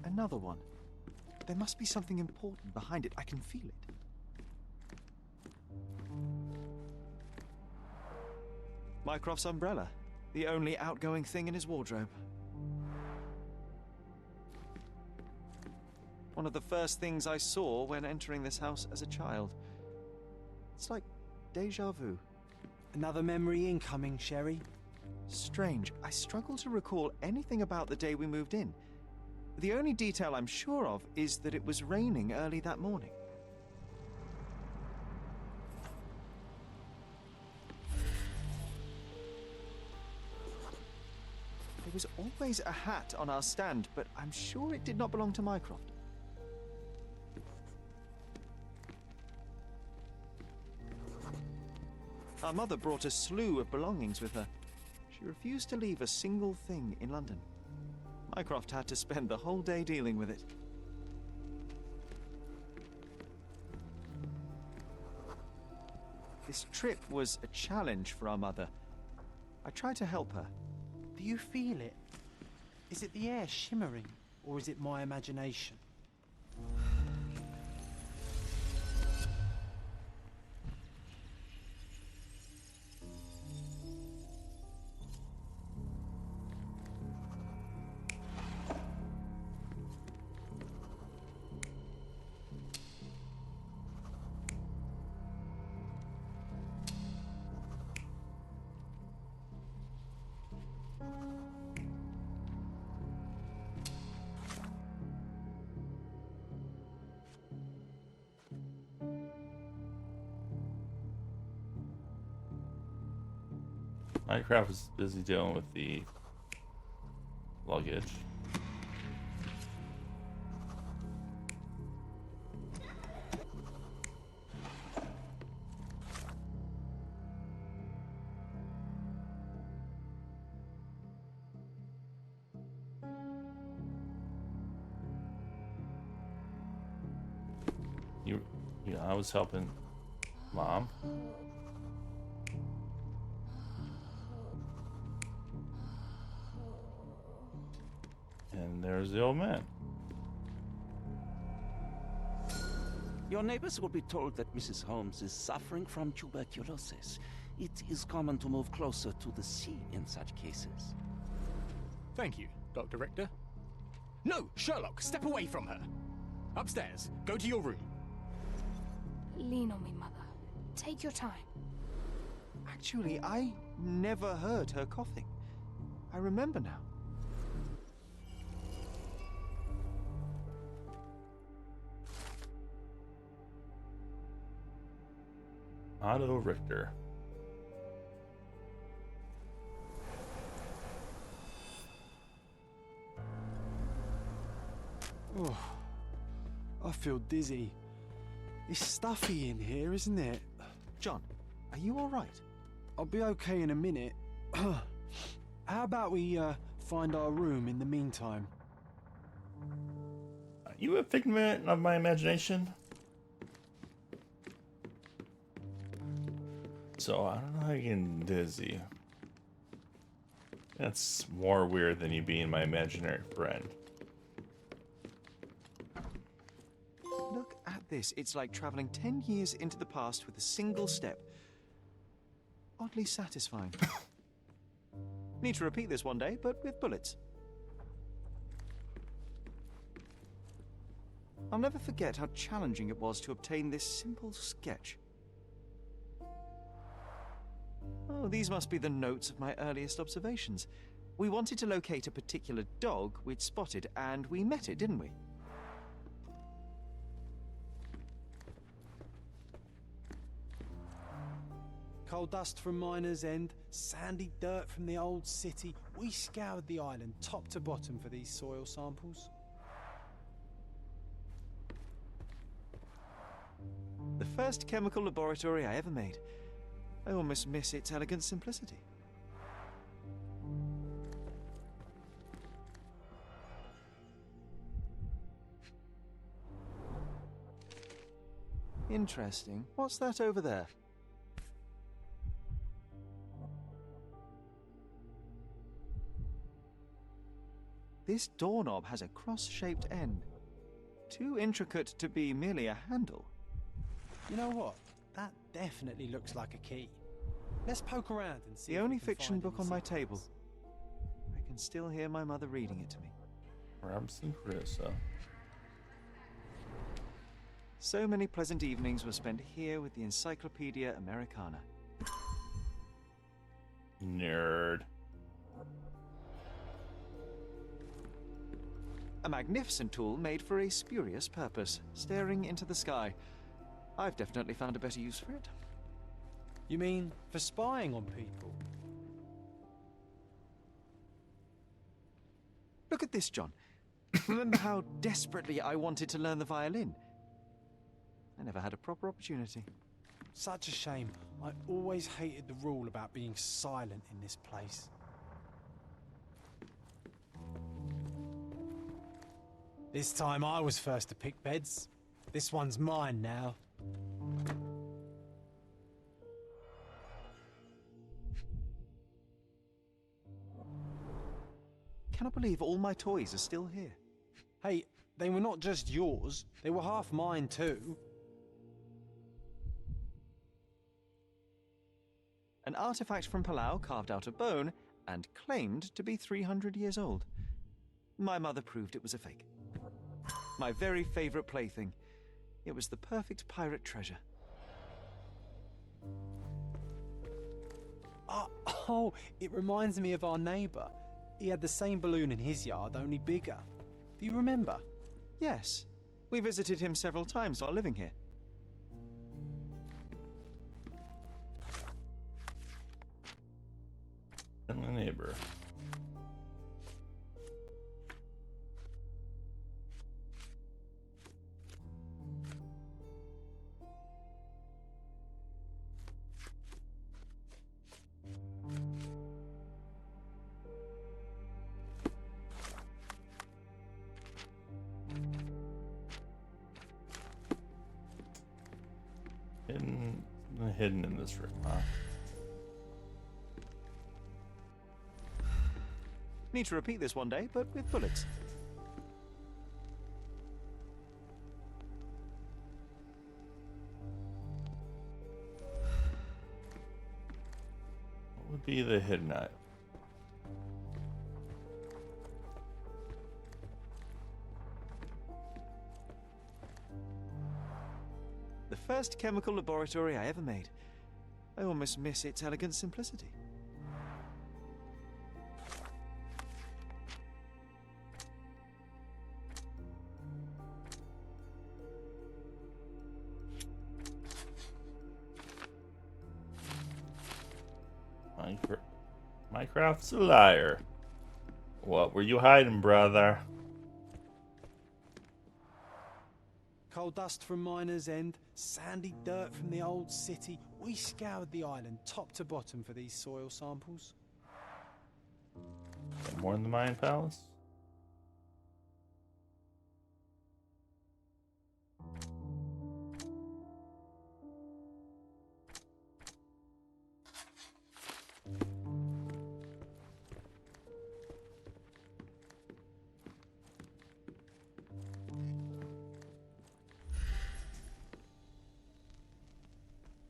Another one. There must be something important behind it. I can feel it. Mycroft's umbrella. The only outgoing thing in his wardrobe. One of the first things I saw when entering this house as a child. It's like déjà vu. Another memory incoming, Sherry. Strange. I struggle to recall anything about the day we moved in. The only detail I'm sure of is that it was raining early that morning. There was always a hat on our stand, but I'm sure it did not belong to Mycroft. Our mother brought a slew of belongings with her. She refused to leave a single thing in London. Mycroft had to spend the whole day dealing with it. This trip was a challenge for our mother. I tried to help her. Do you feel it? Is it the air shimmering, or is it my imagination? Minecraft was busy dealing with the luggage. I was helping Mom. And there's the old man. Your neighbors will be told that Mrs. Holmes is suffering from tuberculosis. It is common to move closer to the sea in such cases. Thank you, Dr. Richter. No, Sherlock, step away from her. Upstairs, go to your room. Lean on me, Mother. Take your time. Actually, I never heard her coughing. I remember now. Otto Richter. Oh, I feel dizzy. It's stuffy in here, isn't it? John, are you all right? I'll be okay in a minute. How about we find our room in the meantime? Are you a figment of my imagination? So I don't know how you get dizzy. That's more weird than you being my imaginary friend. Look at this. It's like traveling 10 years into the past with a single step. Oddly satisfying. Need to repeat this one day, but with bullets. I'll never forget how challenging it was to obtain this simple sketch. Oh, these must be the notes of my earliest observations. We wanted to locate a particular dog we'd spotted, and we met it, didn't we? Coal dust from Miner's End, sandy dirt from the old city. We scoured the island top to bottom for these soil samples. The first chemical laboratory I ever made. I almost miss its elegant simplicity. Interesting. What's that over there? This doorknob has a cross-shaped end. Too intricate to be merely a handle. You know what? That definitely looks like a key. Let's poke around and see. The if we only can fiction find book any on my secrets. table. I can still hear my mother reading it to me. Robinson Crusoe. So many pleasant evenings were spent here with the Encyclopedia Americana. Nerd. A magnificent tool made for a spurious purpose, staring into the sky. I've definitely found a better use for it. You mean for spying on people? Look at this, John. Remember how desperately I wanted to learn the violin? I never had a proper opportunity. Such a shame. I always hated the rule about being silent in this place. This time I was first to pick beds. This one's mine now. Cannot believe all my toys are still here. Hey, they were not just yours, they were half mine too. An artifact from Palau carved out of bone and claimed to be 300 years old. My mother proved it was a fake. My very favorite plaything. It was the perfect pirate treasure. Oh, it reminds me of our neighbour. He had the same balloon in his yard, only bigger. Do you remember? Yes. We visited him several times while living here. And the neighbor. Hidden in this room, huh? Need to repeat this one day, but with bullets. What would be the hidden item? The first chemical laboratory I ever made. I almost miss its elegant simplicity. Minecraft's a liar. What were you hiding, brother? Coal dust from Miner's End, sandy dirt from the old city. We scoured the island top to bottom for these soil samples. More in the Mine Palace?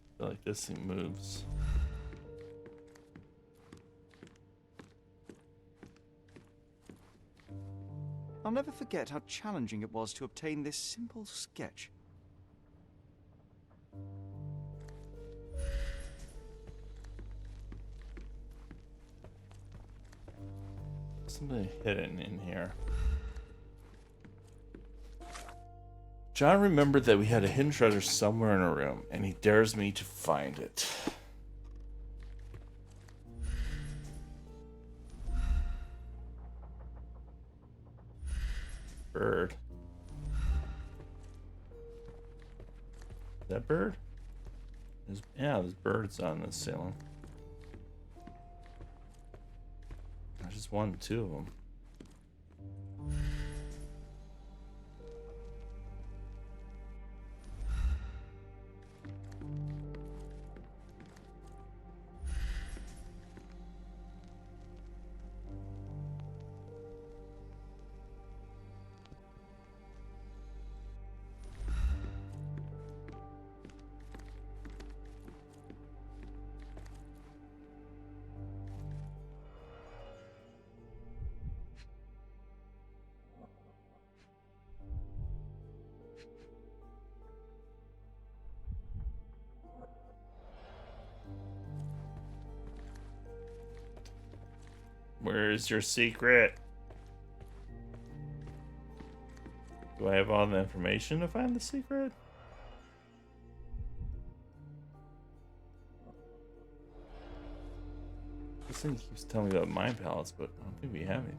I feel like this thing moves. I'll never forget how challenging it was to obtain this simple sketch. Something hidden in here. John remembered that we had a hidden treasure somewhere in a room, and he dares me to find it. Bird. That bird? There's birds on this ceiling. I just one, two of them. Where's your secret? Do I have all the information to find the secret? This thing keeps telling me about mind palace, but I don't think we have anything.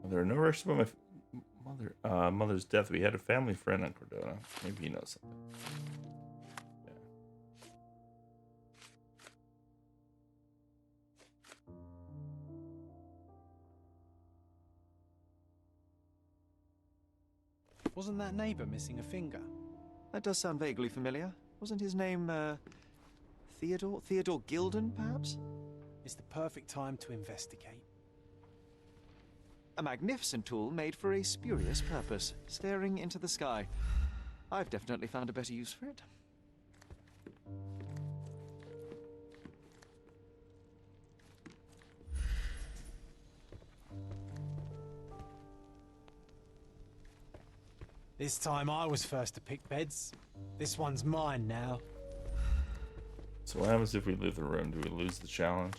There are no records about my mother's death. We had a family friend on Cordona. Maybe he knows something. Yeah. Wasn't that neighbour missing a finger? That does sound vaguely familiar. Wasn't his name, Theodore? Theodore Gilden, perhaps? It's the perfect time to investigate. A magnificent tool made for a spurious purpose, staring into the sky. I've definitely found a better use for it. This time I was first to pick beds. This one's mine now. So what happens if we leave the room? Do we lose the challenge?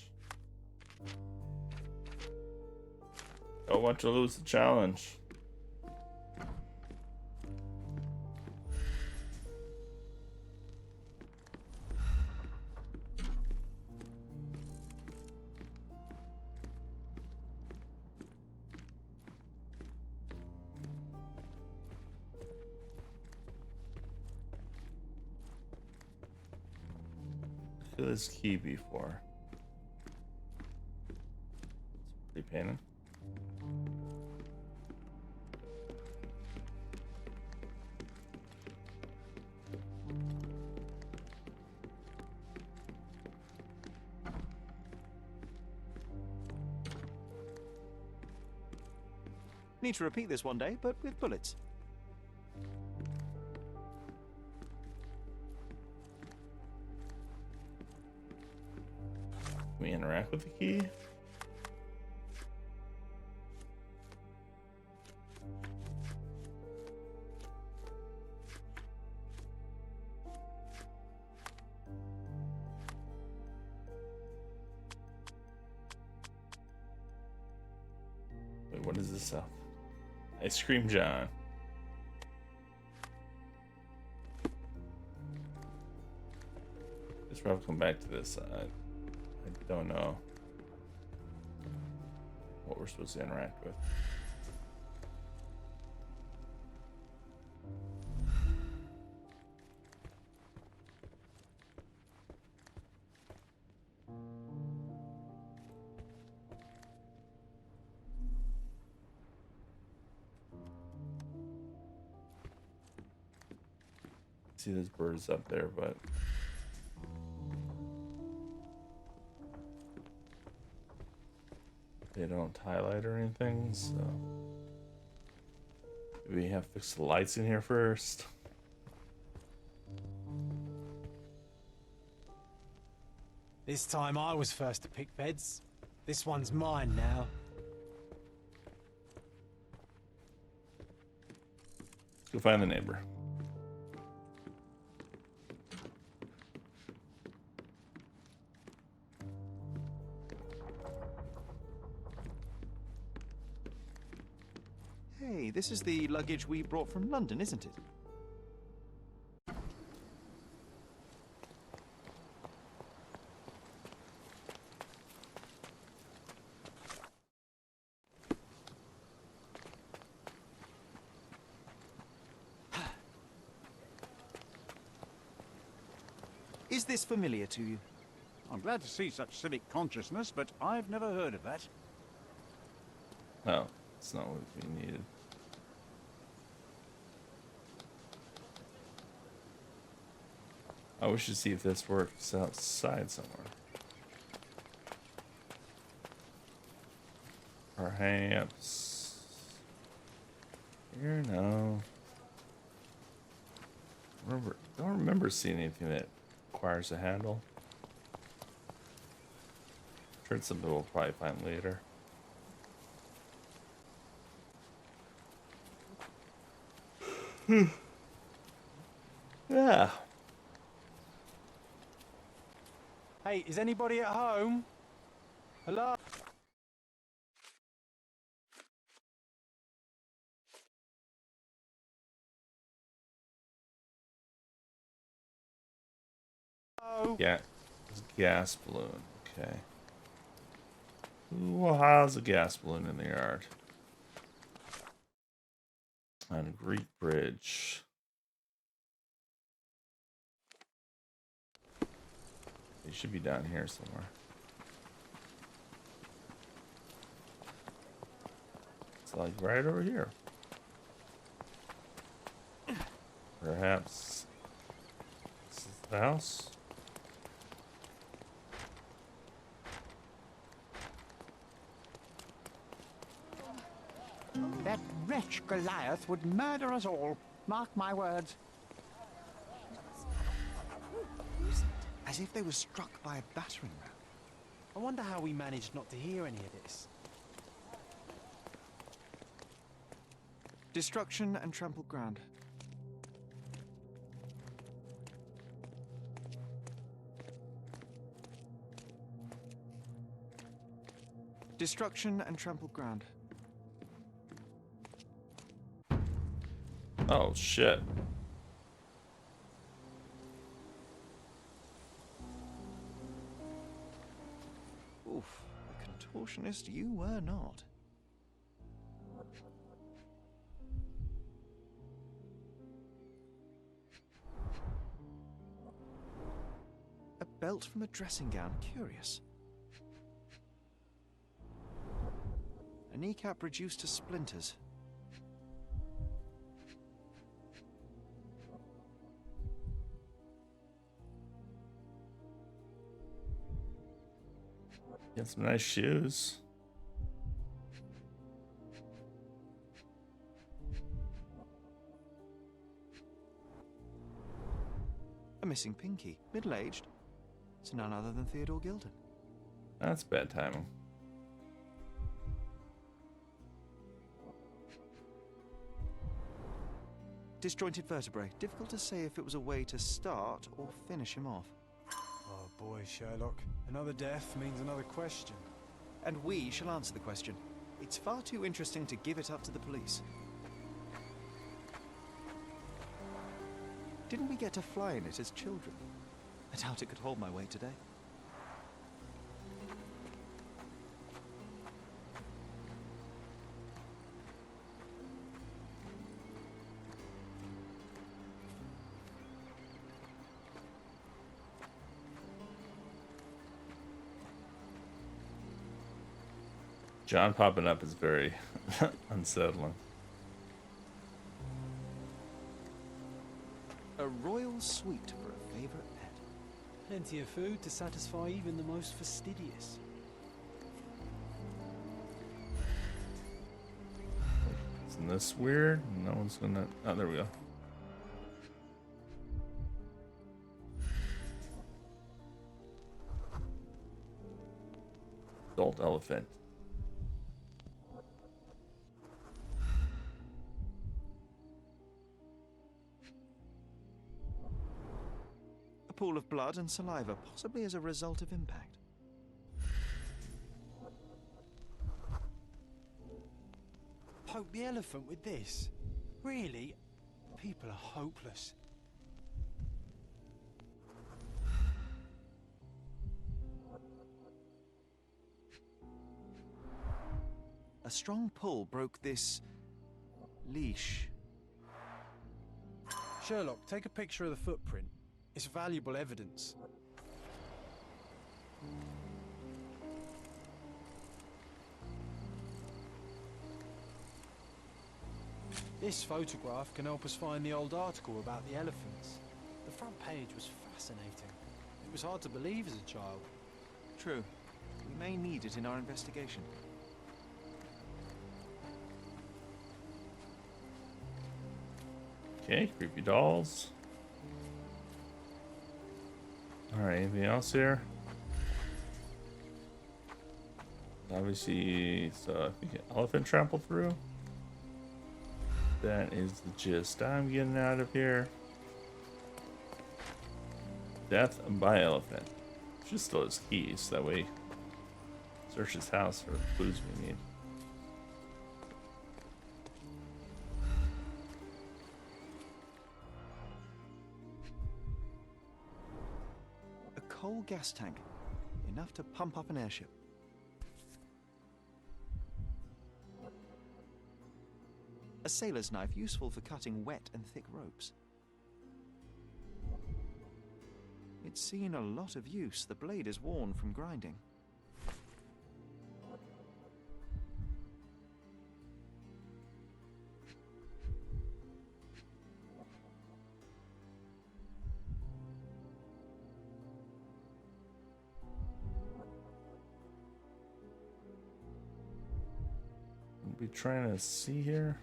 Don't want to lose the challenge. I feel this key before. It's pretty painting. Need to repeat this one day, but with bullets. Can we interact with the key? Wait, what is this? Ice Cream John. Let's probably come back to this. I don't know what we're supposed to interact with. See, there's birds up there, but they don't highlight or anything, so maybe we have to fix the lights in here first. This time I was first to pick beds. This one's mine now. Let's go find the neighbor. Hey, this is the luggage we brought from London, isn't it? Is this familiar to you? I'm glad to see such civic consciousness, but I've never heard of that. No, it's not what we needed. I wish to see if this works outside somewhere. Perhaps here, no. Don't remember seeing anything that requires a handle. I'm sure it's something we'll probably find later. Yeah. Hey, is anybody at home? Hello? Yeah, gas balloon. Okay. Who has a gas balloon in the yard? On a Greek bridge. It should be down here somewhere. It's like right over here. Perhaps this is the house. That wretch Goliath would murder us all. Mark my words. As if they were struck by a battering ram. I wonder how we managed not to hear any of this. Destruction and trampled ground. Destruction and trampled ground. Oh shit. Oof, a contortionist you were not. A belt from a dressing gown, curious. A kneecap reduced to splinters. Get some nice shoes. A missing pinky, middle-aged. It's none other than Theodore Gilden. That's bad timing. Disjointed vertebrae. Difficult to say if it was a way to start or finish him off. Oh boy, Sherlock. Another death means another question. And we shall answer the question. It's far too interesting to give it up to the police. Didn't we get to fly in it as children? I doubt it could hold my weight today. John popping up is very unsettling. A royal suite for a favourite pet. Plenty of food to satisfy even the most fastidious. Isn't this weird? No one's gonna... Oh, there we go. Adult elephant. A pool of blood and saliva, possibly as a result of impact. Poke the elephant with this? Really? People are hopeless. A strong pull broke this leash. Sherlock, take a picture of the footprint. It's valuable evidence. This photograph can help us find the old article about the elephants. The front page was fascinating. It was hard to believe as a child. True. We may need it in our investigation. Okay, creepy dolls. Alright, anything else here? Obviously, so I think an elephant trampled through. That is the gist I'm getting out of here. Death by elephant. Just those keys, that way. Is Search his house for clues we need. A coal gas tank, enough to pump up an airship. A sailor's knife, useful for cutting wet and thick ropes. It's seen a lot of use. The blade is worn from grinding. What are we trying to see here?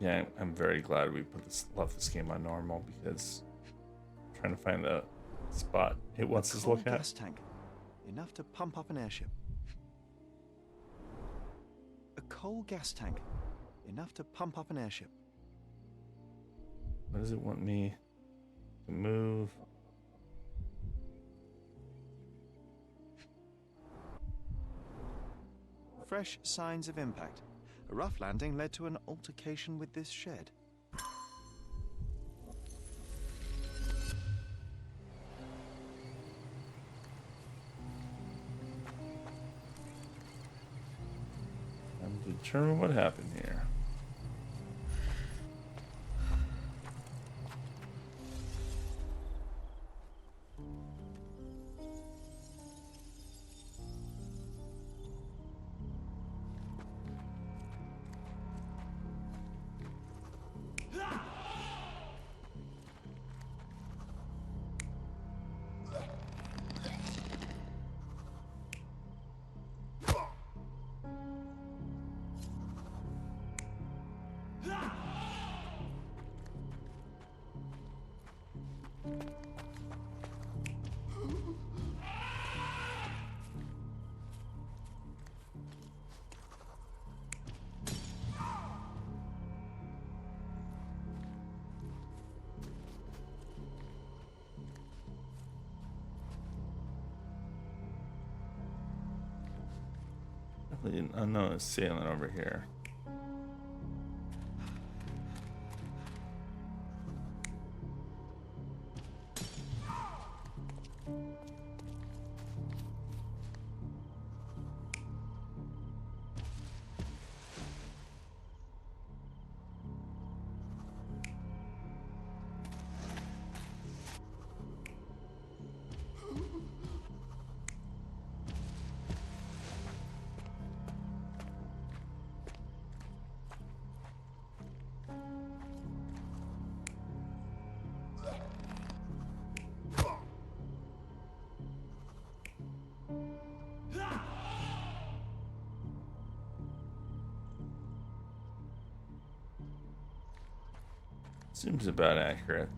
Yeah, I'm very glad we left this game on normal because I'm trying to find the spot it wants us to look at. Gas tank, enough to pump up an airship. A coal gas tank, enough to pump up an airship. What does it want me to move? Fresh signs of impact. A rough landing led to an altercation with this shed. I'm to determine what happened here. Definitely an unknown assailant over here. Seems about accurate.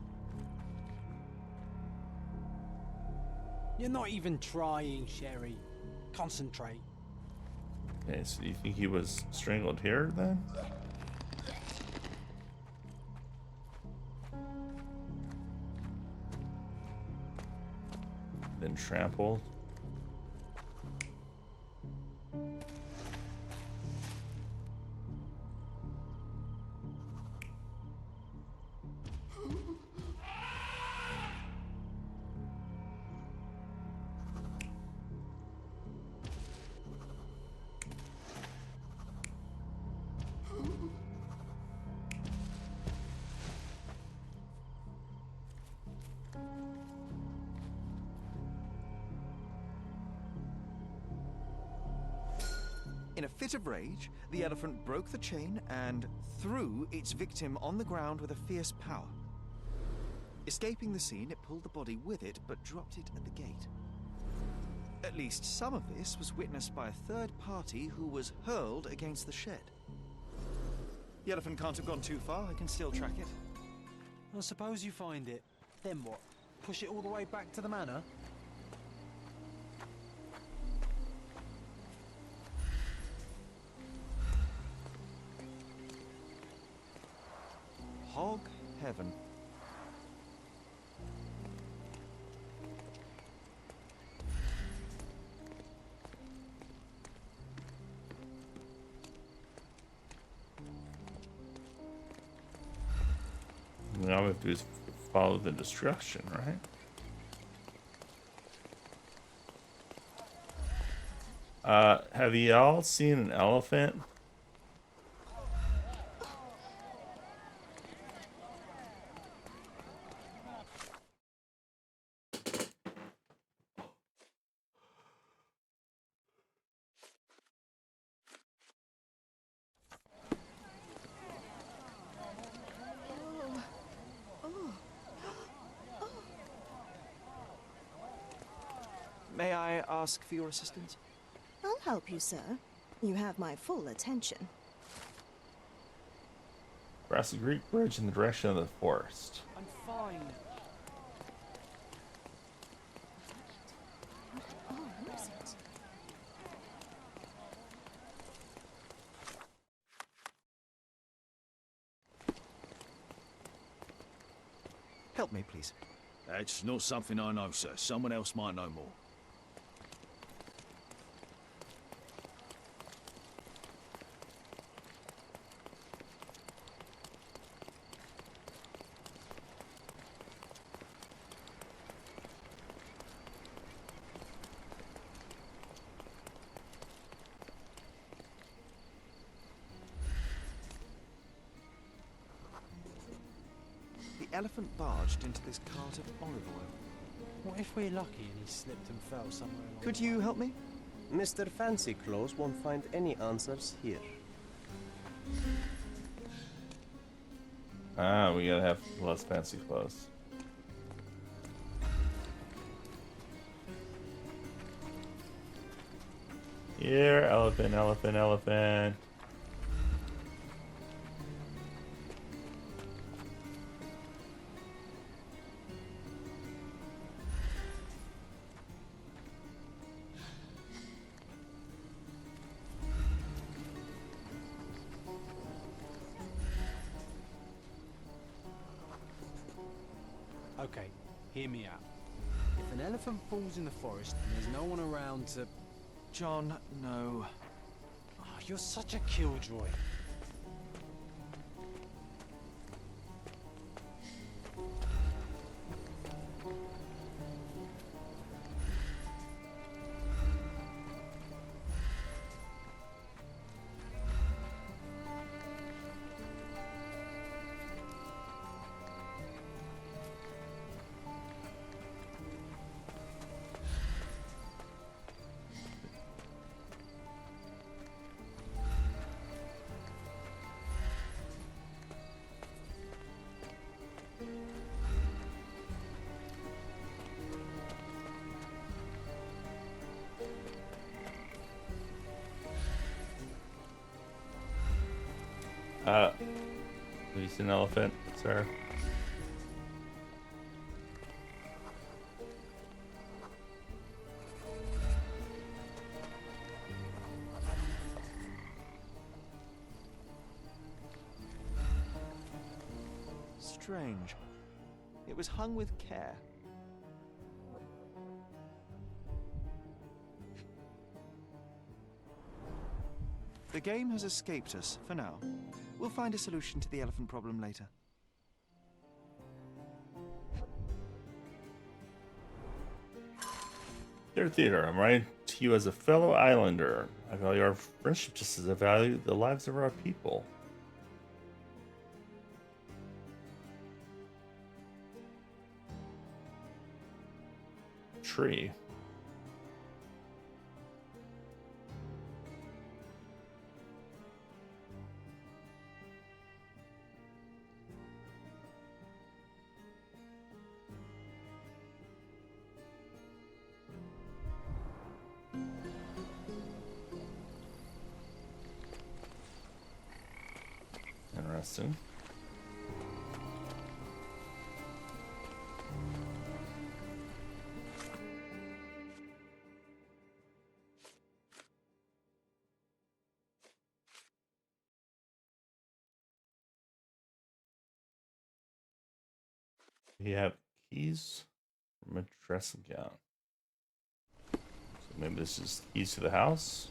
You're not even trying, Sherry. Concentrate. Okay, so do you think he was strangled here then? Then trampled? In a fit of rage, the elephant broke the chain and threw its victim on the ground with a fierce power. Escaping the scene, it pulled the body with it, but dropped it at the gate. At least some of this was witnessed by a third party who was hurled against the shed. The elephant can't have gone too far. I can still track it. Well, suppose you find it. Then what? Push it all the way back to the manor? Hog heaven. mean, all we have to do is follow the destruction, right? Have y'all seen an elephant? May I ask for your assistance? I'll help you, sir. You have my full attention. Cross the Greek Bridge in the direction of the forest. I'm fine. Help me, please. That's not something I know, sir. Someone else might know more. The elephant barged into this cart of olive oil. What if we're lucky and he slipped and fell somewhere along Could you help me? Mr. Fancy Clothes won't find any answers here. Ah, we gotta have less fancy clothes. Here, elephant, elephant, elephant. Okay, hear me out. If an elephant falls in the forest and there's no one around to... John, no. Oh, you're such a killjoy. Have you seen an elephant, sir? Strange. It was hung with care. The game has escaped us for now. We'll find a solution to the elephant problem later. Dear Theodore, I'm writing to you as a fellow islander. I value our friendship just as I value the lives of our people. Tree. Interesting. We have keys from a dressing gown. So maybe this is keys to the house.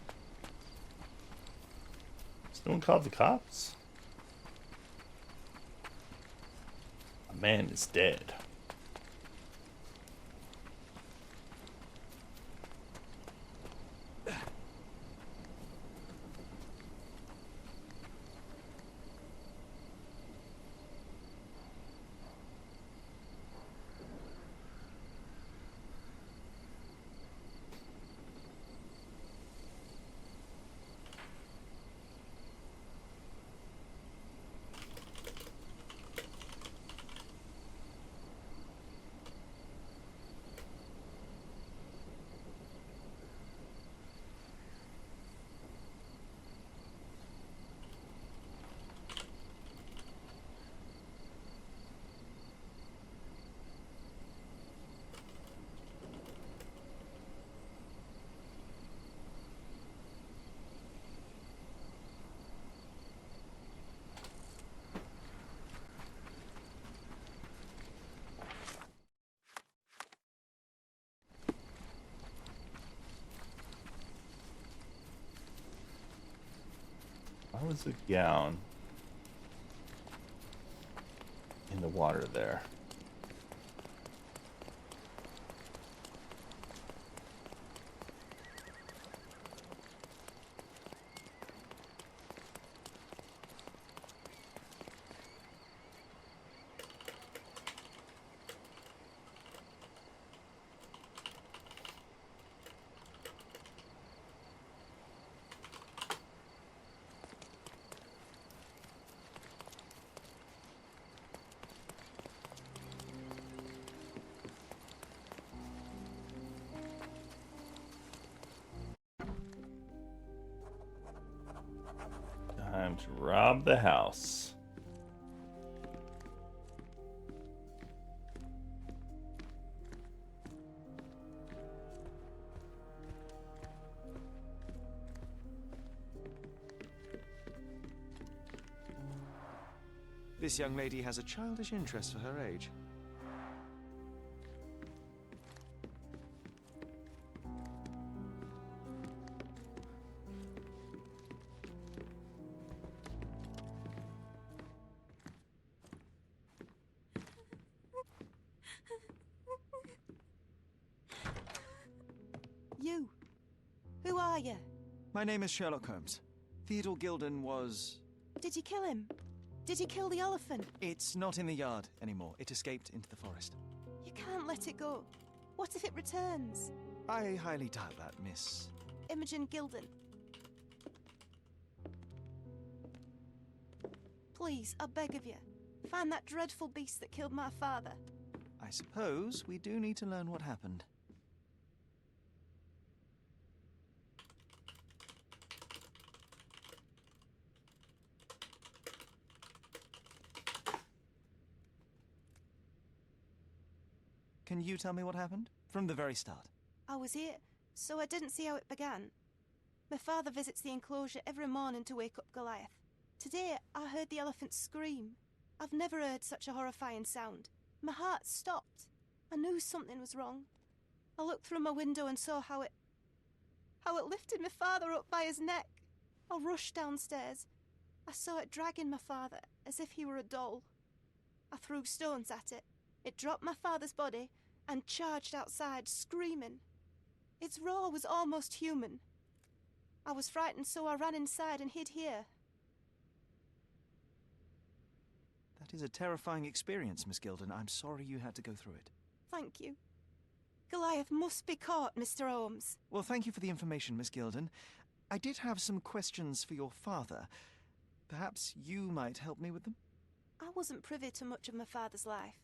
Has no one called the cops? A man is dead. Why was the gown in the water there? Time to rob the house. This young lady has a childish interest for her age. You. Who are you? My name is Sherlock Holmes. Theodore Gilden was... Did you kill him? Did you kill the elephant? It's not in the yard anymore. It escaped into the forest. You can't let it go. What if it returns? I highly doubt that, Miss... Imogen Gilden. Please, I beg of you, find that dreadful beast that killed my father. I suppose we do need to learn what happened. Can you tell me what happened? From the very start. I was here, so I didn't see how it began. My father visits the enclosure every morning to wake up Goliath. Today, I heard the elephant scream. I've never heard such a horrifying sound. My heart stopped. I knew something was wrong. I looked through my window and saw how it lifted my father up by his neck. I rushed downstairs. I saw it dragging my father as if he were a doll. I threw stones at it. It dropped my father's body and charged outside, screaming. Its roar was almost human. I was frightened, so I ran inside and hid here. That is a terrifying experience, Miss Gilden. I'm sorry you had to go through it. Thank you. Goliath must be caught, Mr. Holmes. Well, thank you for the information, Miss Gilden. I did have some questions for your father. Perhaps you might help me with them? I wasn't privy to much of my father's life,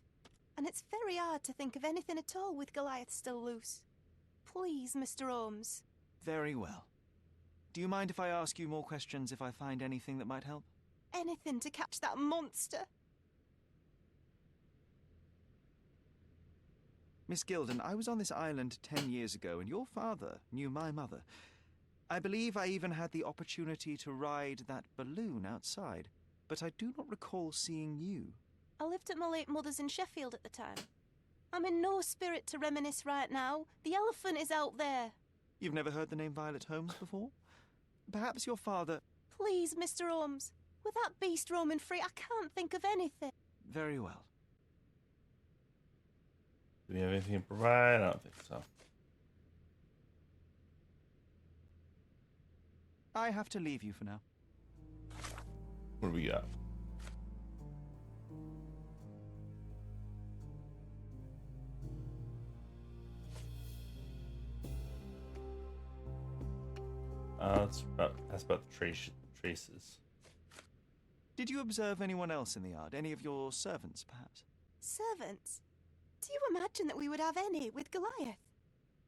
and it's very hard to think of anything at all with Goliath still loose. Please, Mr. Holmes. Very well. Do you mind if I ask you more questions if I find anything that might help? Anything to catch that monster. Miss Gilden, I was on this island 10 years ago, and your father knew my mother. I believe I even had the opportunity to ride that balloon outside, but I do not recall seeing you. I lived at my late mother's in Sheffield at the time. I'm in no spirit to reminisce right now. The elephant is out there. You've never heard the name Violet Holmes before? Perhaps your father... Please, Mr. Holmes. With that beast roaming free, I can't think of anything. Very well. Do we have anything to provide? I don't think so. I have to leave you for now. What do we got? That's about the traces. Did you observe anyone else in the yard? Any of your servants, perhaps? Servants? Do you imagine that we would have any with Goliath?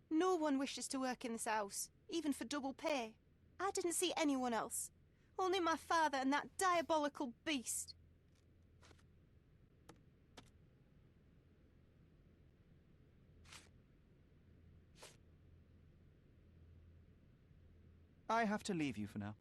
No one wishes to work in this house, even for double pay. I didn't see anyone else. Only my father and that diabolical beast. I have to leave you for now.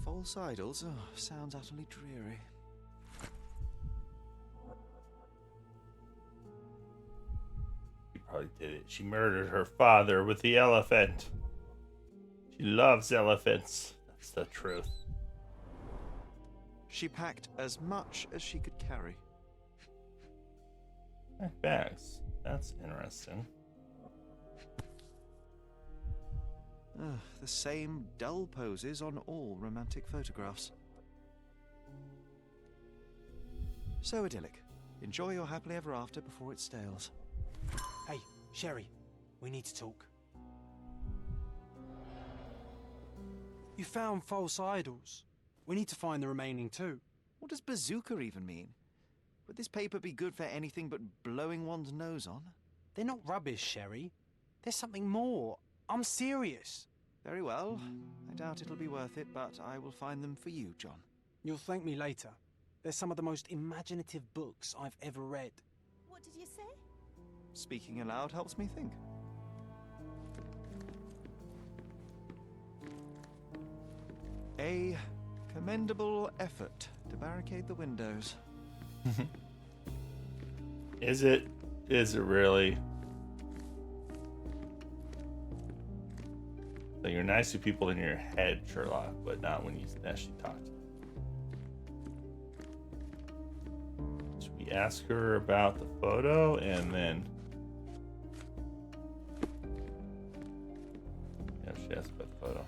False idols? Oh, sounds utterly dreary. She probably did it. She murdered her father with the elephant. She loves elephants. That's the truth. She packed as much as she could carry. Bags. That's interesting. The same dull poses on all romantic photographs. So idyllic. Enjoy your happily ever after before it stales. Hey, Sherry, we need to talk. You found false idols. We need to find the remaining two. What does bazooka even mean? Would this paper be good for anything but blowing one's nose on? They're not rubbish, Sherry. There's something more. I'm serious. Very well. I doubt it'll be worth it, but I will find them for you, John. You'll thank me later. They're some of the most imaginative books I've ever read. What did you say? Speaking aloud helps me think. A commendable effort to barricade the windows. Is it? Is it really? So you're nice to people in your head, Sherlock, but not when you actually talk to them. Should we ask her about the photo and then... Yeah, she asked about the photo.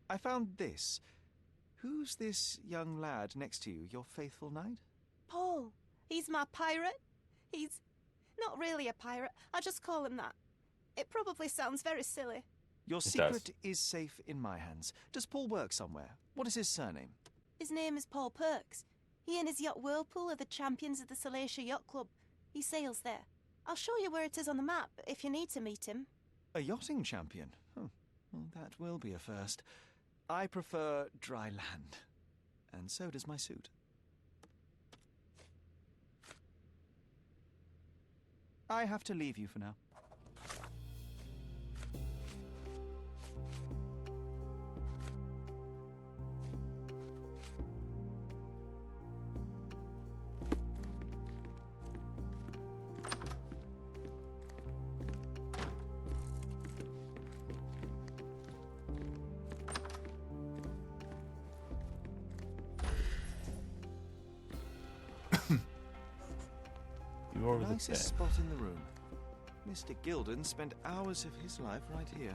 I found this. Who's this young lad next to you, your faithful knight? Paul. He's my pirate. He's not really a pirate. I just call him that. It probably sounds very silly. Your secret is safe in my hands. Does Paul work somewhere? What is his surname? His name is Paul Perks. He and his yacht Whirlpool are the champions of the Salacia Yacht Club. He sails there. I'll show you where it is on the map if you need to meet him. A yachting champion? Well, that will be a first. I prefer dry land. And so does my suit. I have to leave you for now. Nicest spot in the room. Mr. Gilden spent hours of his life right here.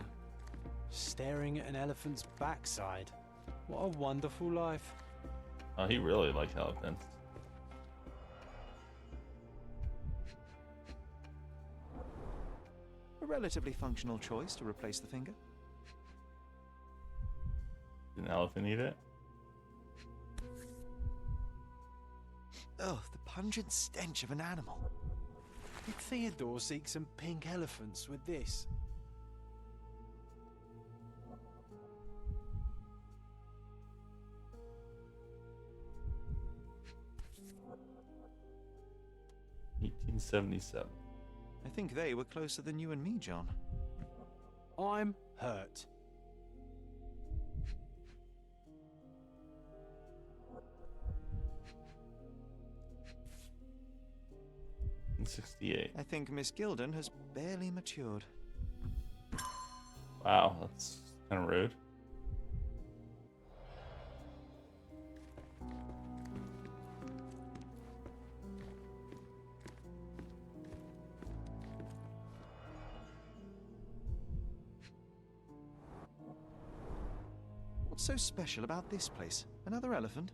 Staring at an elephant's backside. What a wonderful life. Oh, he really liked elephants. A relatively functional choice to replace the finger. Did an elephant eat it? Oh, the pungent stench of an animal. Did Theodore seek some pink elephants with this? $1877. I think they were closer than you and me, John. I'm hurt. 1968. I think Miss Gilden has barely matured. Wow, that's kind of rude. What's so special about this place? Another elephant?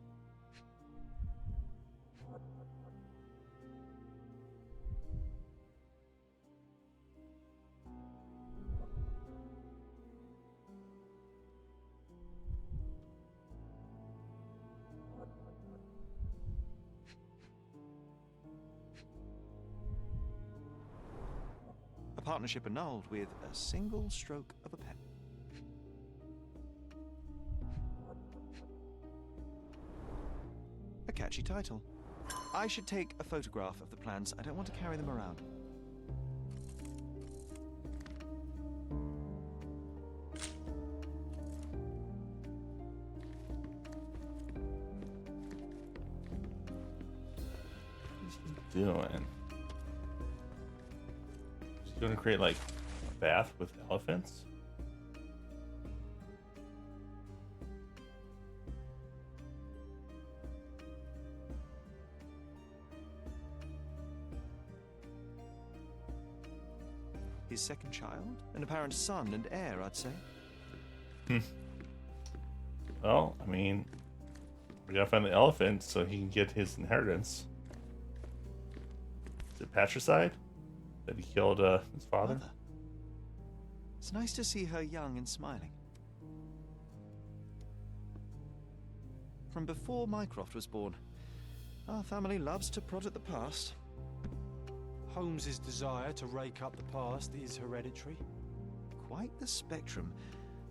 A partnership annulled with a single stroke of a pen. A catchy title. I should take a photograph of the plans. I don't want to carry them around. What's he doing? He's going to create like a bath with elephants? His second child? An apparent son and heir, I'd say. Well, I mean, we gotta find the elephant so he can get his inheritance. Is it patricide? That he killed his father? Mother. It's nice to see her young and smiling. From before Mycroft was born, our family loves to prod at the past. Holmes's desire to rake up the past is hereditary. Quite the spectrum.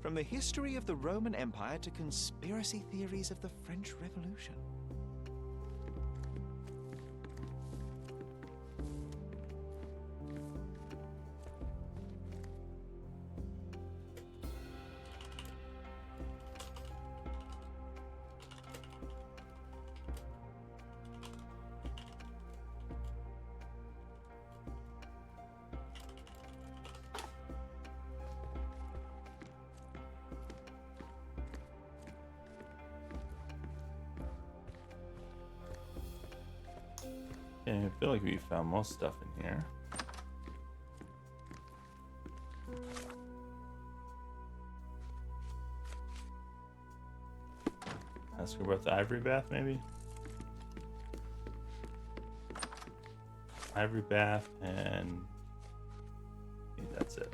From the history of the Roman Empire to conspiracy theories of the French Revolution. Yeah, I feel like we found most stuff in here. Ask her about the ivory bath, maybe? Ivory bath, and I think that's it.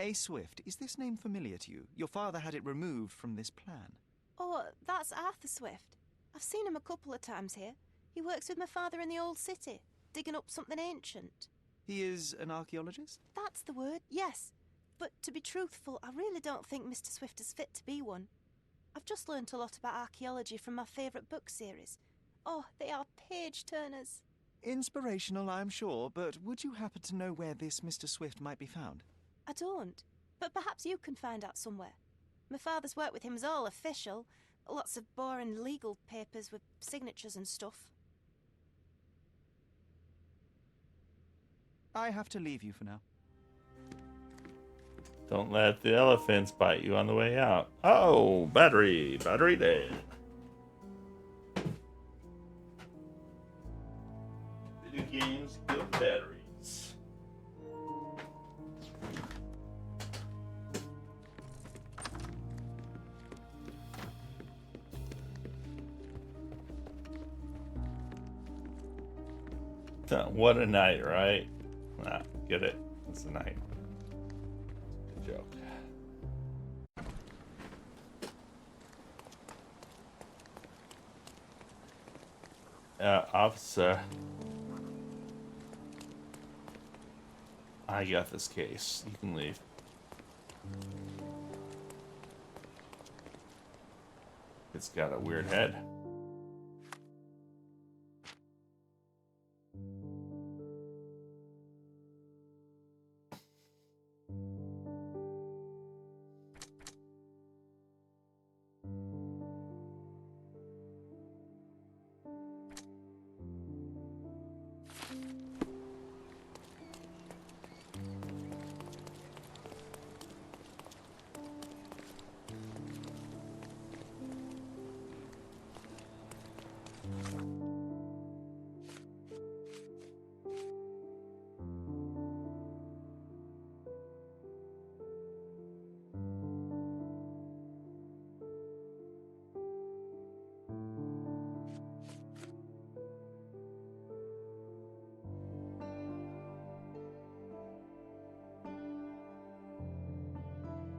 A. Swift, is this name familiar to you? Your father had it removed from this plan. Oh, that's Arthur Swift. I've seen him a couple of times here. He works with my father in the old city, digging up something ancient. He is an archaeologist? That's the word, yes. But to be truthful, I really don't think Mr. Swift is fit to be one. I've just learnt a lot about archaeology from my favourite book series. Oh, they are page-turners. Inspirational, I'm sure, but would you happen to know where this Mr. Swift might be found? I don't, but perhaps you can find out somewhere. My father's work with him is all official. Lots of boring legal papers with signatures and stuff. I have to leave you for now. Don't let the elephants bite you on the way out. Oh, battery. Battery dead. Video games kill batteries. What a night, right? Ah, get it. It's a night. Good joke. Officer. I got this case. You can leave. It's got a weird head.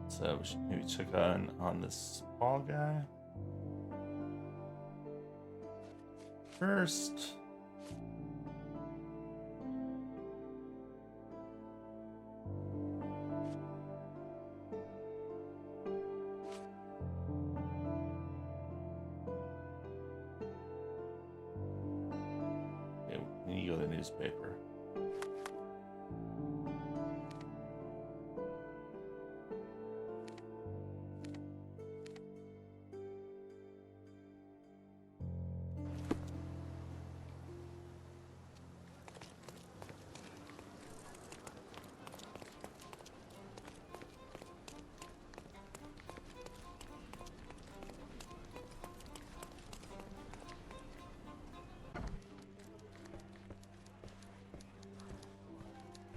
So we should maybe check on this Paul guy first. Okay, we need to go to the newspaper.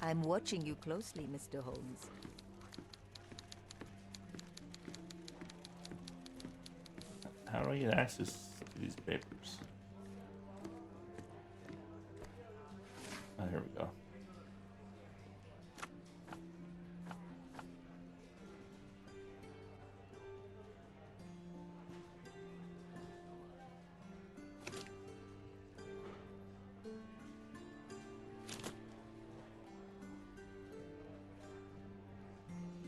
I'm watching you closely, Mr. Holmes. How do I get access to these papers? Oh, here we go.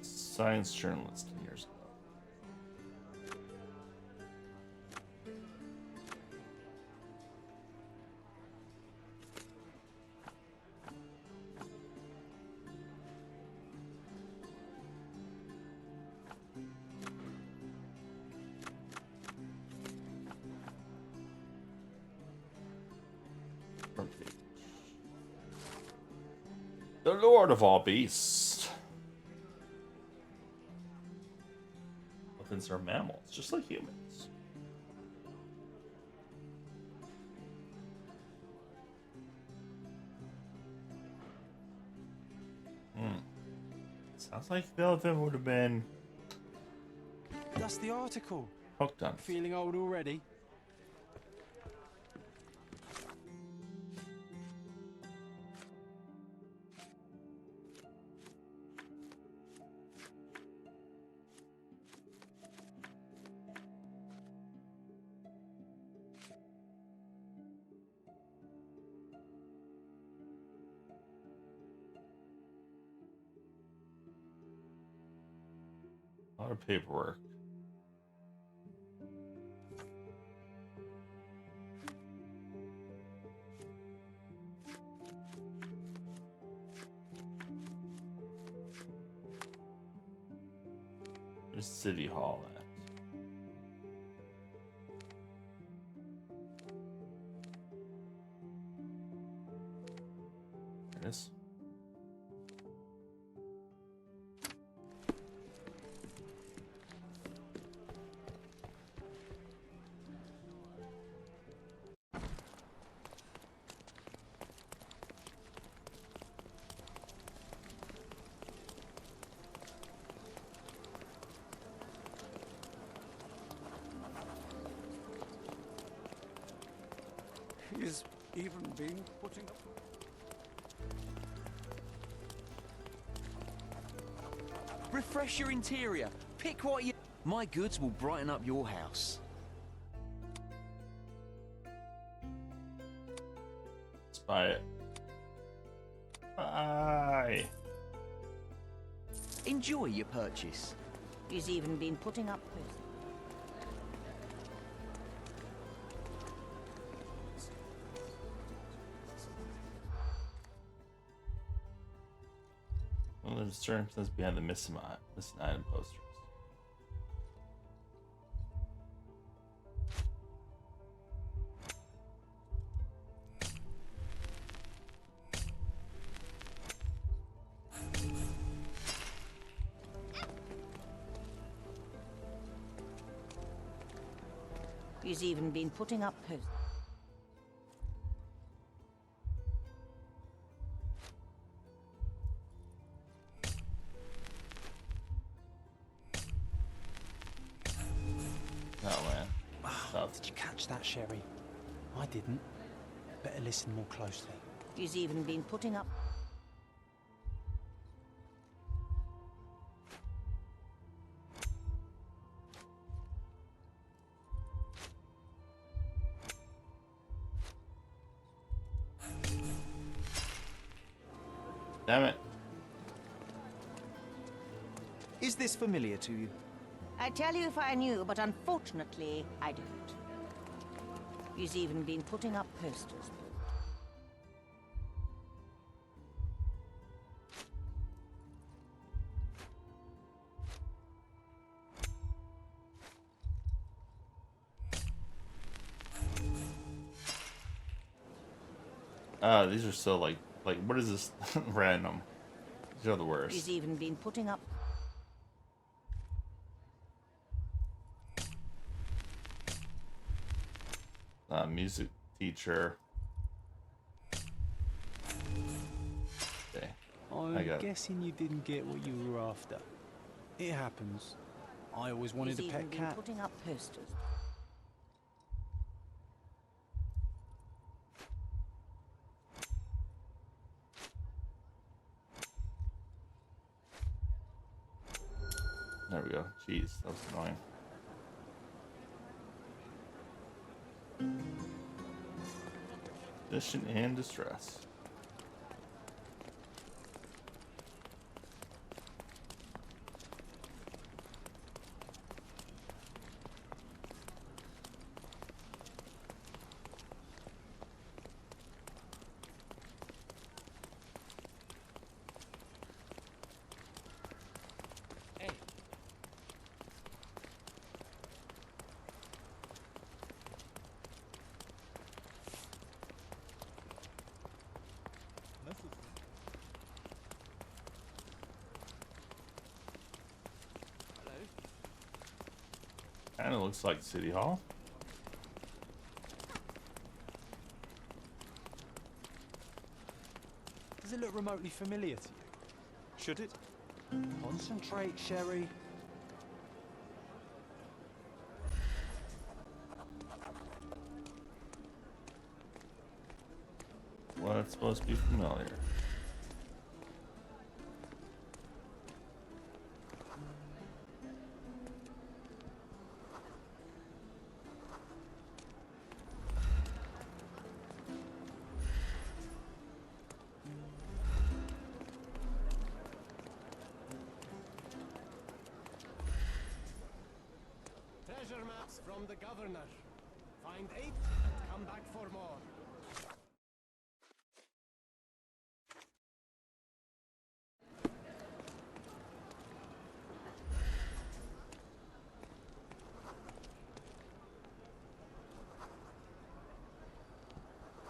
Science journalist 10 years ago. The Lord of all beasts. Elephants are mammals, just like humans. Sounds like the elephant would have been That's the article. hooked on. Feeling old already? A lot of paperwork. There's City Hall at. There it is. He's even been putting up. Refresh your interior. Pick what you... My goods will brighten up your house. Let's buy it. Bye. Enjoy your purchase. He's even been putting up with. Well, there's circumstances behind the missing item posters. He's even been putting up posts. that, Sherry. I didn't. Better listen more closely. He's even been putting up... Damn it. Is this familiar to you? I'd tell you if I knew, but unfortunately, I don't. He's even been putting up posters. These are so like what is this? Random. These are the worst. He's even been putting up... Music teacher. Okay. I'm guessing you didn't get what you were after. It happens. I always wanted He's a even pet been cat. putting up posters. There we go. Jeez, that was annoying. Mission in distress. Kind of looks like City Hall. Does it look remotely familiar to you? Should it? Concentrate, Sherry. Well, it's supposed to be familiar. Treasure maps from the governor. Find 8 and come back for more.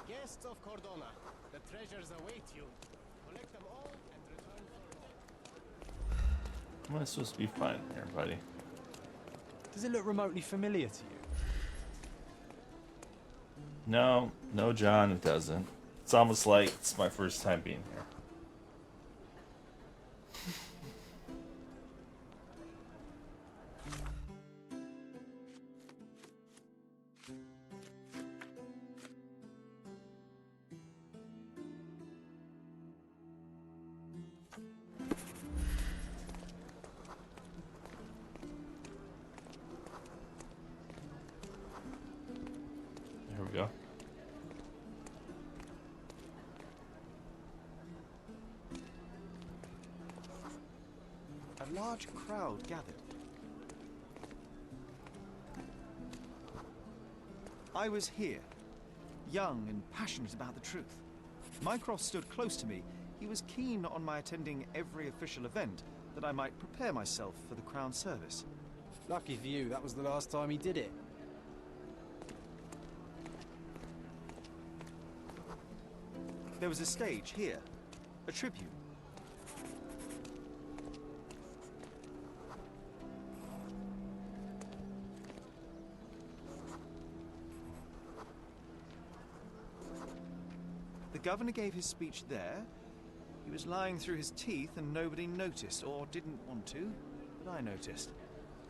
Guests of Cordona, the treasures await you. Collect them all and return for more. What am I supposed to be finding here, buddy? Does it look remotely familiar to you? No, no, John, it doesn't. It's almost like it's my first time being here. There we go. A large crowd gathered. I was here, young and passionate about the truth. Mycroft stood close to me. He was keen on my attending every official event, that I might prepare myself for the Crown service. Lucky for you, that was the last time he did it. There was a stage here, a tribune. The governor gave his speech there. He was lying through his teeth and nobody noticed, or didn't want to, but I noticed.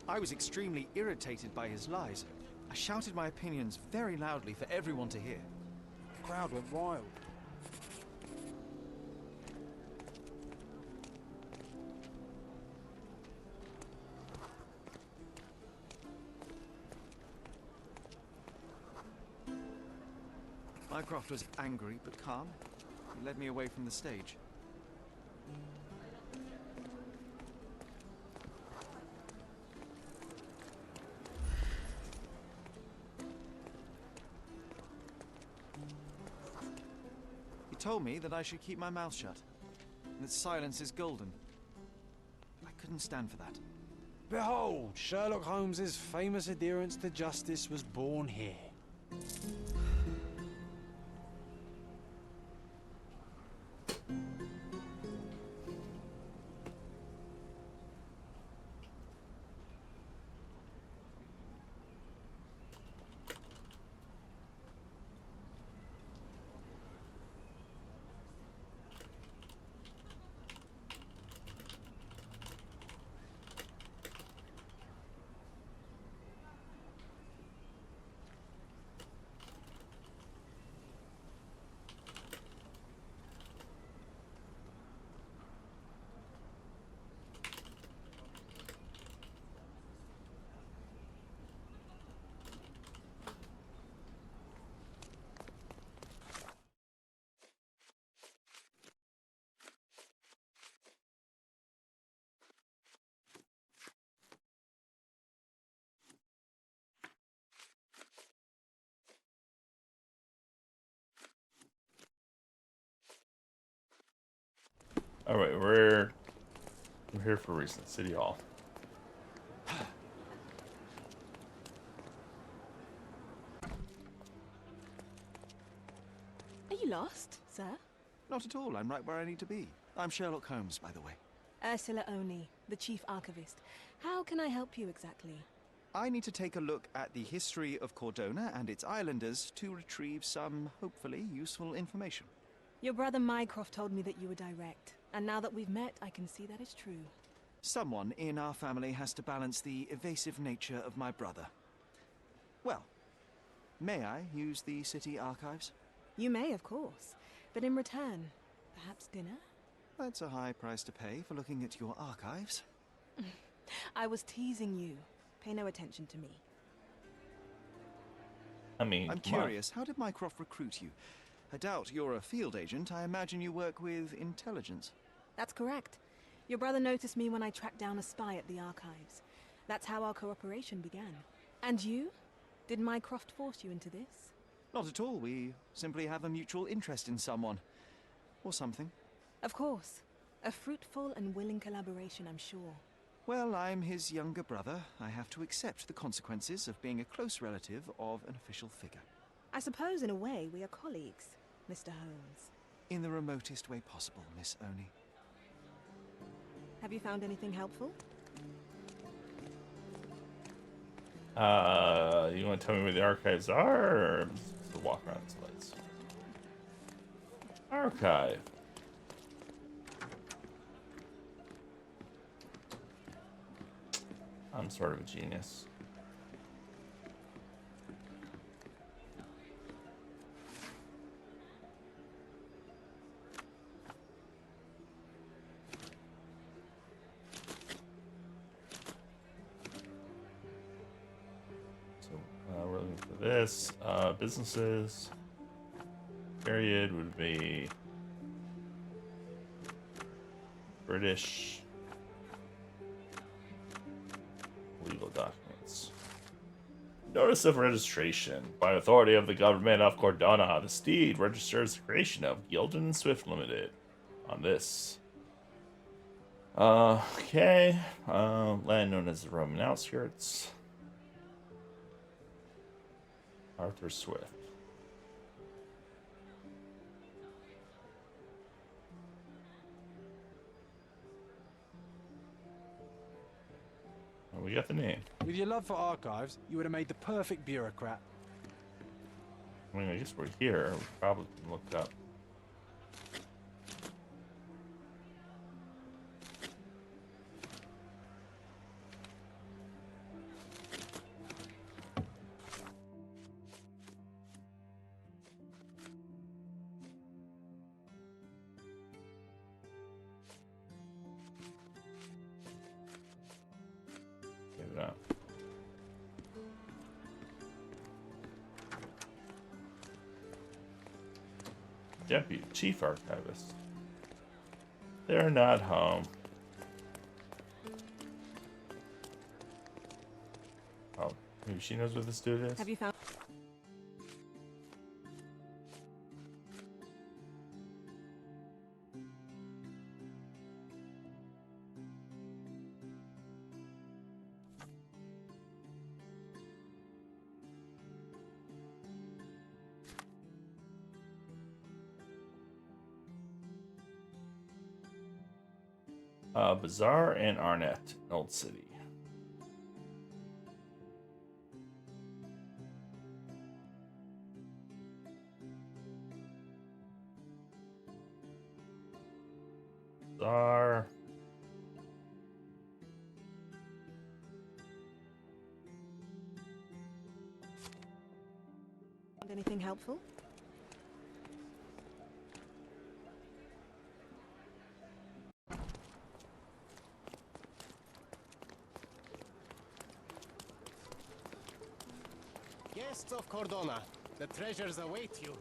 I was extremely irritated by his lies. I shouted my opinions very loudly for everyone to hear. The crowd went wild. Mycroft was angry but calm. He led me away from the stage. He told me that I should keep my mouth shut, and that silence is golden. I couldn't stand for that. Behold, Sherlock Holmes's famous adherence to justice was born here. All right, we're here for a reason. City Hall. Are you lost, sir? Not at all. I'm right where I need to be. I'm Sherlock Holmes, by the way. Ursula Oni, the chief archivist. How can I help you exactly? I need to take a look at the history of Cordona and its islanders to retrieve some, hopefully, useful information. Your brother Mycroft told me that you were direct, and now that we've met, I can see that is true. Someone in our family has to balance the evasive nature of my brother. Well, may I use the city archives? You may, of course, but in return, perhaps dinner? That's a high price to pay for looking at your archives. I was teasing you. Pay no attention to me. I mean, I'm curious, how did Mycroft recruit you? I doubt you're a field agent. I imagine you work with intelligence. That's correct. Your brother noticed me when I tracked down a spy at the archives. That's how our cooperation began. And you? Did Mycroft force you into this? Not at all. We simply have a mutual interest in someone. Or something. Of course. A fruitful and willing collaboration, I'm sure. Well, I'm his younger brother. I have to accept the consequences of being a close relative of an official figure. I suppose, in a way, we are colleagues, Mr. Holmes. In the remotest way possible, Miss Oni. Have you found anything helpful? You want to tell me where the archives are, or just walk around this place? Archive. I'm sort of a genius. We're looking for this. Businesses. Period would be British legal documents. Notice of registration. By authority of the government of Cordona, the Steed registers the creation of Gilden and Swift Limited on this. Okay. Land known as the Roman outskirts. Arthur Swift. Well, we got the name. With your love for archives, you would have made the perfect bureaucrat. I mean, I guess we're here. We probably can look up. Deputy Chief Archivist. They're not home. Oh, maybe she knows what this dude is? Have you found... Bazaar and Arnett, Old City. Bazaar. Anything helpful? Guests of Cordona, the treasures await you.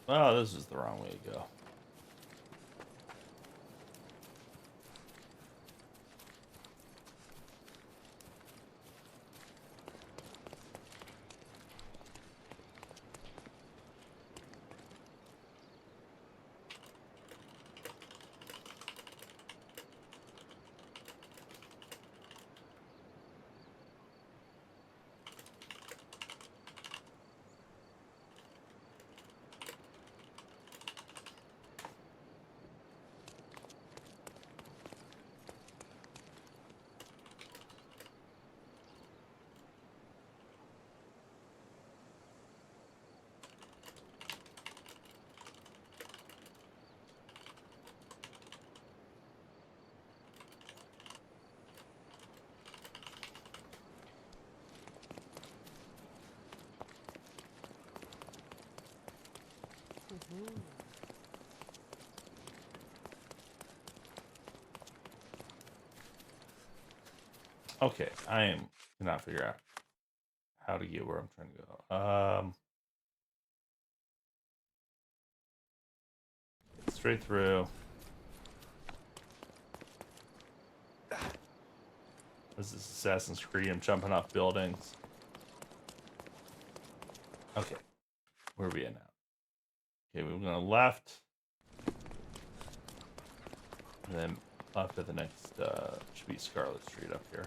Oh, this is the wrong way to go. Okay, I cannot figure out how to get where I'm trying to go. Straight through. This is Assassin's Creed. I'm jumping off buildings. Okay, where are we at now? Okay, we're going left. And then up to the next, should be Scarlet Street up here.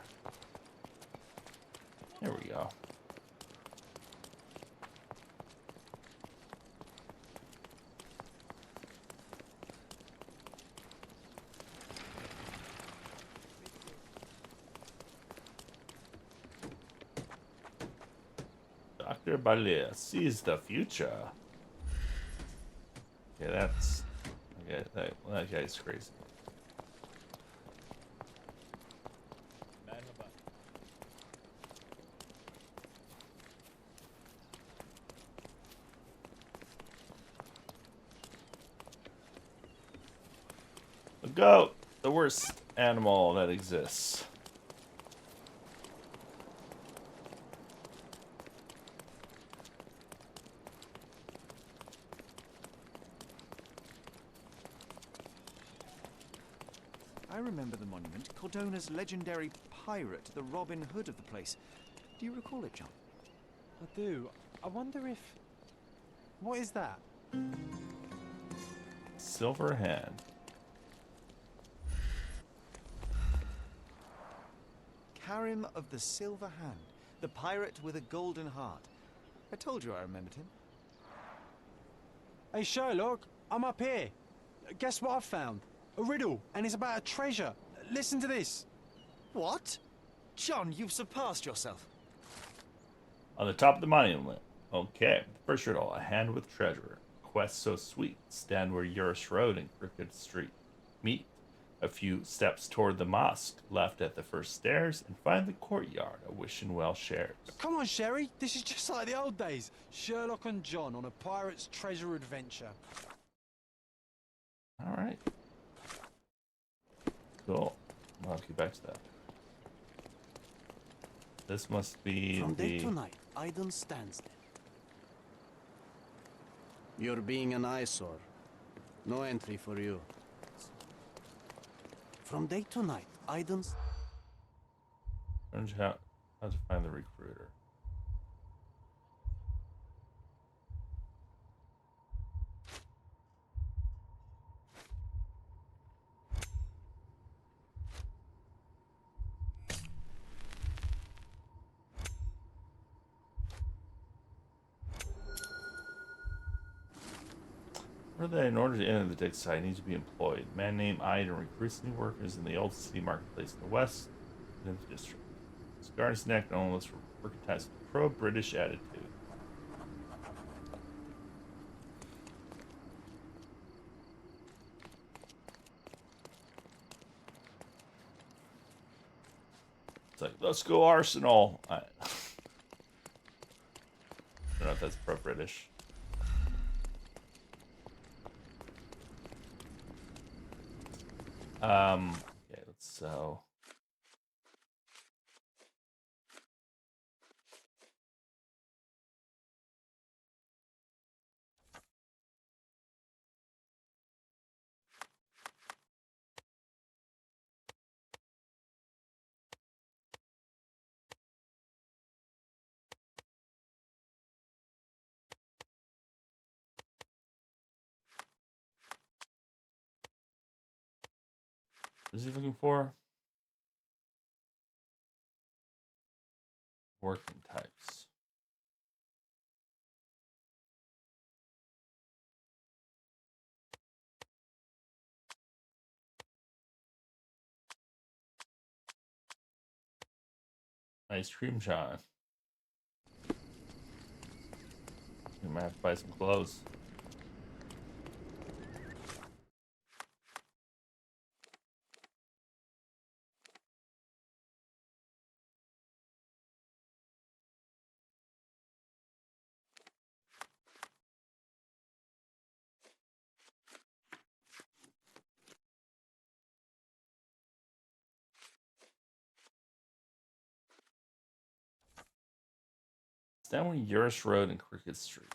There we go. Dr. Balia sees the future. Yeah, that's... Okay, that guy's crazy. The goat, the worst animal that exists. I remember the monument. Cordona's legendary pirate, the Robin Hood of the place. Do you recall it, John? I do. I wonder if... What is that? Silver hand. Karim of the Silver Hand, the pirate with a golden heart. I told you I remembered him. Hey, Sherlock, I'm up here. Guess what I've found? A riddle, and it's about a treasure. Listen to this. What? John, you've surpassed yourself. On the top of the monument. Okay, first riddle. A hand with treasure. Quest so sweet. Stand where Eurus Road and Crooked Street meet. A few steps toward the mosque, left at the first stairs, and find the courtyard a wishing well shares. Come on, Sherry. This is just like the old days. Sherlock and John on a pirate's treasure adventure. All right. Cool. I'll get back to that. This must be From day the... to night, Aiden stands there. You're being an eyesore. No entry for you. From day to night, Aiden's... Learn how to find the recruiter. In order to enter the dig site, needs to be employed. A man named Iden recruits new workers in the old city marketplace in the west and in the district. Scar his neck and looks for mercantile pro-British attitude. It's like, let's go Arsenal. I don't know if that's pro-British. Okay, let's sell. What is he looking for? Working types. Ice cream shot. We might have to buy some clothes. It's down on Eurus Road and Crooked Street.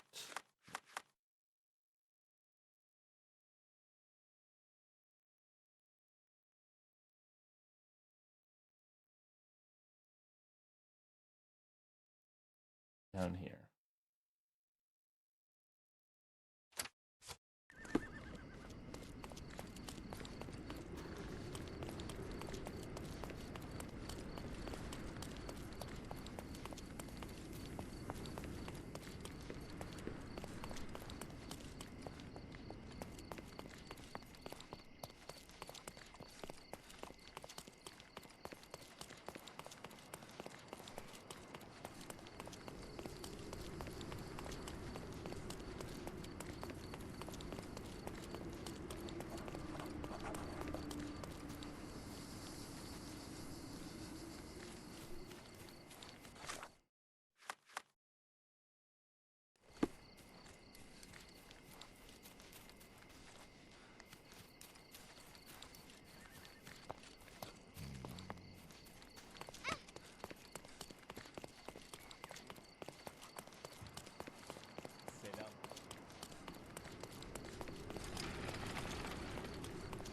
Down here.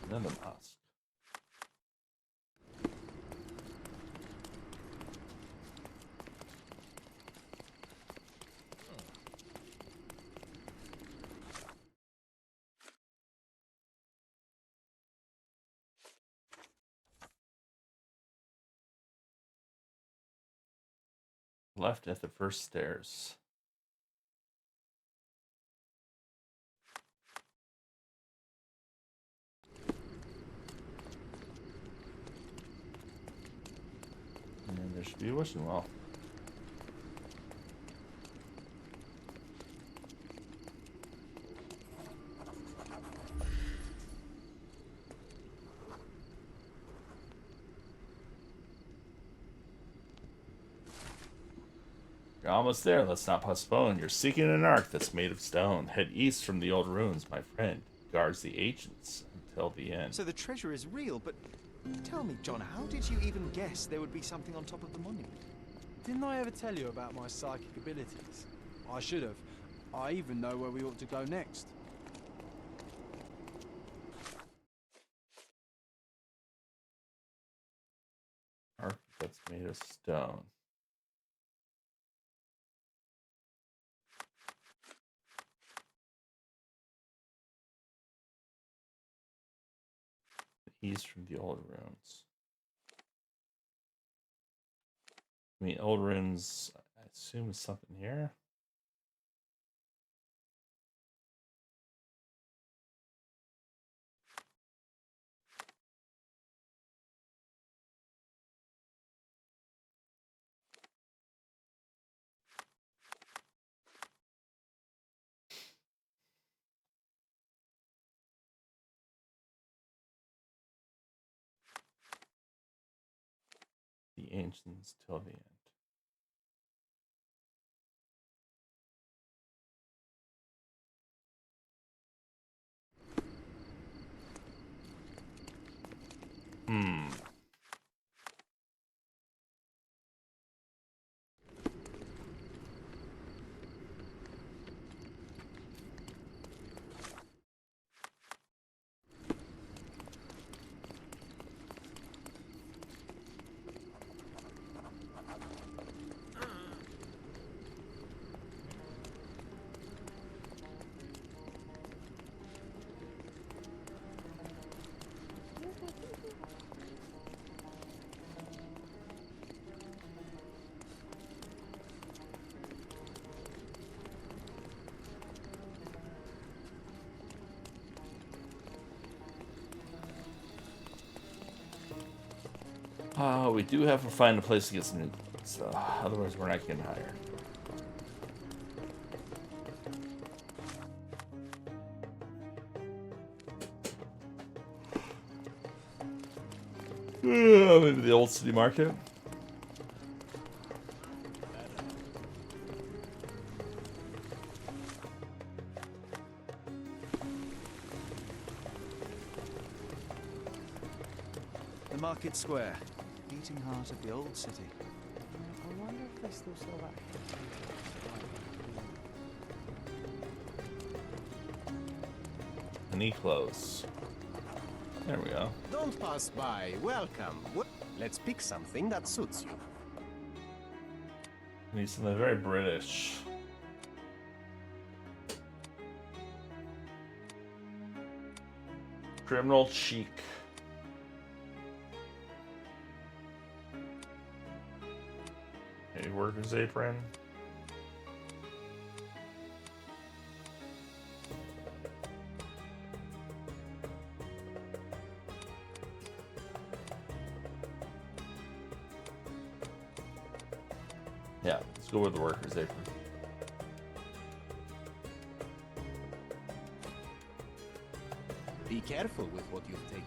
Another mosque. Left at the first stairs. And then there should be a wishing well. You're almost there. Let's not postpone. You're seeking an ark that's made of stone. Head east from the old ruins, my friend. Guards the ancients until the end. So the treasure is real, but tell me, John, how did you even guess there would be something on top of the monument? Didn't I ever tell you about my psychic abilities? I should have. I even know where we ought to go next. Ark that's made of stone. East from the old ruins. I mean, old ruins, I assume is something here. The ancients till the end. Hmm. We do have to find a place to get some new clothes, otherwise we're not getting hired. Maybe the old city market. The market square. Beating heart of the old city. I wonder if they still sell that. Knee clothes. There we go. Don't pass by. Welcome. Let's pick something that suits you. Need something very British. Criminal chic. A worker's apron. Yeah, let's go with the worker's apron. Be careful with what you've taken.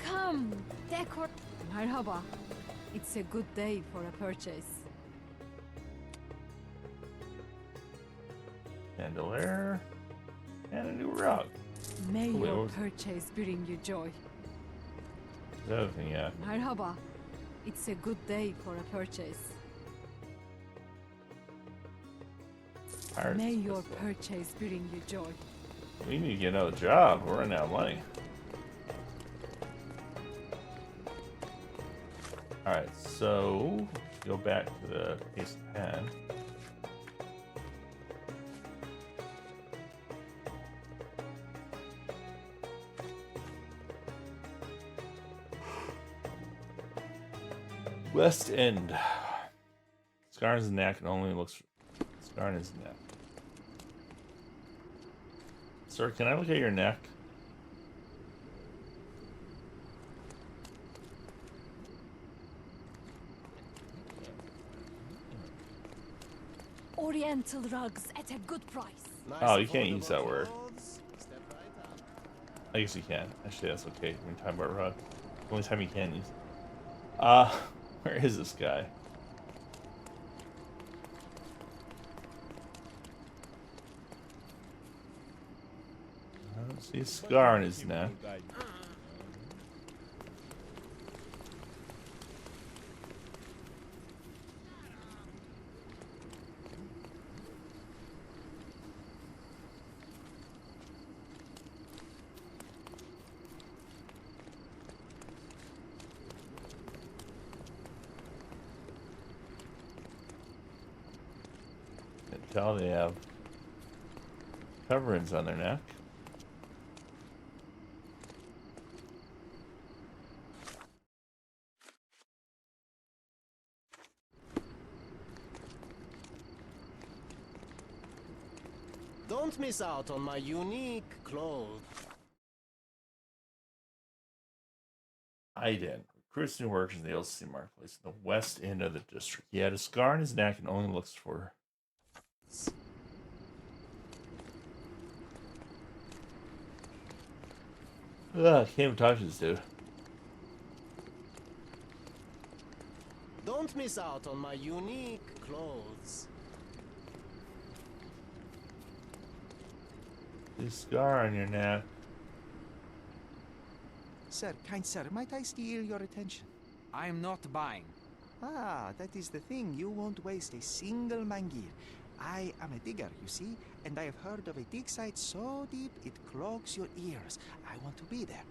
Come, decor. Marhaba. It's a good day for a purchase. Chandelier and a new rug. May Oh, wait, your what was purchase bring you joy. the other thing? Yeah. Marhaba. It's a good day for a purchase. Pirates May your Pistol. purchase bring you joy. We need to get another job. We're running out of money. Alright, so go back to the case of pen. West End. Scar on his neck and only looks for scar on his neck. Sir, can I look at your neck? Oriental rugs at a good price. Oh, you can't use that word. I guess you can. Actually, that's okay. When you're talking about rugs. The only time you can use it. Where is this guy? I don't see a scar on his neck. Tell they have coverings on their neck. Don't miss out on my unique clothes. I did. Recruits new workers in the LC marketplace in the west end of the district. He had a scar on his neck and only looks for. Ugh, I can't even talk to this dude. Don't miss out on my unique clothes. This scar on your neck. Sir, kind sir, might I steal your attention? I am not buying. Ah, that is the thing. You won't waste a single mangir. I am a digger, you see, and I have heard of a dig site so deep it clogs your ears. I want to be there.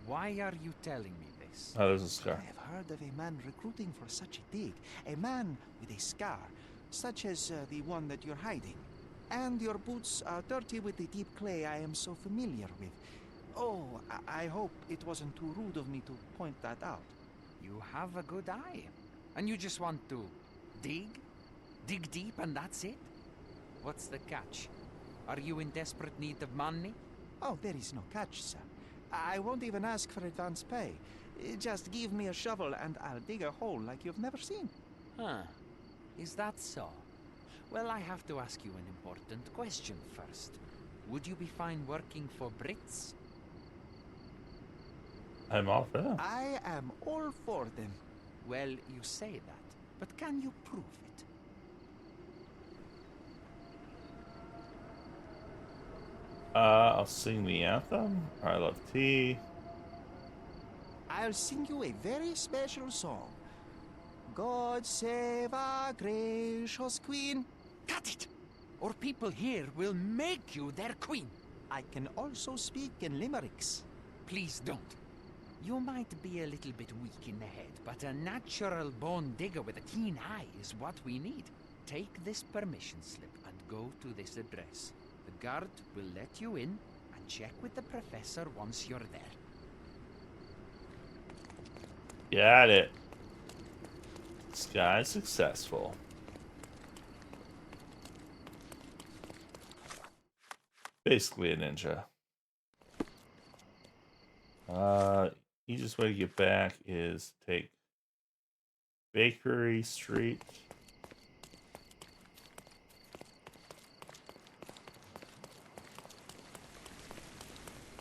Why are you telling me this? Oh, there's a scar. I have heard of a man recruiting for such a dig. A man with a scar, such as the one that you're hiding. And your boots are dirty with the deep clay I am so familiar with. Oh, I hope it wasn't too rude of me to point that out. You have a good eye. And you just want to dig? Dig deep and that's it? What's the catch? Are you in desperate need of money? Oh, there is no catch, sir. I won't even ask for advance pay. Just give me a shovel and I'll dig a hole like you've never seen. Huh. Is that so? Well, I have to ask you an important question first. Would you be fine working for Brits? I'm all for them. I am all for them. Well, you say that, but can you prove it? I'll sing the anthem. I love tea. I'll sing you a very special song. God save our gracious queen. Cut it! Or people here will make you their queen. I can also speak in limericks. Please don't. You might be a little bit weak in the head, but a natural-born digger with a keen eye is what we need. Take this permission slip and go to this address. The guard will let you in and check with the professor once you're there. Got it. This guy's successful. Basically a ninja. Easiest way to get back is take Bakery Street.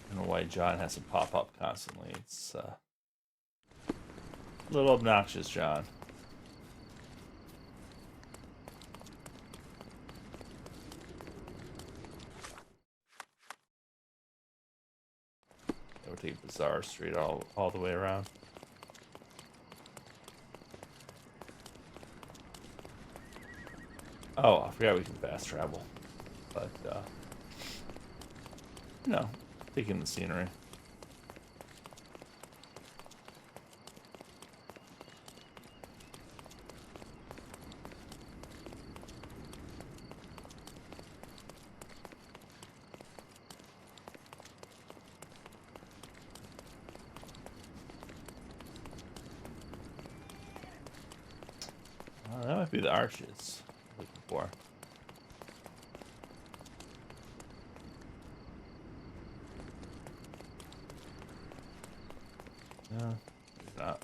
I don't know why John has to pop up constantly. It's a little obnoxious, John. We'll take Bazaar Street all the way around. Oh, I forgot we can fast travel. But, no, taking the scenery. That might be the arches I'm looking for. Yeah, there's that.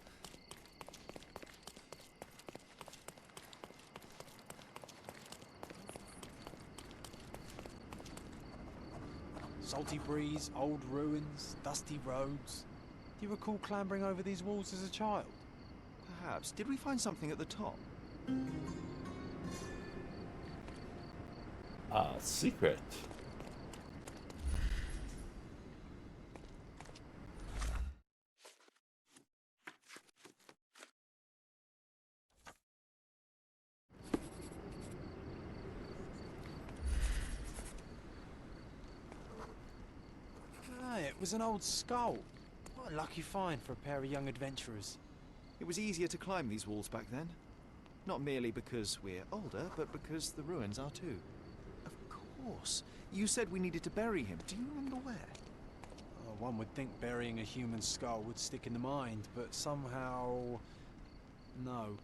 Salty breeze, old ruins, dusty roads. Do you recall clambering over these walls as a child? Perhaps. Did we find something at the top? Secret. Ah, it was an old skull. What a lucky find for a pair of young adventurers. It was easier to climb these walls back then. Not merely because we're older, but because the ruins are too. Of course. You said we needed to bury him. Do you remember where? Oh, one would think burying a human skull would stick in the mind, but somehow... no.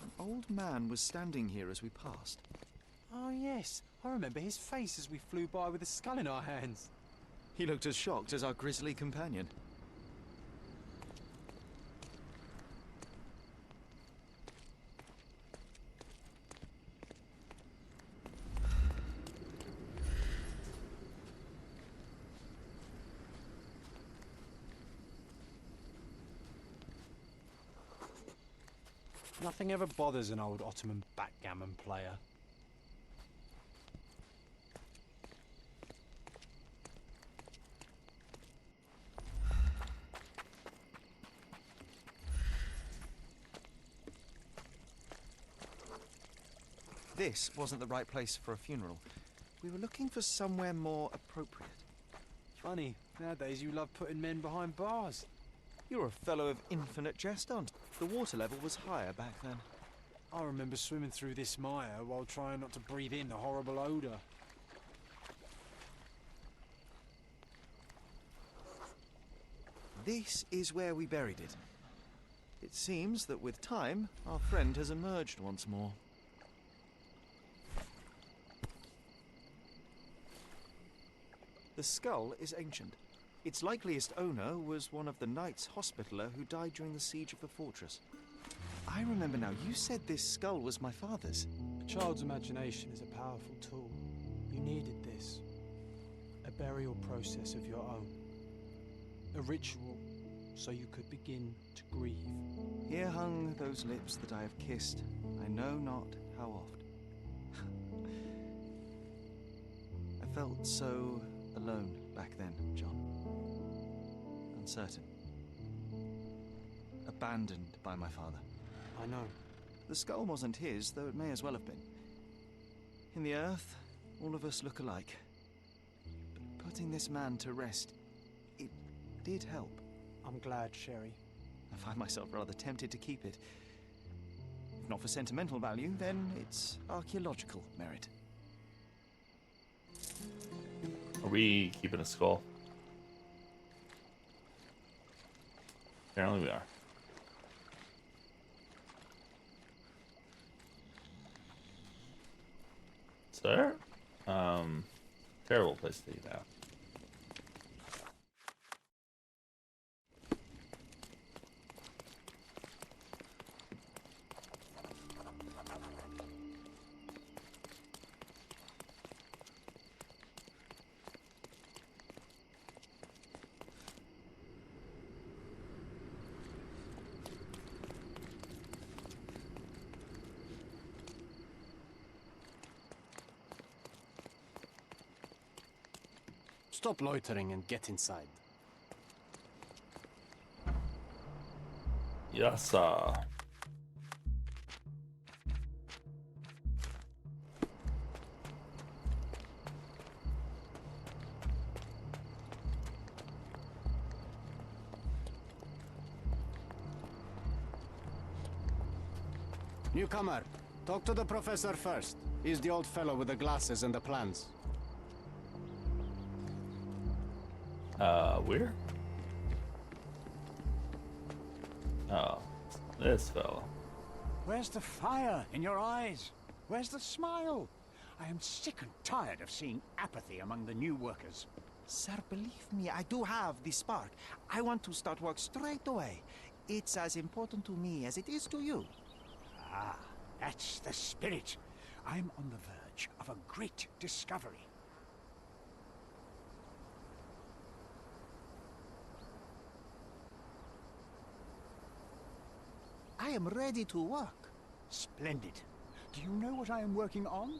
An old man was standing here as we passed. Oh yes, I remember his face as we flew by with a skull in our hands. He looked as shocked as our grisly companion. Nothing ever bothers an old Ottoman backgammon player. This wasn't the right place for a funeral. We were looking for somewhere more appropriate. Funny, nowadays you love putting men behind bars. You're a fellow of infinite jest, aren't you? The water level was higher back then. I remember swimming through this mire while trying not to breathe in the horrible odour. This is where we buried it. It seems that with time, our friend has emerged once more. The skull is ancient. Its likeliest owner was one of the Knights Hospitaller who died during the siege of the fortress. I remember now, you said this skull was my father's. A child's imagination is a powerful tool. You needed this. A burial process of your own. A ritual so you could begin to grieve. Here hung those lips that I have kissed, I know not how oft. I felt so alone back then, John. Uncertain. Abandoned by my father. I know. The skull wasn't his, though it may as well have been. In the earth, all of us look alike. But putting this man to rest, it did help. I'm glad, Sherry. I find myself rather tempted to keep it. If not for sentimental value, then it's archaeological merit. Are we keeping a skull? Apparently we are. Sir? Terrible place to eat out. Stop loitering and get inside. Yes, sir. Newcomer, Talk to the professor first. He's the old fellow with the glasses and the plans. Where? Oh, this fellow. Where's the fire in your eyes? Where's the smile? I am sick and tired of seeing apathy among the new workers. Sir, believe me, I do have the spark. I want to start work straight away. It's as important to me as it is to you. Ah, that's the spirit. I'm on the verge of a great discovery. I am ready to work. Splendid. Do you know what I am working on?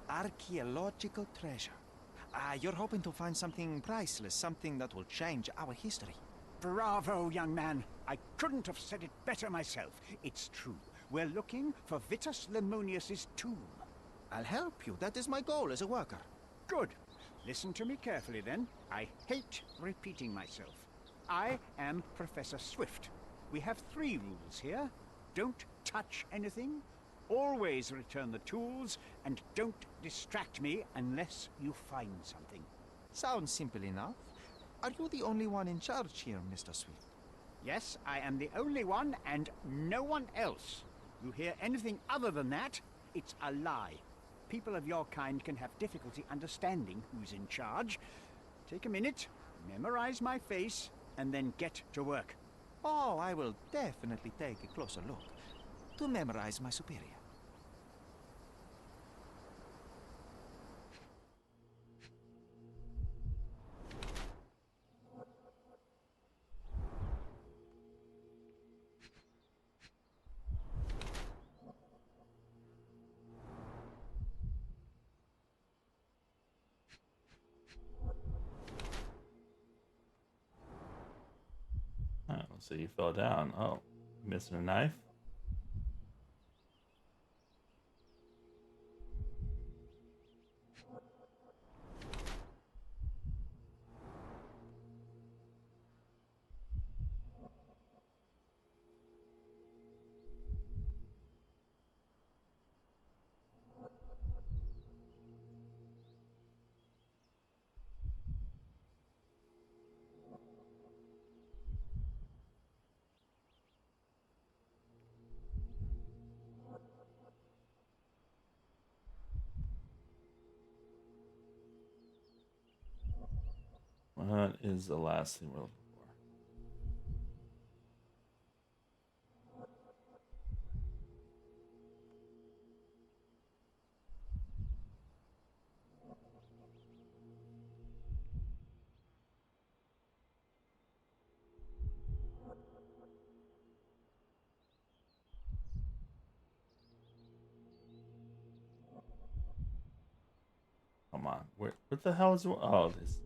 Archaeological treasure. You're hoping to find something priceless, something that will change our history. Bravo, young man. I couldn't have said it better myself. It's true. We're looking for Vitus Lemonius's tomb. I'll help you. That is my goal as a worker. Good. Listen to me carefully, then. I hate repeating myself. I am Professor Swift. We have 3 rules here. Don't touch anything, always return the tools, and don't distract me unless you find something. Sounds simple enough. Are you the only one in charge here, Mr. Swift? Yes, I am the only one, and no one else. You hear anything other than that, it's a lie. People of your kind can have difficulty understanding who's in charge. Take a minute, memorize my face, and then get to work. Oh, I will definitely take a closer look to memorize my superior. Oh, so you fell down. Oh, missing a knife? What is the last thing we're looking for? Come on, where the hell is? Oh, this.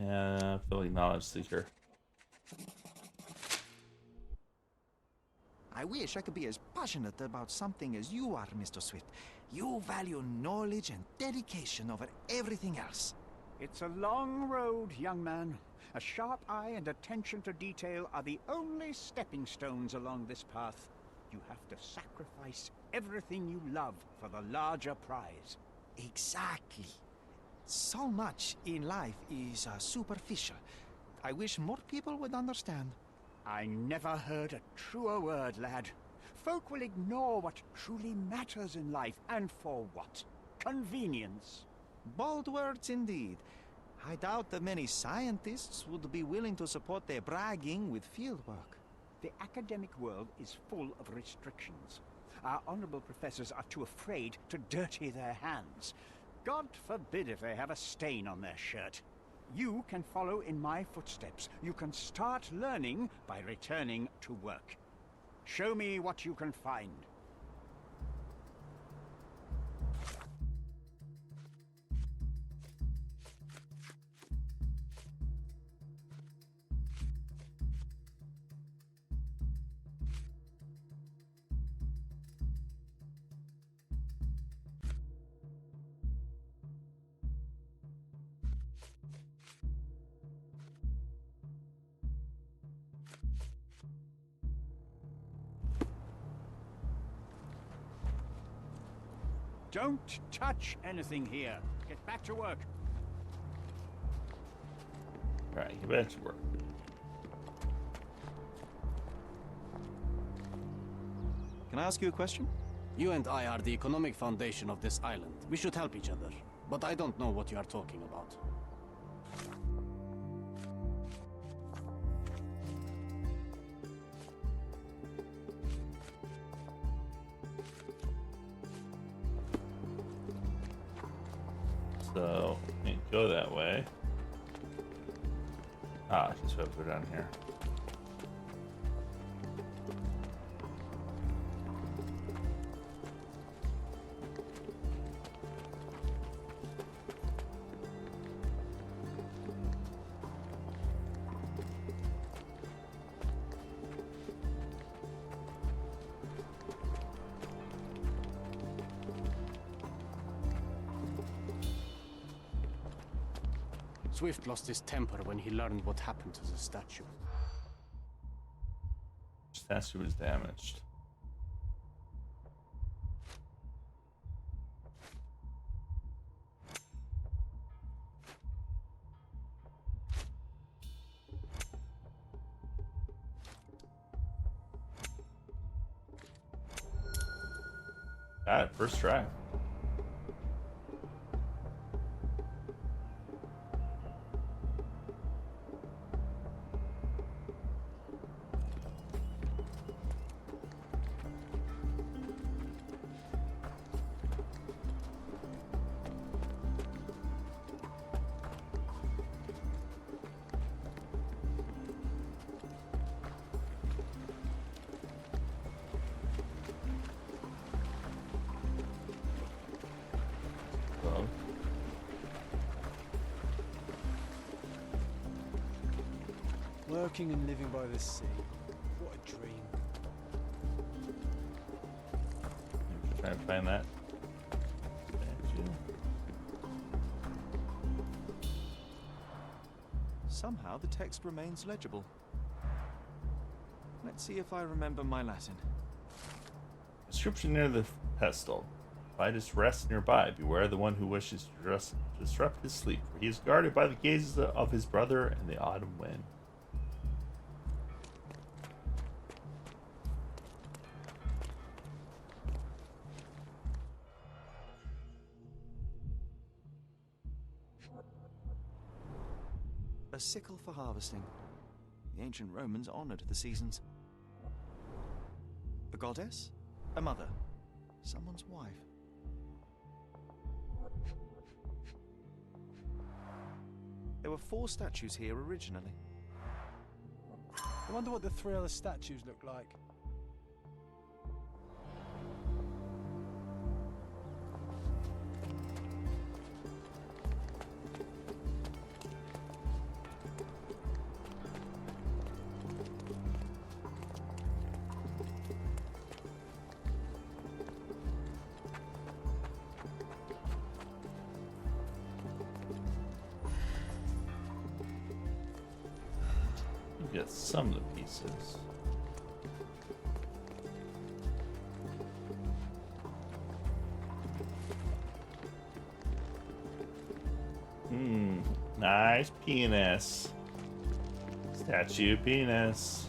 Yeah, Philly knowledge seeker. I wish I could be as passionate about something as you are, Mr. Swift. You value knowledge and dedication over everything else. It's a long road, young man. A sharp eye and attention to detail are the only stepping stones along this path. You have to sacrifice everything you love for the larger prize. Exactly. So much in life is superficial. I wish more people would understand. I never heard a truer word, lad. Folk will ignore what truly matters in life, and for what? Convenience. Bold words indeed. I doubt that many scientists would be willing to support their bragging with fieldwork. The academic world is full of restrictions. Our honorable professors are too afraid to dirty their hands. God forbid if they have a stain on their shirt. You can follow in my footsteps. You can start learning by returning to work. Show me what you can find. Don't touch anything here. Get back to work. Alright, get back to work. Can I ask you a question? You and I are the economic foundation of this island. We should help each other. But I don't know what you are talking about. So, can't go that way. Ah, I just have to go down here. Swift lost his temper when he learned what happened to the statue. Statue was damaged. Got it, first try. Working and living by the sea. What a dream. Try and find that statue. Somehow the text remains legible. Let's see if I remember my Latin. Inscription near the pestle. Vitus rests nearby. Beware the one who wishes to disrupt his sleep, for he is guarded by the gazes of his brother and the autumn wind. A sickle for harvesting. The ancient Romans honored the seasons. A goddess? A mother? Someone's wife? There were 4 statues here originally. I wonder what the 3 other statues look like. Get some of the pieces. Nice penis. Statue penis.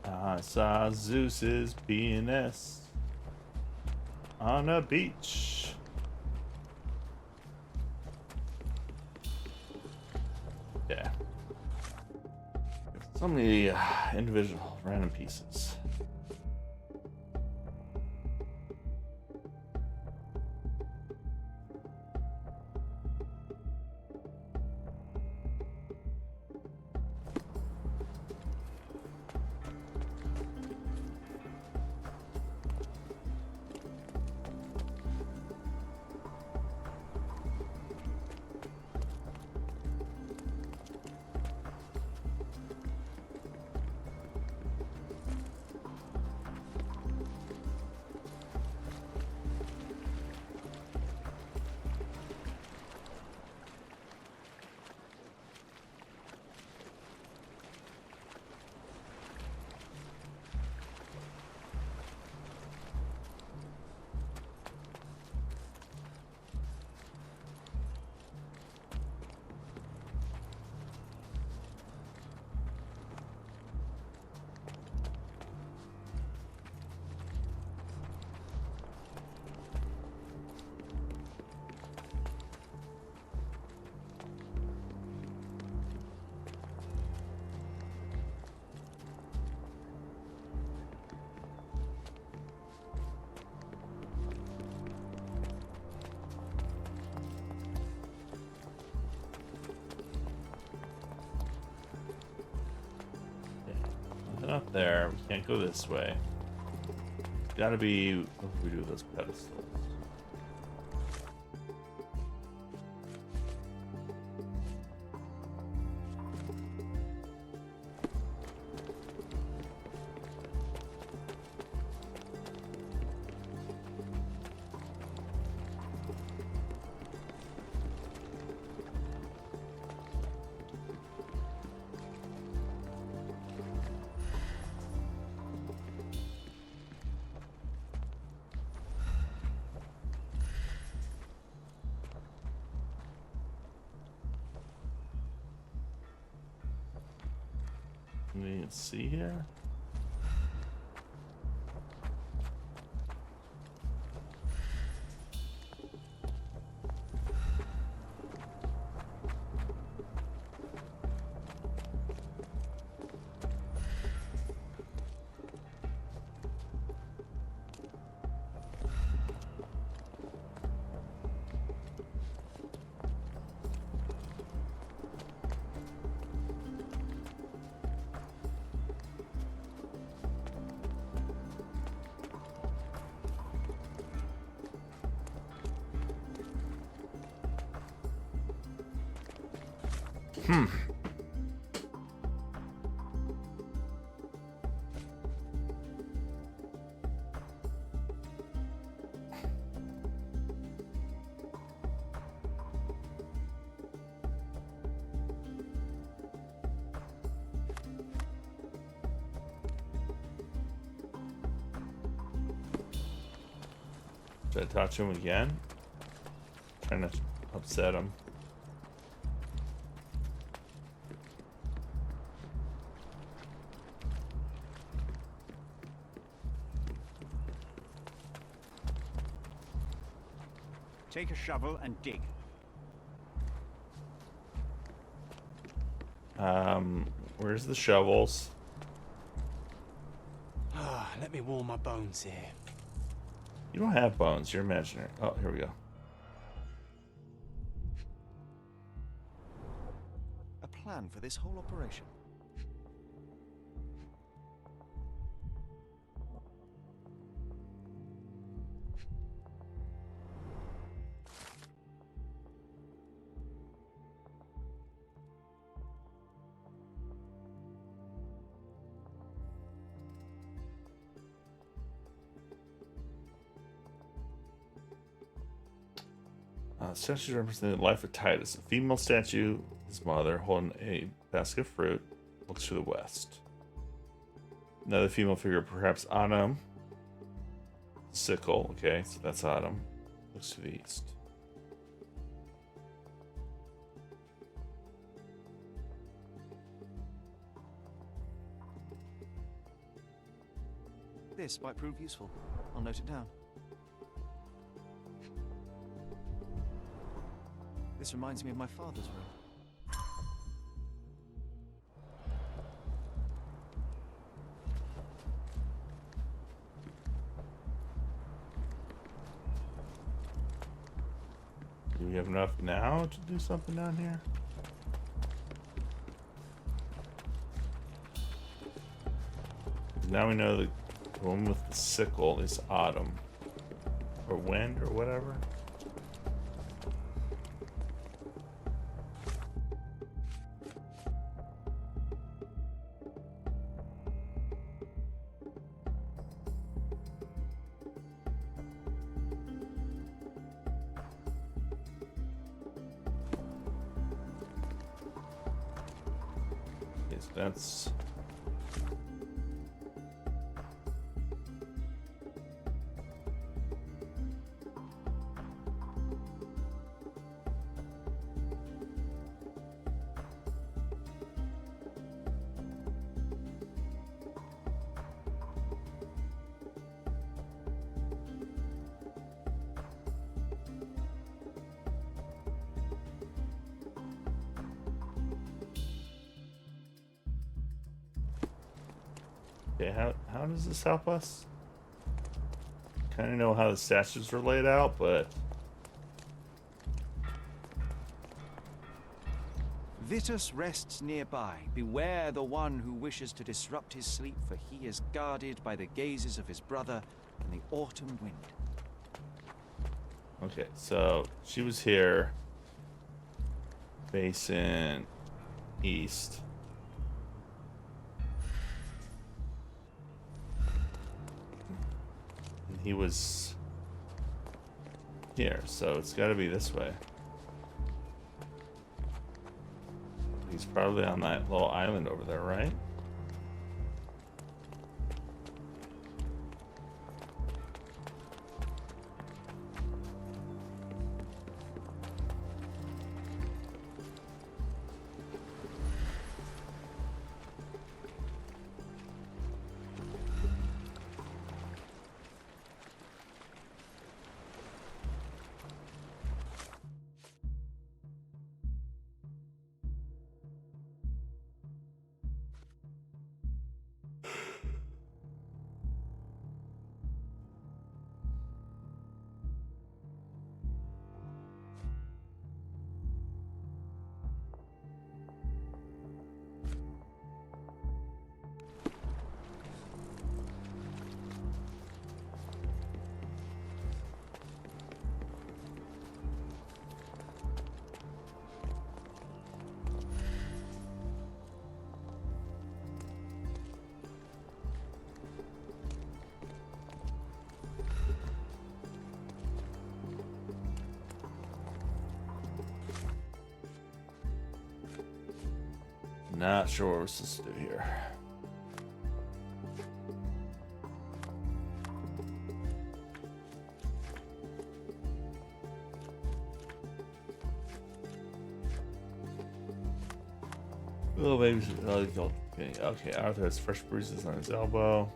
I saw Zeus's penis on a beach. Yeah. So many individual random pieces. Up there, we can't go this way. Gotta be what do we do with those pedestals? Let's see here. Should I talk to him again? Trying to upset him. Take a shovel and dig. Where's the shovels? Let me warm my bones here. You don't have bones, you're imaginary. Oh, here we go. A plan for this whole operation. Statues representing the life of Titus. A female statue, his mother, holding a basket of fruit, looks to the west. Another female figure, perhaps Autumn. Sickle, okay, so that's Autumn. Looks to the east. This might prove useful. I'll note it down. This reminds me of my father's room. Do we have enough now to do something down here? Now we know the one with the sickle is autumn. Or wind or whatever. Yes, that's... Okay, how does this help us? Kind of know how the statues are laid out, but... Vitus rests nearby. Beware the one who wishes to disrupt his sleep, for he is guarded by the gazes of his brother and the autumn wind. Okay, so she was here, facing east. And he was here, so it's got to be this way. He's probably on that little island over there, right? Not sure what we're supposed to do here. Oh, maybe. Okay, Arthur has fresh bruises on his elbow.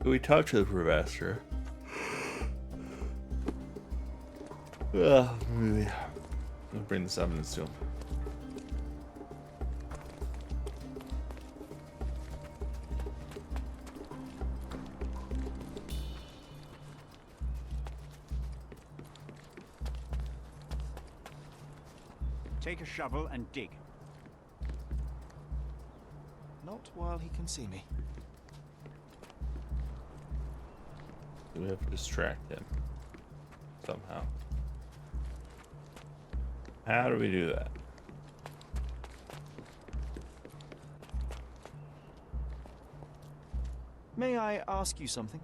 We talked to the professor. Maybe I'll bring this evidence to him. Take a shovel and dig. Not while he can see me. We have to distract him somehow. How do we do that? May I ask you something?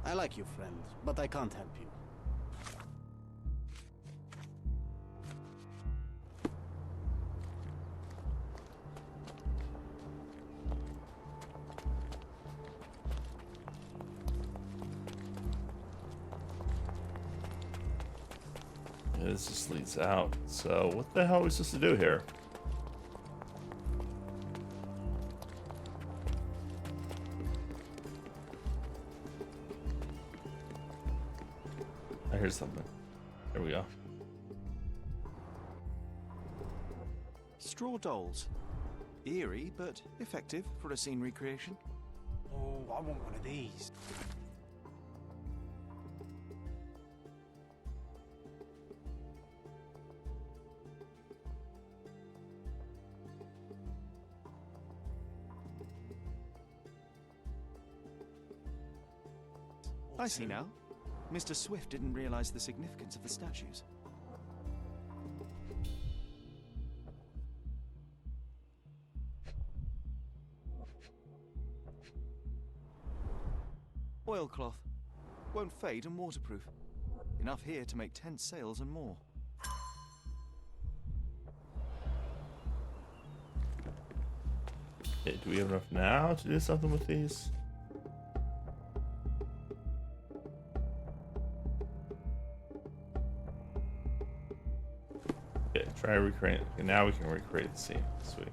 I like you, friend, but I can't help you. Yeah, this just leads out. So what the hell are we supposed to do here? I hear something. There we go. Straw dolls. Eerie, but effective for a scene recreation. Oh, I want one of these. I see now. Mr. Swift didn't realize the significance of the statues. Oilcloth. Won't fade and waterproof. Enough here to make 10 sails and more. Okay, do we have enough now to do something with these? Okay, try recreate. Okay, now we can recreate the scene. Sweet.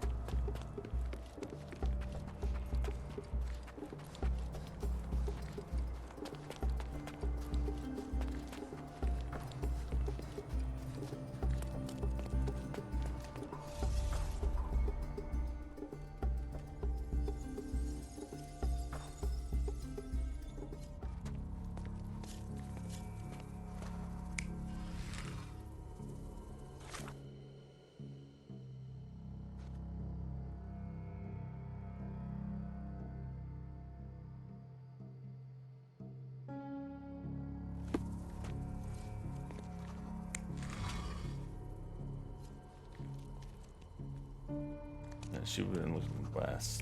She would have been looking west.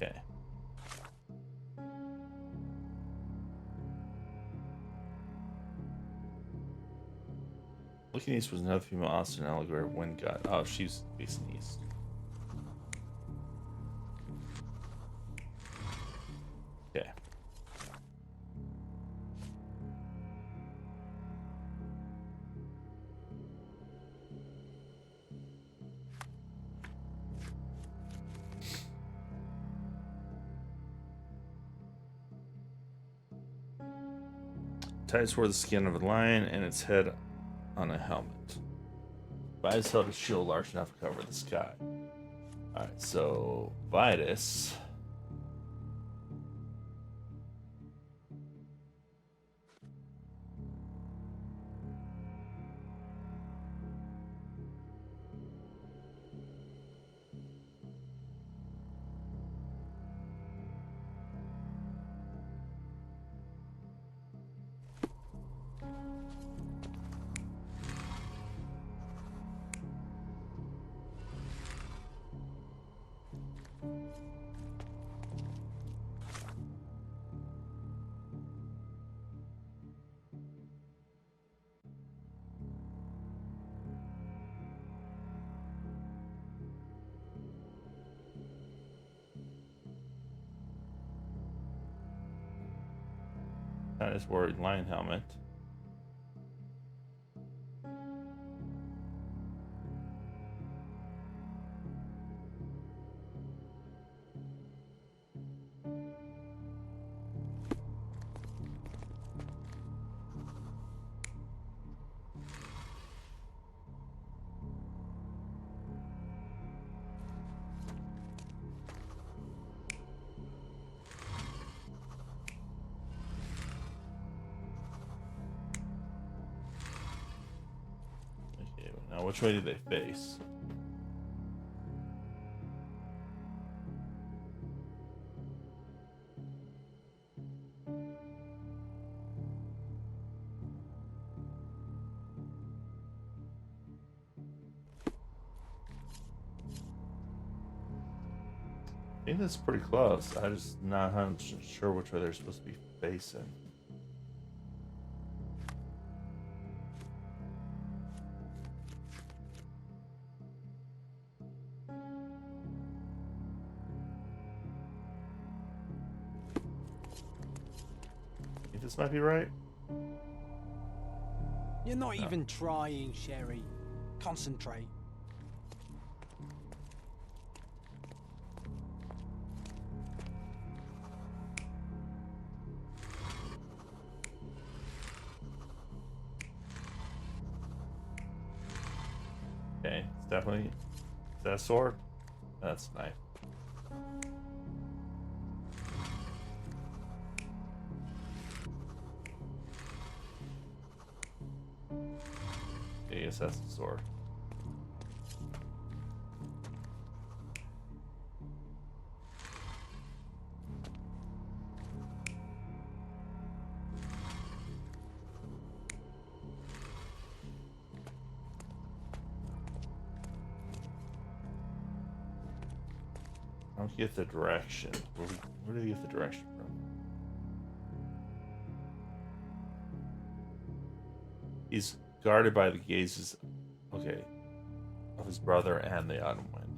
Okay. Looking east was another female Austin allegory of wind god. Oh, she's facing east. Okay. Tights wore the skin of a lion and its head on a helmet. Vitus held a shield large enough to cover the sky. Alright, so Vitus. Titus wore a lion helmet. Now, which way do they face? I think that's pretty close. I'm just not 100% sure which way they're supposed to be facing. I think this might be right. You're not even trying, Sherry. Concentrate. Okay, it's definitely. Is that a sword? That's a knife. I guess that's the sword. I don't get the direction. Where do you get the direction from? He's guarded by the gazes, okay, of his brother and the autumn wind.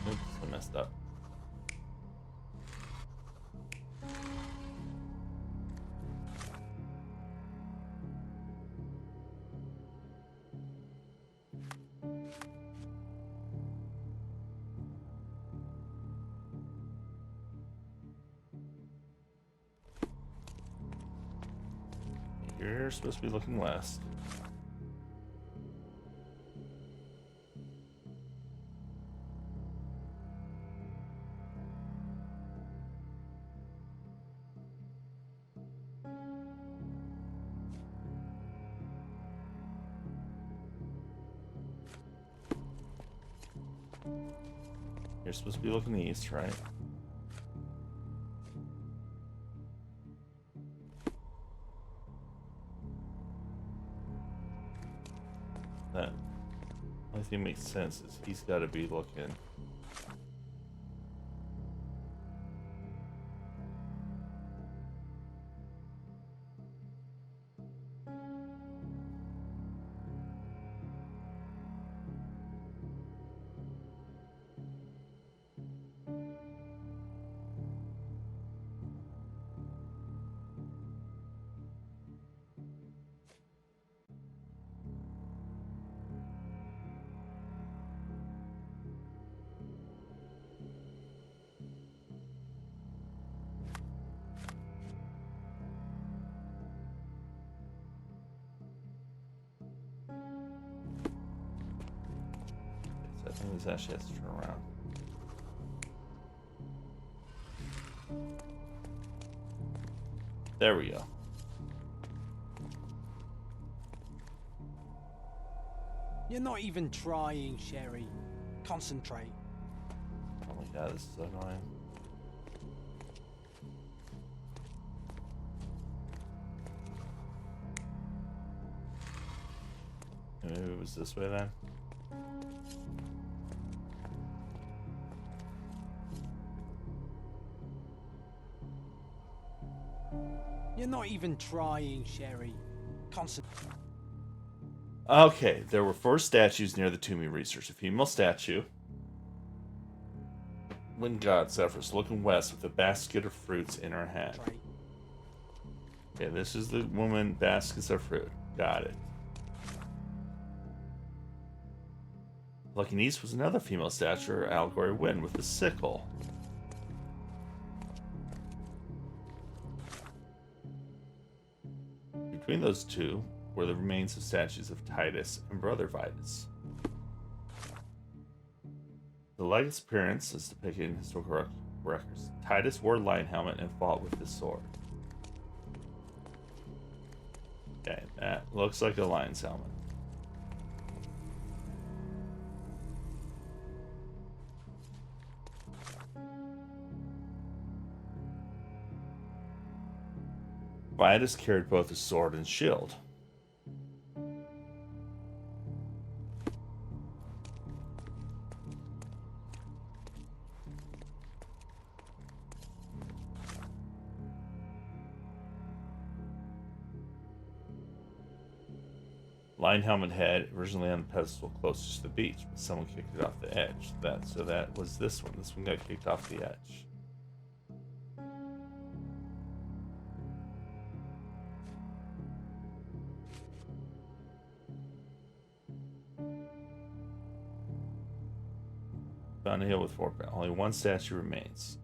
Oops, I messed up. You're supposed to be looking west. You're supposed to be looking east, right? That only thing makes sense is he's got to be looking. I think this actually has to turn around. There we go. You're not even trying, Sherry. Concentrate. Oh my god, this is so annoying. Maybe it was this way then? You're not even trying, Sherry. Concentrate. Okay, there were 4 statues near the tomb you researched. A female statue. Wind god Zephyrus looking west with a basket of fruits in her hand. Okay, this is the woman, baskets of fruit. Got it. Looking east was another female statue, allegory wind, with a sickle. Between those two were the remains of statues of Titus and brother Vitus. The leg's appearance is depicted in historical records. Titus wore a lion helmet and fought with his sword. Okay, that looks like a lion's helmet. Vitus carried both a sword and shield. Lion helmet head originally on the pedestal closest to the beach, but someone kicked it off the edge. So that was this one. This one got kicked off the edge. Found a hill with 4 only one statue remains.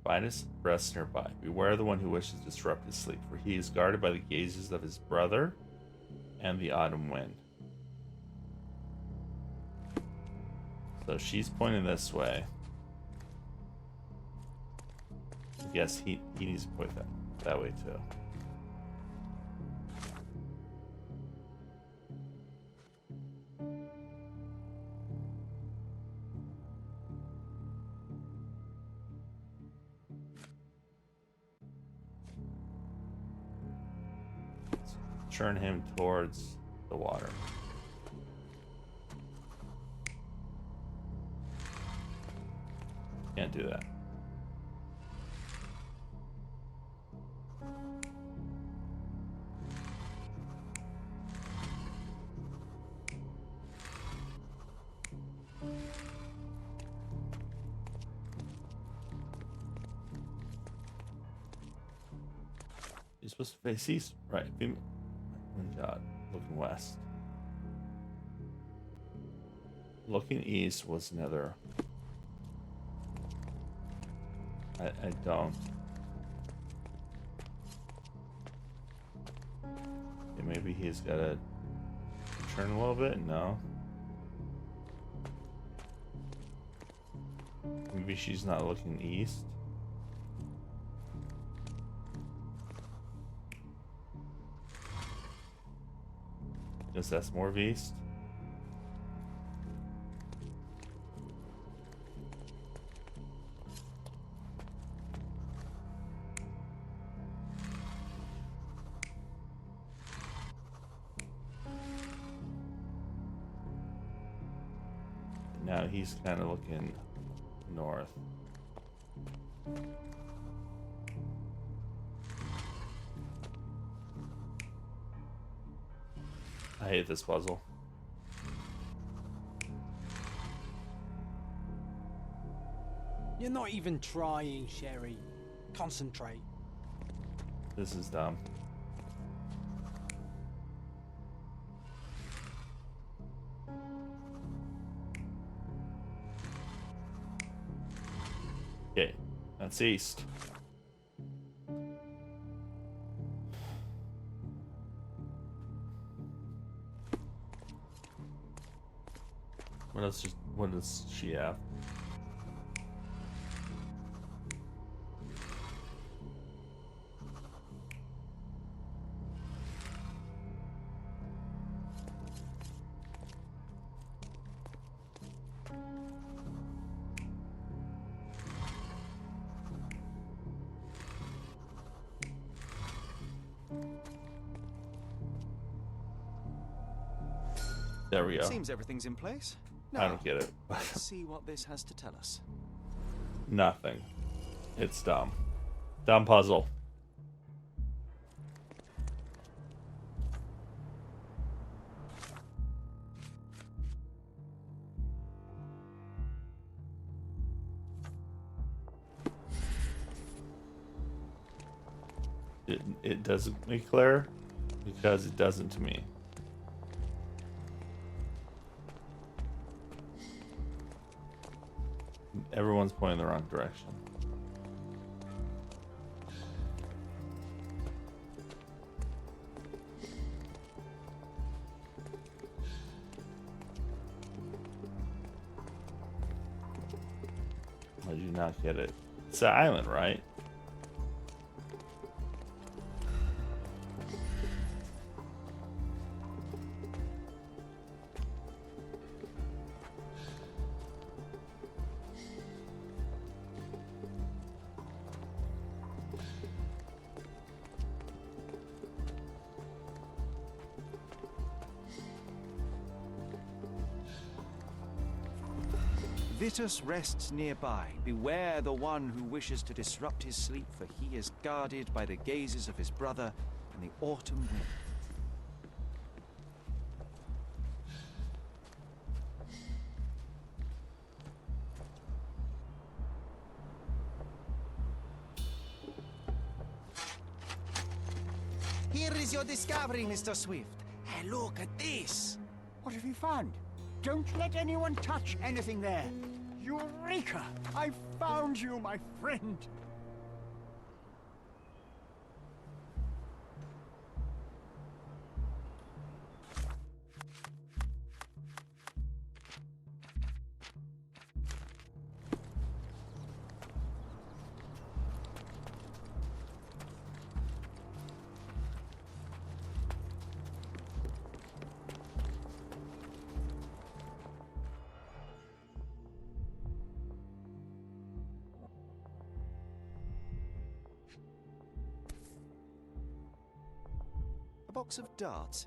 Vitus rests nearby. Beware the one who wishes to disrupt his sleep, for he is guarded by the gazes of his brother and the autumn wind. So she's pointing this way. I guess he needs to point that way too. Turn him towards the water. Can't do that. You're supposed to face east, right? God, looking west. Looking east was another. I don't. Okay, maybe he's got to turn a little bit. No. Maybe she's not looking east. Guess that's more east. Now he's kind of looking north. I hate this puzzle. You're not even trying, Sherry. Concentrate. This is dumb. Okay, that's east. What does she have? There we go. Seems everything's in place. I don't get it. Let's see what this has to tell us. Nothing. It's dumb. Dumb puzzle. It doesn't make clear because it doesn't to me. Everyone's pointing the wrong direction. I do not get it. It's the island, right? Vitus rests nearby. Beware the one who wishes to disrupt his sleep, for he is guarded by the gazes of his brother and the autumn wind. Here is your discovery, Mr. Swift. Hey, look at this. What have you found? Don't let anyone touch anything there. Eureka! I found you, my friend. A box of darts,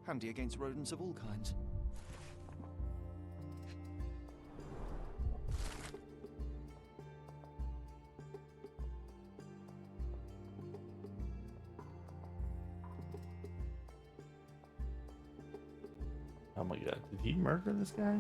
handy against rodents of all kinds. Oh my god, did he murder this guy?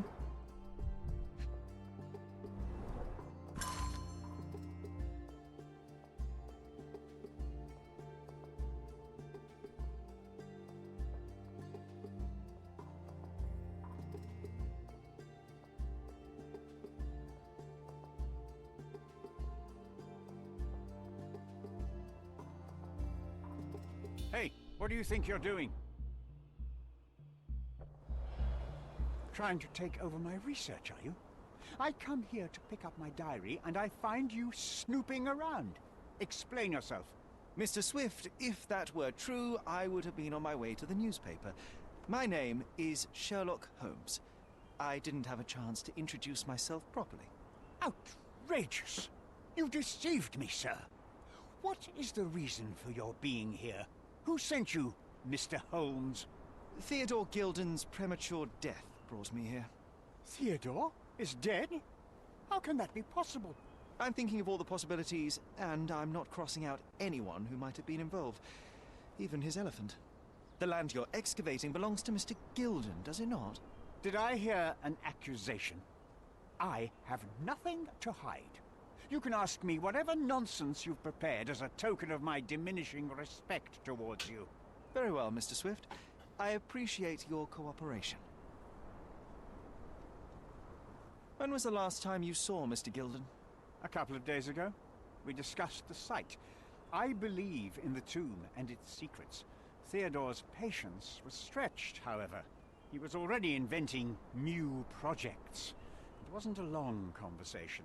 Hey, what do you think you're doing? Trying to take over my research, are you? I come here to pick up my diary, and I find you snooping around. Explain yourself. Mr. Swift, if that were true, I would have been on my way to the newspaper. My name is Sherlock Holmes. I didn't have a chance to introduce myself properly. Outrageous! You deceived me, sir. What is the reason for your being here? Who sent you, Mr. Holmes? Theodore Gilden's premature death brought me here. Theodore is dead? How can that be possible? I'm thinking of all the possibilities, and I'm not crossing out anyone who might have been involved. Even his elephant. The land you're excavating belongs to Mr. Gilden, does it not? Did I hear an accusation? I have nothing to hide. You can ask me whatever nonsense you've prepared as a token of my diminishing respect towards you. Very well, Mr. Swift. I appreciate your cooperation. When was the last time you saw Mr. Gilden? A couple of days ago. We discussed the site. I believe in the tomb and its secrets. Theodore's patience was stretched, however. He was already inventing new projects. It wasn't a long conversation.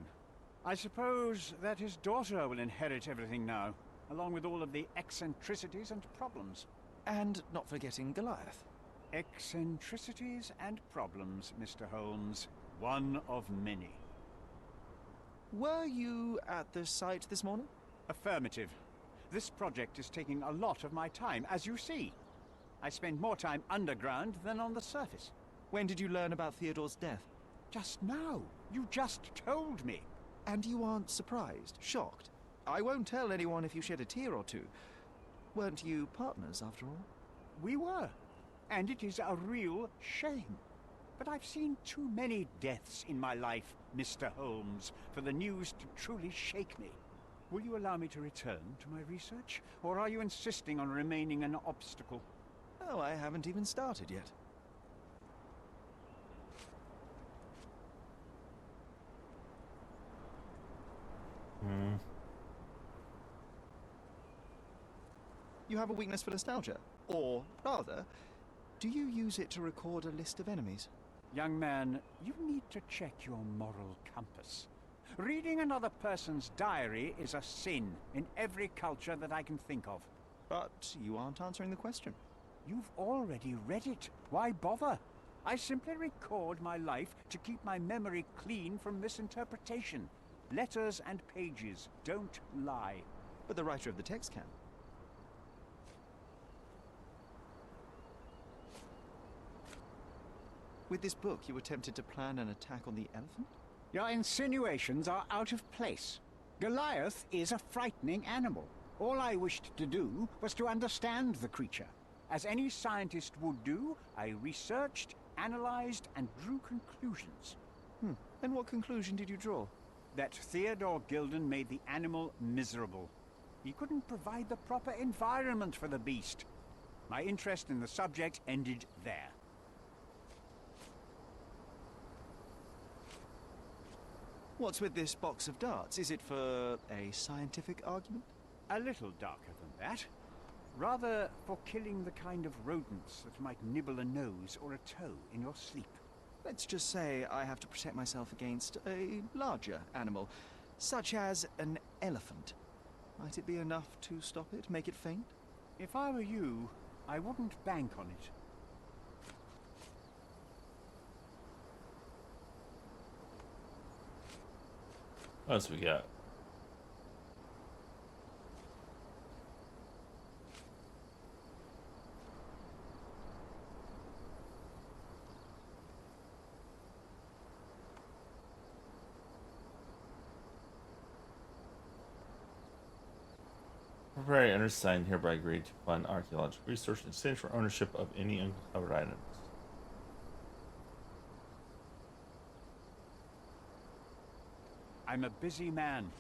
I suppose that his daughter will inherit everything now, along with all of the eccentricities and problems. And not forgetting Goliath. Eccentricities and problems, Mr. Holmes. One of many. Were you at the site this morning? Affirmative. This project is taking a lot of my time, as you see. I spend more time underground than on the surface. When did you learn about Theodore's death? Just now. You just told me. And you aren't surprised, shocked? I won't tell anyone if you shed a tear or two. Weren't you partners, after all? We were. And it is a real shame. But I've seen too many deaths in my life, Mr. Holmes, for the news to truly shake me. Will you allow me to return to my research? Or are you insisting on remaining an obstacle? Oh, I haven't even started yet. You have a weakness for nostalgia? Or, rather, do you use it to record a list of enemies? Young man, you need to check your moral compass. Reading another person's diary is a sin in every culture that I can think of. But you aren't answering the question. You've already read it. Why bother? I simply record my life to keep my memory clean from misinterpretation. Letters and pages don't lie. But the writer of the text can. With this book, you attempted to plan an attack on the elephant? Your insinuations are out of place. Goliath is a frightening animal. All I wished to do was to understand the creature. As any scientist would do, I researched, analyzed, and drew conclusions. And what conclusion did you draw? That Theodore Gilden made the animal miserable. He couldn't provide the proper environment for the beast. My interest in the subject ended there. What's with this box of darts? Is it for a scientific argument? A little darker than that. Rather for killing the kind of rodents that might nibble a nose or a toe in your sleep. Let's just say I have to protect myself against a larger animal, such as an elephant. Might it be enough to stop it, make it faint? If I were you, I wouldn't bank on it. What else we got? Proprietary undersigned hereby agreed to fund archaeological research in exchange for ownership of any uncovered items. I'm a busy man.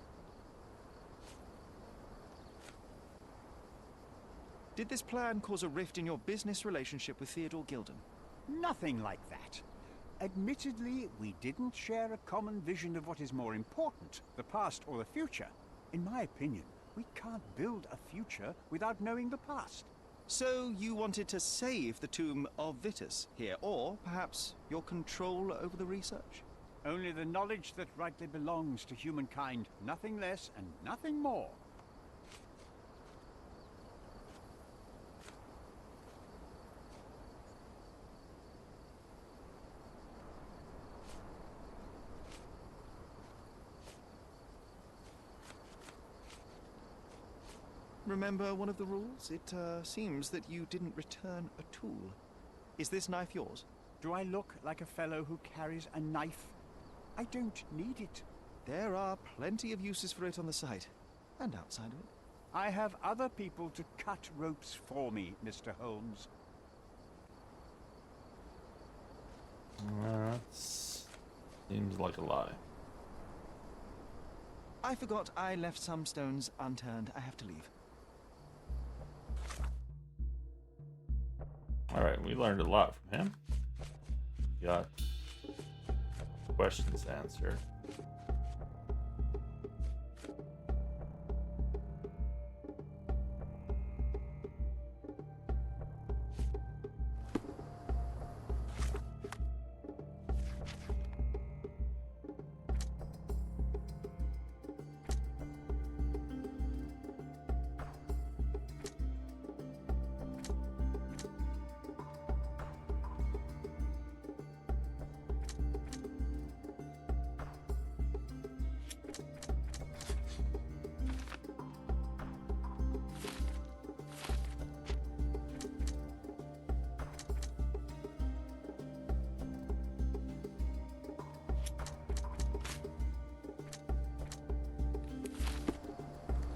Did this plan cause a rift in your business relationship with Theodore Gilden? Nothing like that. Admittedly, we didn't share a common vision of what is more important, the past or the future. In my opinion, we can't build a future without knowing the past. So you wanted to save the tomb of Vitus here, or perhaps your control over the research? Only the knowledge that rightly belongs to humankind, nothing less and nothing more. Remember one of the rules? It seems that you didn't return a tool. Is this knife yours? Do I look like a fellow who carries a knife? I don't need it. There are plenty of uses for it on the site, and outside of it. I have other people to cut ropes for me, Mr. Holmes. That seems like a lie. I forgot I left some stones unturned. I have to leave. Alright, we learned a lot from him. Got questions answered.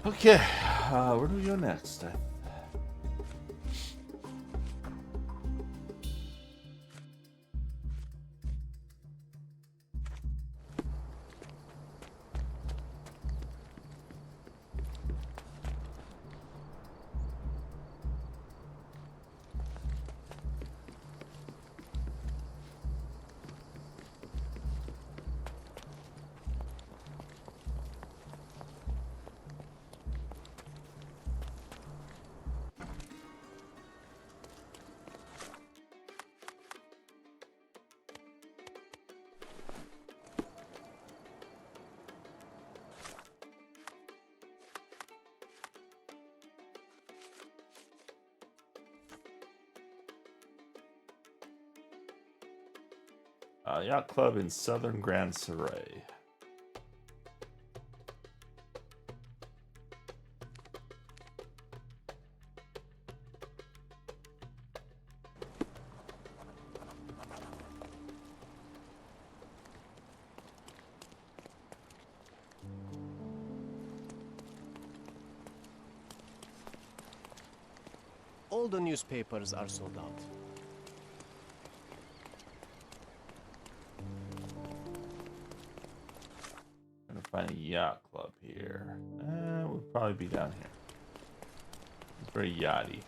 Okay, where do we go next? Yacht Club in Southern Grand Saray. All the newspapers are sold out. Trying to find a yacht club here. We'll probably be down here. It's very yachty.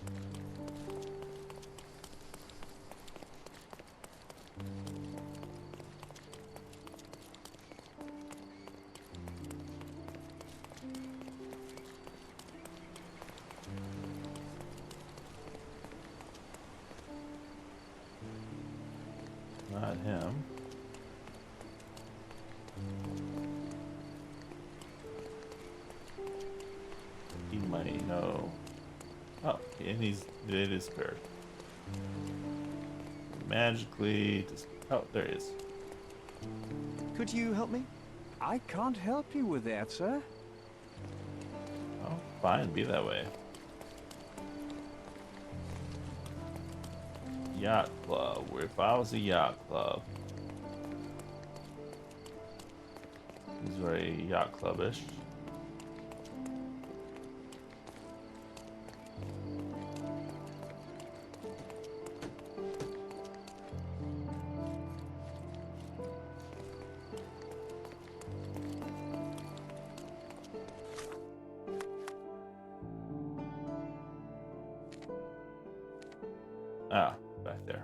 Not him. He might know. Oh, and it is spared. Magically, oh, there he is. Could you help me? I can't help you with that, sir. Oh, fine, be that way. Yacht club. If I was a yacht club, he's very yacht clubbish. Ah, back there.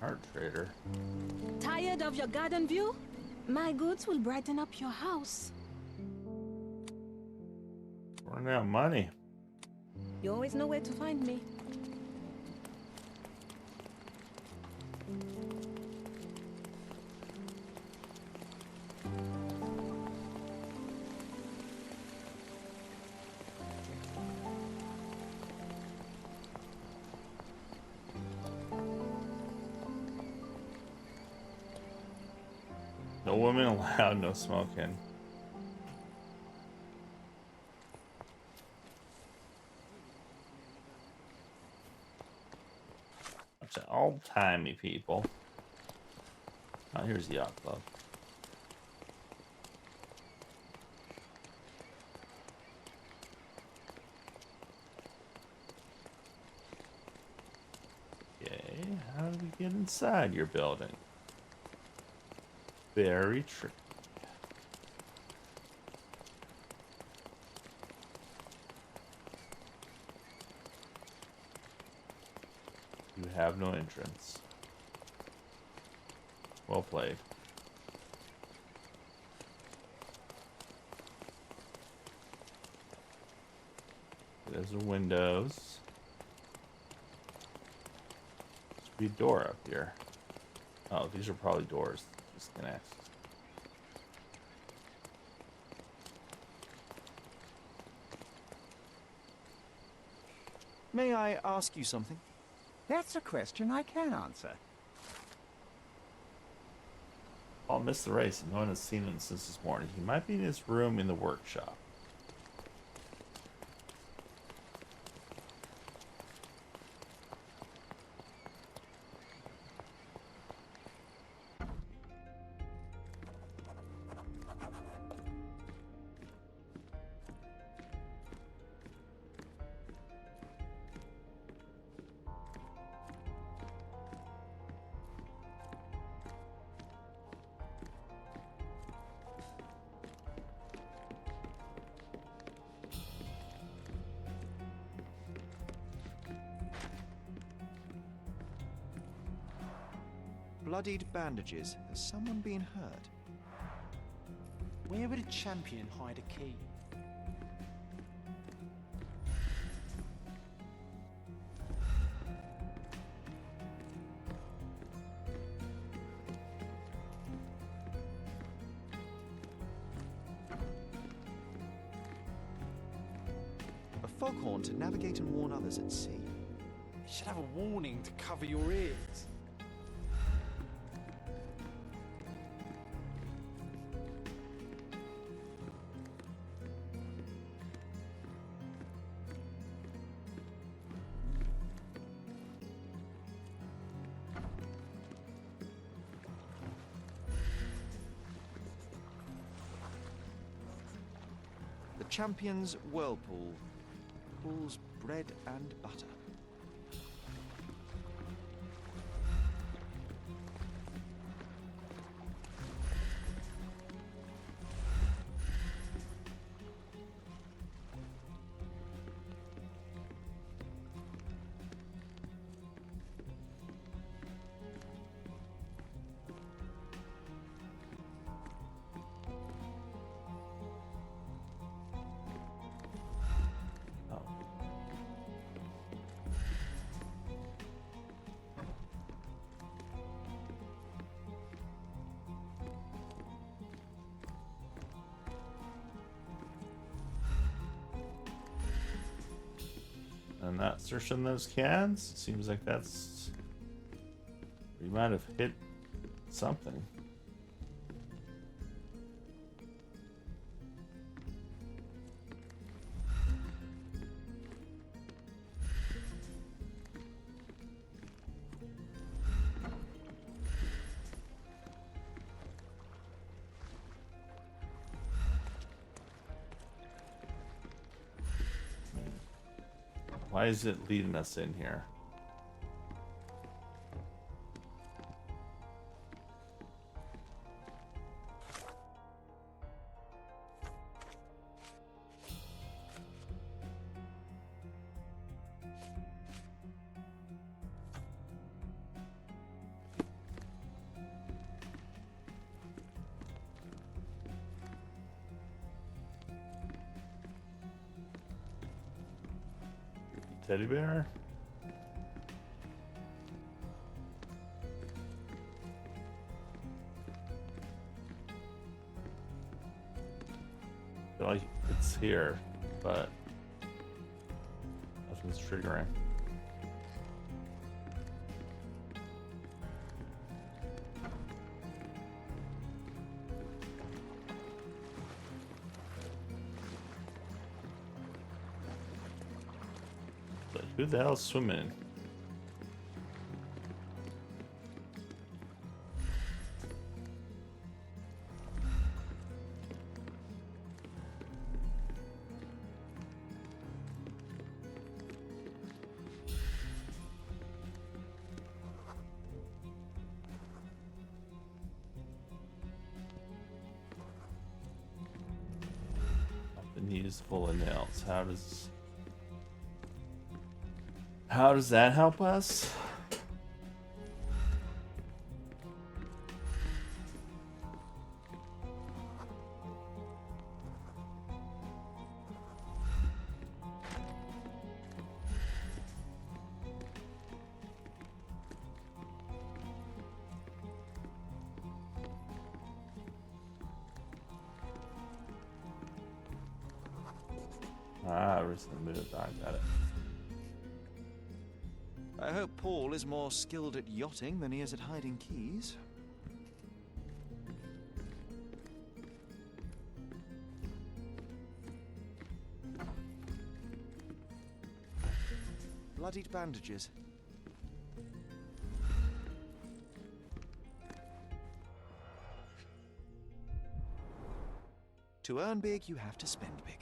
Art trader. Tired of your garden view? My goods will brighten up your house. Running out of money. You always know where to find me. No women allowed, no smoking. Bunch of old-timey people. Oh, here's the yacht club. Okay, how do we get inside your building? Very tricky. You have no entrance. Well played. There's the windows. Should be a door up here. Oh, these are probably doors. Disconnect. May I ask you something? That's a question I can answer. I'll miss the race. No one has seen him since this morning. He might be in his room in the workshop. Bloodied bandages. Has someone been hurt? Where would a champion hide a key? A foghorn to navigate and warn others at sea. You should have a warning to cover your ears. The champion's whirlpool pulls bread and butter. I'm not searching those cans. Seems like that's... We might have hit something. Why is it leading us in here? Teddy bear? I feel like it's here, but nothing's triggering. Who the hell's swimming? The knees full of nails. How does that help us? Recently moved. I got it. I hope Paul is more skilled at yachting than he is at hiding keys. Bloodied bandages. To earn big, you have to spend big.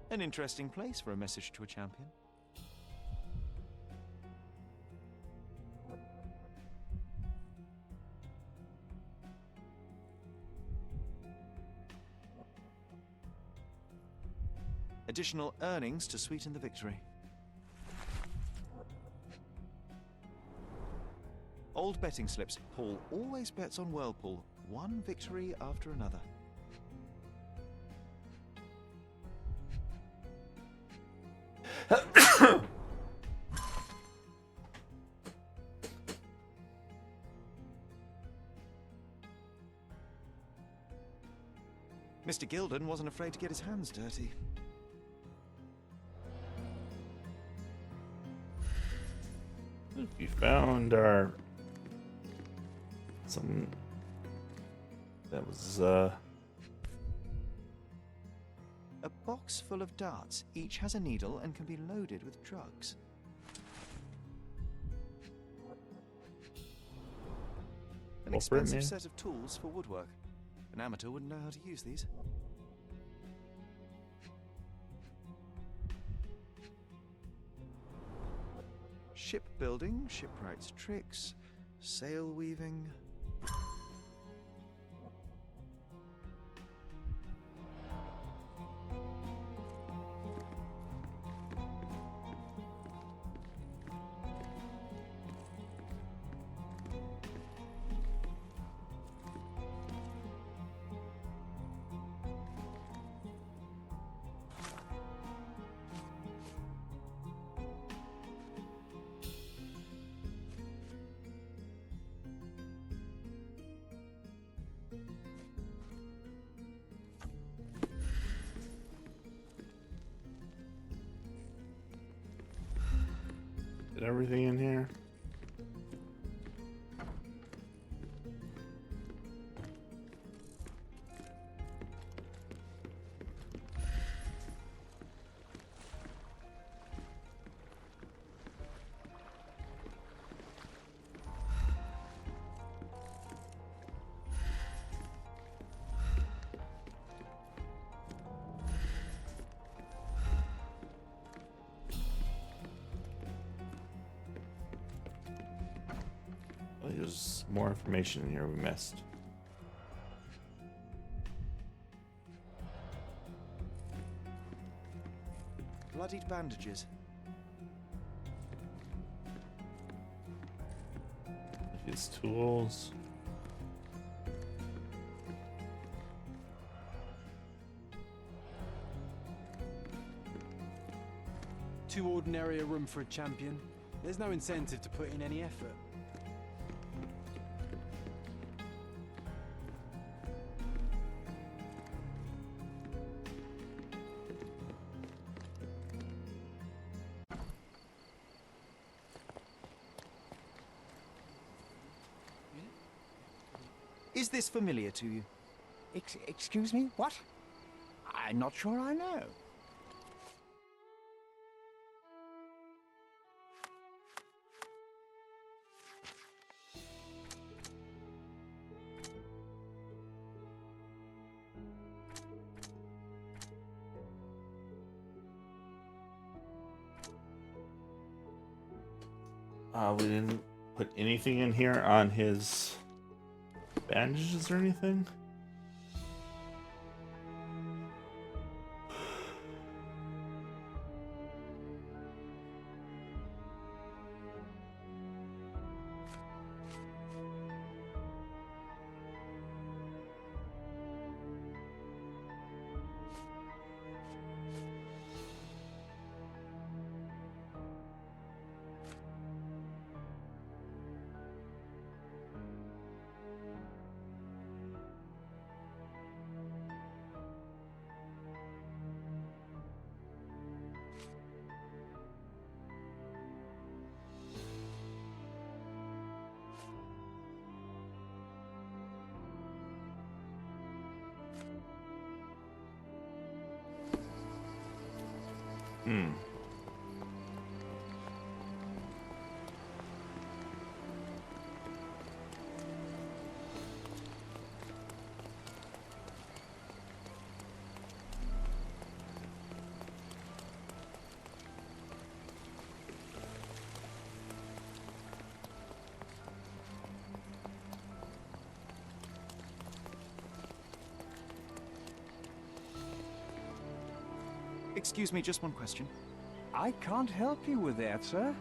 An interesting place for a message to a champion. Additional earnings to sweeten the victory. Old betting slips. Paul always bets on Whirlpool. One victory after another. Mr. Gilden wasn't afraid to get his hands dirty. We found our some that was A box full of darts. Each has a needle and can be loaded with drugs. An expensive set of tools for woodwork. An amateur wouldn't know how to use these. Shipbuilding, shipwright's tricks, sail weaving. Did everything in here? There's more information in here we missed. Bloodied bandages. His tools. Too ordinary a room for a champion. There's no incentive to put in any effort. Is this familiar to you? Excuse me? What? I'm not sure I know. We didn't put anything in here on his bandages or anything? Excuse me, just one question. I can't help you with that, sir.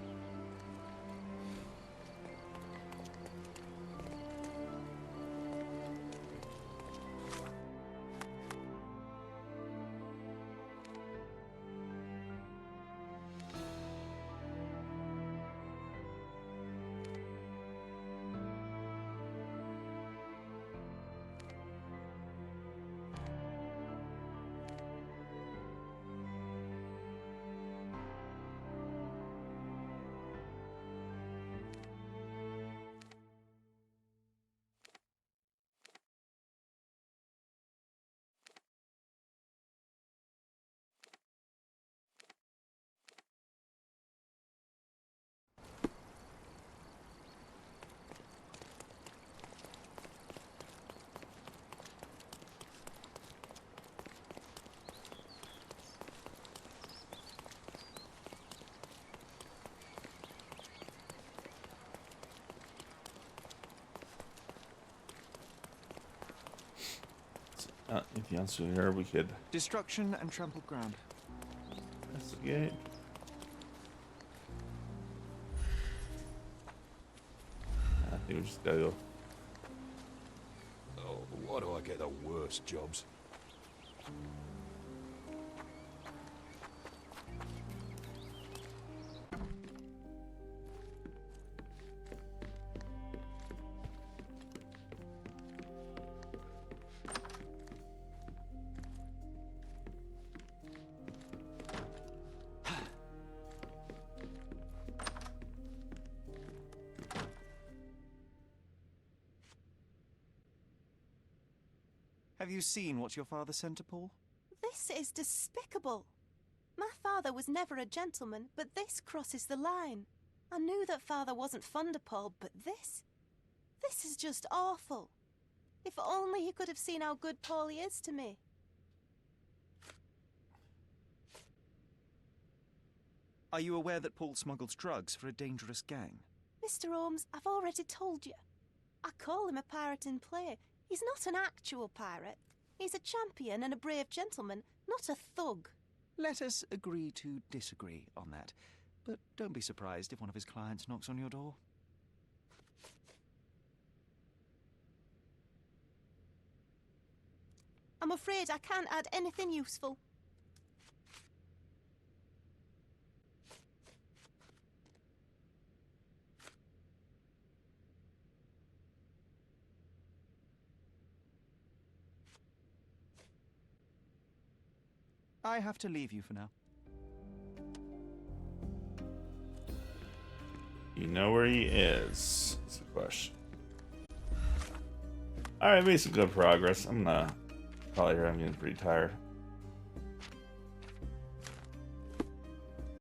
If you answer here, we could Destruction and trampled ground. investigate. I think we just gotta go. Oh, why do I get the worst jobs? Have you seen what your father sent to Paul? This is despicable. My father was never a gentleman, but this crosses the line. I knew that father wasn't fond of Paul, but this is just awful. If only he could have seen how good Paulie is to me. Are you aware that Paul smuggles drugs for a dangerous gang? Mr. Holmes, I've already told you. I call him a pirate in play. He's not an actual pirate. He's a champion and a brave gentleman, not a thug. Let us agree to disagree on that. But don't be surprised if one of his clients knocks on your door. I'm afraid I can't add anything useful. I have to leave you for now. You know where he is? That's the question. Alright, made some good progress. I'm gonna probably here. I'm getting pretty tired.